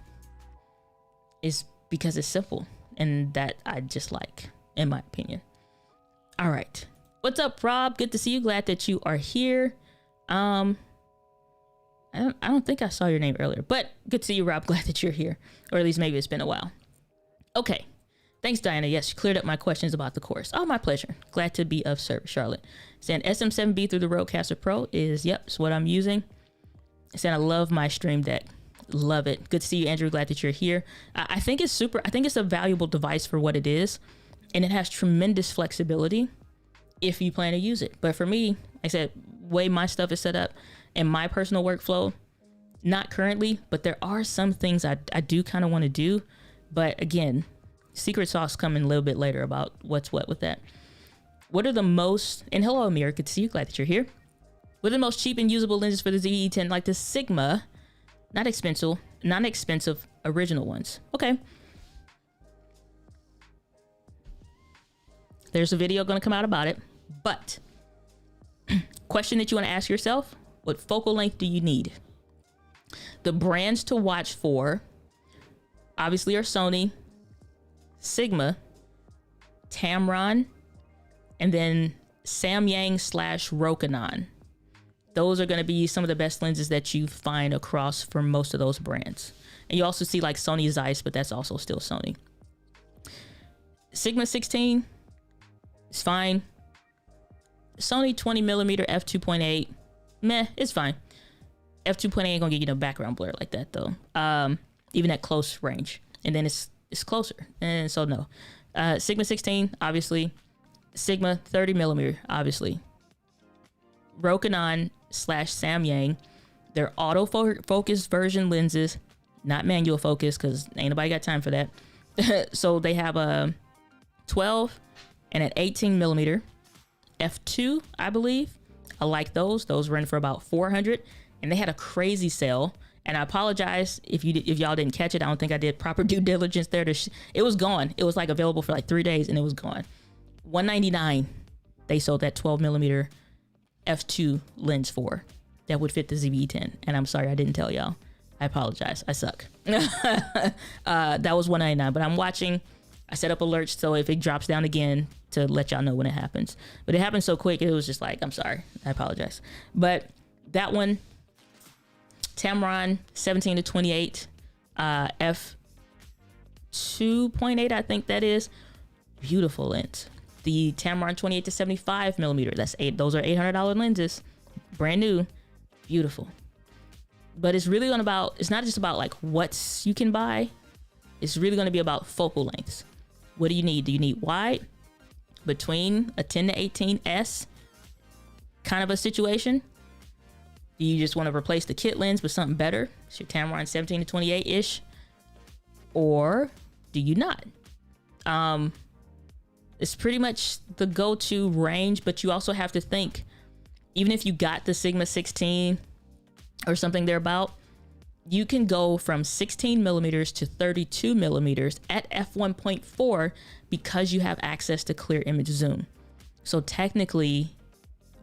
is because it's simple, and that I just like, in my opinion. All right. What's up, Rob? Good to see you. Glad that you are here. I don't think I saw your name earlier, but good to see you, Rob. Glad that you're here, or at least maybe it's been a while. Okay. Thanks, Diana. Yes, you cleared up my questions about the course. Oh, my pleasure. Glad to be of service, Charlotte. Saying SM7B through the Rodecaster Pro is, yep, it's what I'm using. Saying I love my Stream Deck. Love it. Good to see you, Andrew. Glad that you're here. I think it's super. I think it's a valuable device for what it is, and it has tremendous flexibility if you plan to use it. But for me, like I said, way my stuff is set up and my personal workflow, not currently, but there are some things I do kind of want to do. But again, secret sauce coming a little bit later about what's what with that. What are the most, and hello, Amir, good to see you. Glad that you're here. What are the most cheap and usable lenses for the ZV-E10? Like the Sigma, not expensive original ones. Okay. There's a video going to come out about it, but question that you want to ask yourself, what focal length do you need? The brands to watch for obviously are Sony, Sigma, Tamron, and then Samyang / Rokinon. Those are going to be some of the best lenses that you find across for most of those brands. And you also see like Sony Zeiss, but that's also still Sony. Sigma 16 is fine. Sony 20mm f2.8, meh, it's fine. F2.8 ain't gonna get you no background blur like that though. Even at close range, and then it's closer, and so no. Sigma 16, obviously. Sigma 30mm, obviously. Rokinon / Samyang, they're autofocus version lenses, not manual focus, because ain't nobody got time for that. So they have a 12 and an 18mm f2, I believe. I like those. Those run for about $400, and they had a crazy sale. And I apologize if y'all didn't catch it. I don't think I did proper due diligence there. It was gone. It was like available for like 3 days, and it was gone. $199. They sold that 12mm f2 lens for that would fit the ZV-E10. And I'm sorry I didn't tell y'all. I apologize. I suck. That was $199. But I'm watching. I set up alerts so if it drops down again to let y'all know when it happens. But it happened so quick, it was just like, I'm sorry. I apologize. But that one, Tamron 17-28, f2.8, I think that is. Beautiful lens. The Tamron 28-75mm, those are $800 lenses. Brand new. Beautiful. But it's really it's not just about like what you can buy. It's really going to be about focal lengths. What do you need? Do you need wide? Between a 10-18s kind of a situation? Do you just want to replace the kit lens with something better? It's your Tamron 17-28-ish. Or do you not? It's pretty much the go-to range, but you also have to think, even if you got the Sigma 16 or something thereabout, you can go from 16 millimeters to 32 millimeters at f1.4 because you have access to clear image zoom. So technically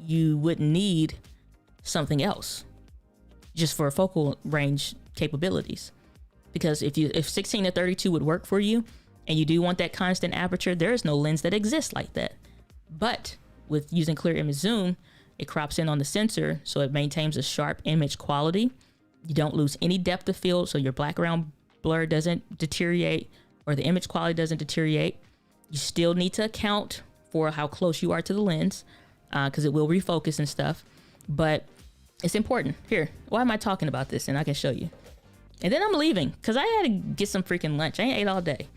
you wouldn't need something else just for focal range capabilities. Because if 16 to 32 would work for you and you do want that constant aperture, there is no lens that exists like that. But with using clear image zoom, it crops in on the sensor, so it maintains a sharp image quality. You don't lose any depth of field, so your background blur doesn't deteriorate or the image quality doesn't deteriorate. You still need to account for how close you are to the lens because it will refocus and stuff, but it's important. Here, why am I talking about this? And I can show you. And then I'm leaving because I had to get some freaking lunch. I ain't ate all day.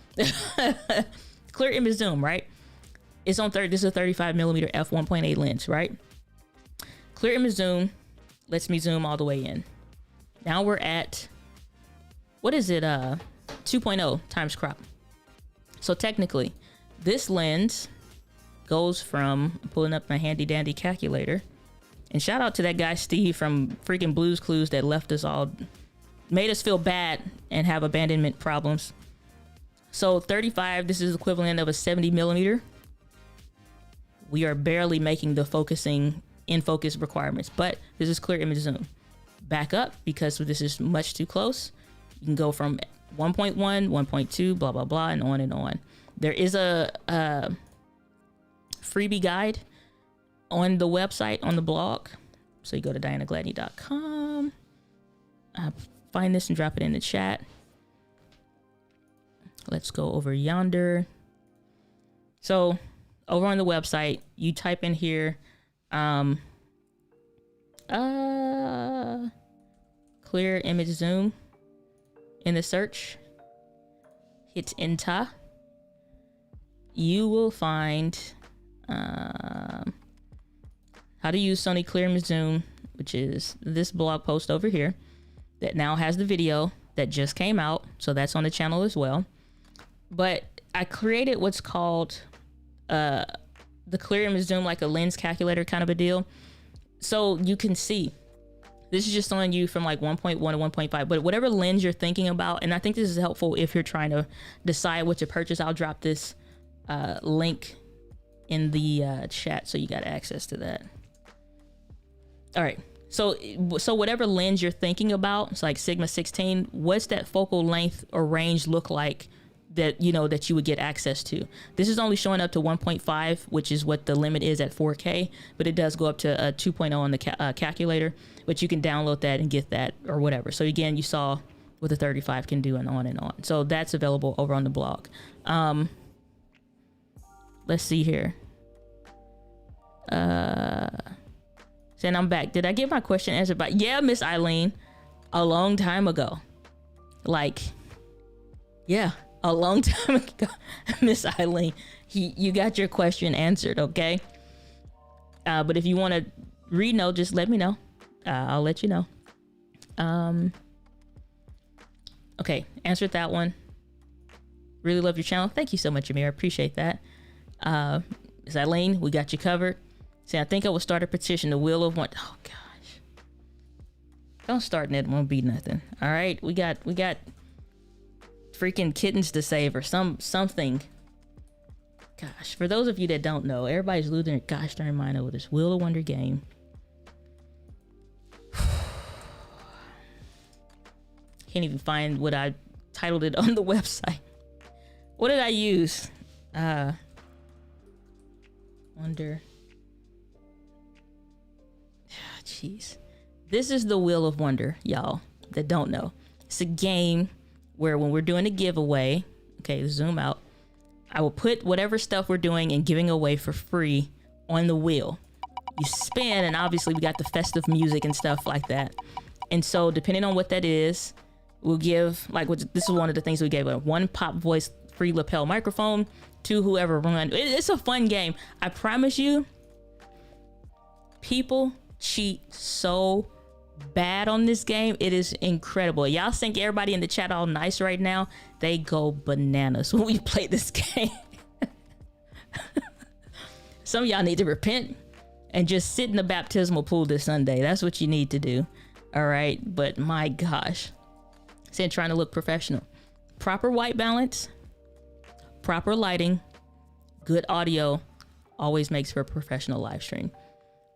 Clear image zoom, right? It's on this is a 35 millimeter f1.8 lens, right? Clear image zoom lets me zoom all the way in. Now we're at, what is it? 2.0 times crop. So technically this lens goes from, I'm pulling up my handy dandy calculator, and shout out to that guy Steve from freaking Blues Clues that left us all, made us feel bad and have abandonment problems. So 35, this is equivalent of a 70 millimeter. We are barely making the focusing in focus requirements, but this is clear image zoom. Back up because this is much too close. You can go from 1.1, 1.2, blah, blah, blah, and on and on. There is a freebie guide on the website, on the blog. So you go to dianagladney.com. Find this and drop it in the chat. Let's go over yonder. So over on the website, you type in here, clear image zoom in the search, hit enter. You will find how to use Sony clear image zoom, which is this blog post over here that now has the video that just came out, so that's on the channel as well. But I created what's called the clear image zoom, like a lens calculator kind of a deal, so you can see. This is just on you from like 1.1 to 1.5, but whatever lens you're thinking about, and I think this is helpful if you're trying to decide what to purchase. I'll drop this link in the chat so you got access to that. All right, so whatever lens you're thinking about, it's like Sigma 16, what's that focal length or range look like that that you would get access to? This is only showing up to 1.5, which is what the limit is at 4K, but it does go up to 2.0 on the calculator, but you can download that and get that or whatever. So again, you saw what the 35 can do and on and on. So that's available over on the blog. Let's see here. Saying I'm back. Did I get my question answered by? Yeah, Miss Eileen, a long time ago. Like, yeah, a long time ago, Miss Eileen. You got your question answered, okay? But if you want to re-know, just let me know. I'll let you know. Okay, answered that one. Really love your channel. Thank you so much, Amir. I appreciate that. Miss Eileen, we got you covered. See, I think I will start a petition, the Wheel of One. Oh gosh, don't start it. Won't be nothing. All right, we got freaking kittens to save or something. Gosh, for those of you that don't know, everybody's losing their gosh darn mind over this Wheel of Wonder game. Can't even find what I titled it on the website. What did I use? Wonder. Jeez. This is the Wheel of Wonder, y'all that don't know. It's a game where when we're doing a giveaway, okay, zoom out, I will put whatever stuff we're doing and giving away for free on the wheel. You spin, and obviously we got the festive music and stuff like that. And so depending on what that is, we'll give, like, this is one of the things we gave, 1 pop voice free lapel microphone to whoever won. It's a fun game. I promise you, people cheat so bad on this game. It is incredible. Y'all think everybody in the chat all nice right now? They go bananas when we play this game. Some of y'all need to repent and just sit in the baptismal pool this Sunday. That's what you need to do. All right. But my gosh, saying trying to look professional, proper white balance, proper lighting, good audio always makes for a professional live stream.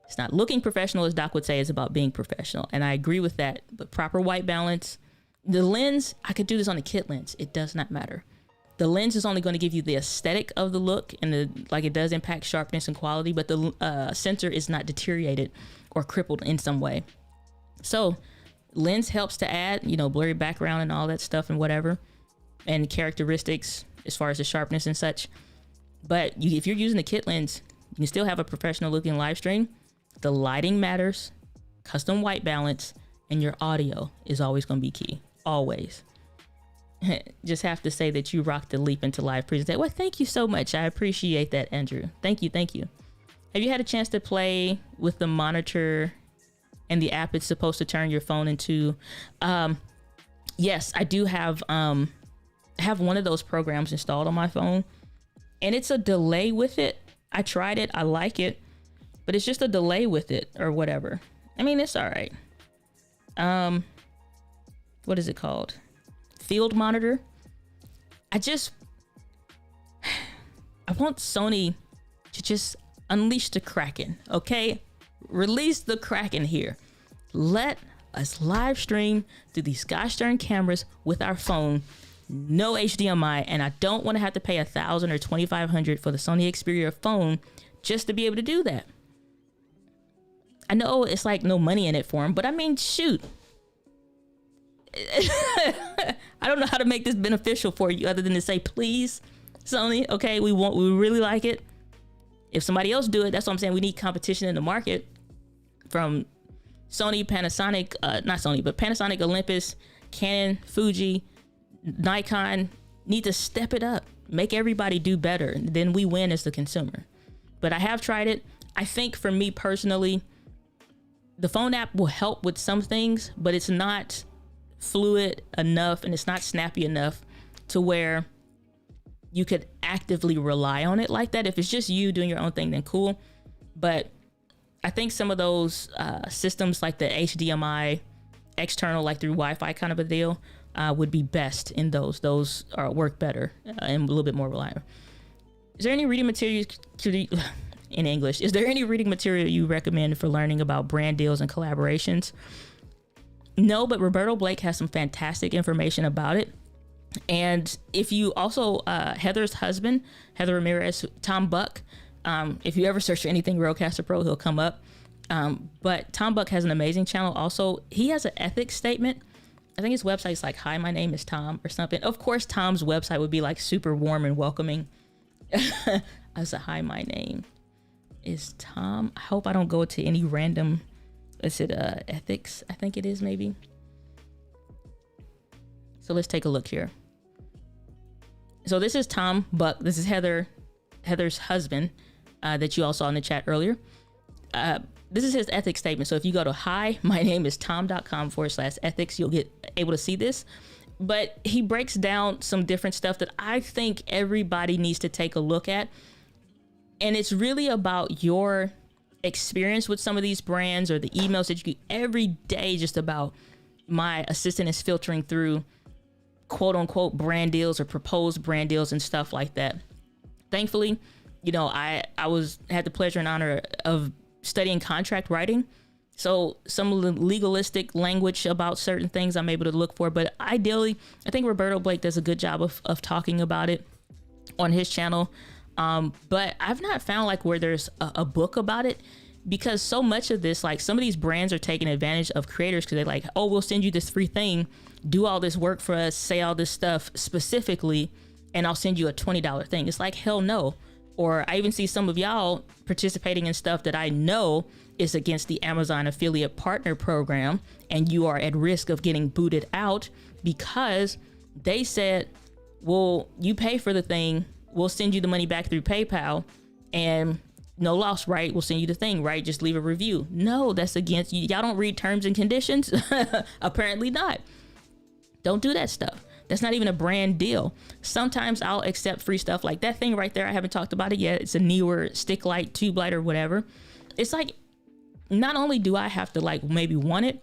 It's not looking professional, as Doc would say, it's about being professional. And I agree with that. But proper white balance, the lens, I could do this on a kit lens. It does not matter. The lens is only going to give you the aesthetic of the look, and like it does impact sharpness and quality, but the sensor is not deteriorated or crippled in some way. So lens helps to add, blurry background and all that stuff and whatever, and characteristics as far as the sharpness and such. But if you're using the kit lens, you can still have a professional looking live stream. The lighting matters, custom white balance, and your audio is always going to be key. Always. Just have to say that you rocked the leap into live presentation. Well, thank you so much. I appreciate that, Andrew. Thank you. Have you had a chance to play with the monitor and the app it's supposed to turn your phone into? Yes, I do have one of those programs installed on my phone, and it's a delay with it. I tried it. I like it, but it's just a delay with it or whatever. I mean, it's all right. What is it called? Field monitor. I want Sony to just unleash the Kraken, okay? Release the Kraken here. Let us live stream through these gosh darn cameras with our phone, no HDMI, and I don't want to have to pay $1,000 or $2,500 for the Sony Xperia phone just to be able to do that. I know it's like no money in it for them, but I mean, shoot. I don't know how to make this beneficial for you other than to say, please, Sony, okay, we really like it. If somebody else do it, that's what I'm saying. We need competition in the market from Sony, Panasonic, not Sony, but Panasonic, Olympus, Canon, Fuji, Nikon need to step it up, make everybody do better. Then we win as the consumer. But I have tried it. I think for me personally, the phone app will help with some things, but it's not fluid enough and it's not snappy enough to where you could actively rely on it like that. If it's just you doing your own thing, then cool. But I think some of those systems like the HDMI external, like through Wi-Fi kind of a deal, would be best in those. Those work better and a little bit more reliable. Is there any reading material in English? Is there any reading material you recommend for learning about brand deals and collaborations? No, but Roberto Blake has some fantastic information about it. And if you also, Heather's husband, Heather Ramirez, Tom Buck, if you ever search for anything Rodecaster Pro, he'll come up. But Tom Buck has an amazing channel. Also, he has an ethics statement. I think his website's like, hi, my name is Tom or something. Of course, Tom's website would be like super warm and welcoming. I said, hi, my name is Tom. I hope I don't go to any random, is it ethics? I think it is maybe. So let's take a look here. So this is Tom Buck. This is Heather's husband that you all saw in the chat earlier. This is his ethics statement. So if you go to hi, my name is tom.com/ethics, you'll get able to see this. But he breaks down some different stuff that I think everybody needs to take a look at. And it's really about your experience with some of these brands or the emails that you get every day. Just about my assistant is filtering through quote unquote brand deals or proposed brand deals and stuff like that. Thankfully, I had the pleasure and honor of studying contract writing. So some of the legalistic language about certain things I'm able to look for. But ideally, I think Roberto Blake does a good job of talking about it on his channel. But I've not found like where there's a book about it, because so much of this, like some of these brands are taking advantage of creators because they're like, oh, we'll send you this free thing, do all this work for us, say all this stuff specifically, and I'll send you a $20 thing. It's like, hell no. Or I even see some of y'all participating in stuff that I know is against the Amazon affiliate partner program, and you are at risk of getting booted out because they said, well, you pay for the thing, we'll send you the money back through PayPal, and no loss, right? We'll send you the thing, right? Just leave a review. No, that's against you. Y'all don't read terms and conditions? Apparently not. Don't do that stuff. That's not even a brand deal. Sometimes I'll accept free stuff like that thing right there. I haven't talked about it yet. It's a newer stick light, tube light, or whatever. It's like, not only do I have to like maybe want it,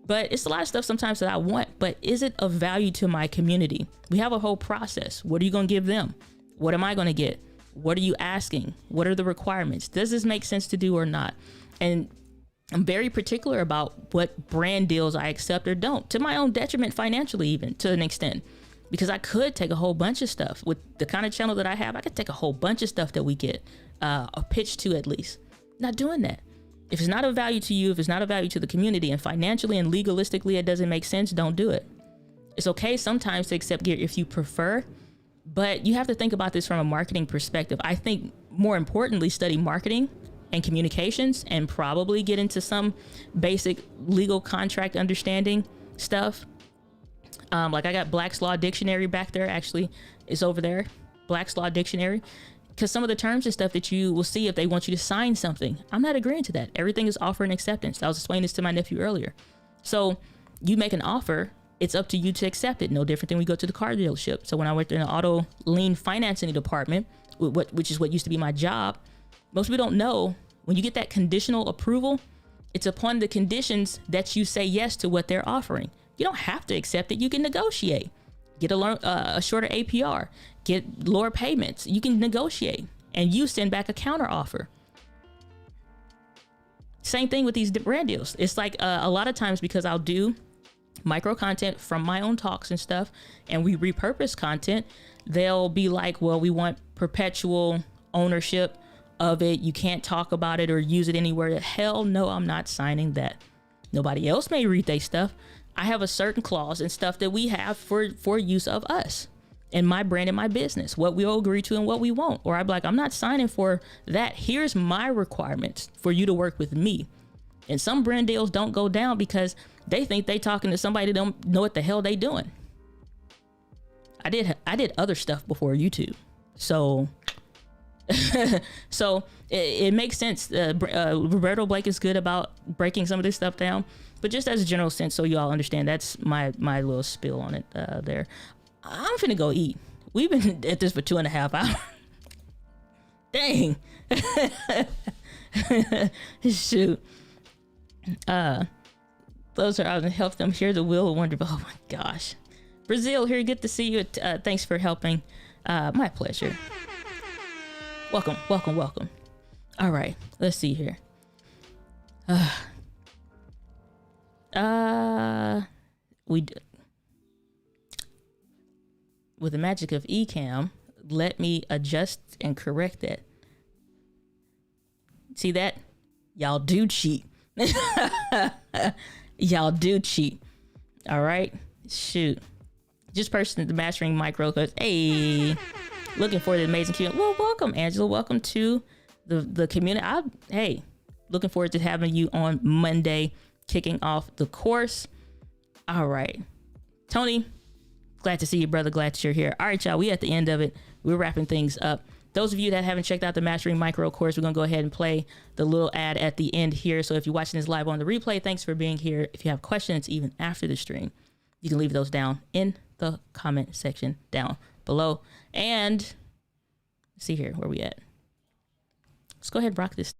But it's a lot of stuff sometimes that I want, but is it of value to my community? We have a whole process. What are you going to give them? What am I going to get? What are you asking? What are the requirements? Does this make sense to do or not? And I'm very particular about what brand deals I accept or don't, to my own detriment financially, even to an extent, because I could take a whole bunch of stuff with the kind of channel that I have. I could take a whole bunch of stuff that we get a pitch to, at least. Not doing that. If it's not of value to you, if it's not of value to the community, and financially and legalistically it doesn't make sense, don't do it. It's okay sometimes to accept gear if you prefer, but you have to think about this from a marketing perspective. I think more importantly, study marketing and communications and probably get into some basic legal contract understanding stuff. Like I got Black's Law Dictionary back there, actually it's over there, Black's Law Dictionary. Because some of the terms and stuff that you will see if they want you to sign something, I'm not agreeing to that. Everything is offer and acceptance. I was explaining this to my nephew earlier. So you make an offer, it's up to you to accept it. No different than we go to the car dealership. So when I worked in the auto lien financing department, which is what used to be my job, most people don't know when you get that conditional approval, it's upon the conditions that you say yes to what they're offering. You don't have to accept it. You can negotiate. Get a shorter APR, get lower payments. You can negotiate and you send back a counter offer. Same thing with these brand deals. It's like a lot of times, because I'll do micro content from my own talks and stuff, and we repurpose content, they'll be like, well, we want perpetual ownership of it. You can't talk about it or use it anywhere. Hell no, I'm not signing that. Nobody else may read their stuff. I have a certain clause and stuff that we have for use of us and my brand and my business, what we'll agree to and what we won't. Or I'd be like, I'm not signing for that. Here's my requirements for you to work with me. And some brand deals don't go down because they think they talking to somebody that don't know what the hell they doing. I did other stuff before YouTube. So it makes sense. Roberto Blake is good about breaking some of this stuff down, but just as a general sense, so you all understand, that's my little spill on it there. I'm finna go eat. We've been at this for 2.5 hours. Dang. Shoot. Those are out and help them hear the will of wonder. Oh my gosh. Brazil, here, good to see you. Thanks for helping. My pleasure. Welcome, welcome, welcome. All right, let's see here. With the magic of eCam, let me adjust and correct that. See that? Y'all do cheat. Y'all do cheat. All right, shoot. Just person the mastering micro, cause hey, looking for the amazing community. Well, welcome, Angela. Welcome to the community. Hey, looking forward to having you on Monday, kicking off the course. All right, Tony, glad to see you, brother. Glad that you're here. All right, y'all, we at the end of it. We're wrapping things up. Those of you that haven't checked out the Mastering Micro course, we're gonna go ahead and play the little ad at the end here. So if you're watching this live on the replay, thanks for being here. If you have questions, even after the stream, you can leave those down in the comment section down below. And let's see here, where we at? Let's go ahead and rock this.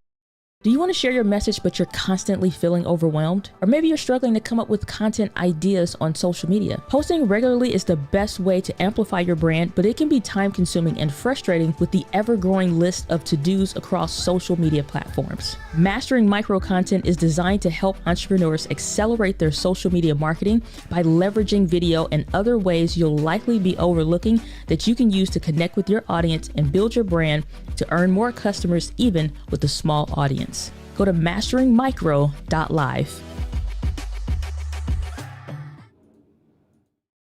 Do you want to share your message, but you're constantly feeling overwhelmed? Or maybe you're struggling to come up with content ideas on social media. Posting regularly is the best way to amplify your brand, but it can be time consuming and frustrating with the ever-growing list of to-dos across social media platforms. Mastering Micro Content is designed to help entrepreneurs accelerate their social media marketing by leveraging video and other ways you'll likely be overlooking that you can use to connect with your audience and build your brand to earn more customers even with a small audience. Go to masteringmicro.live.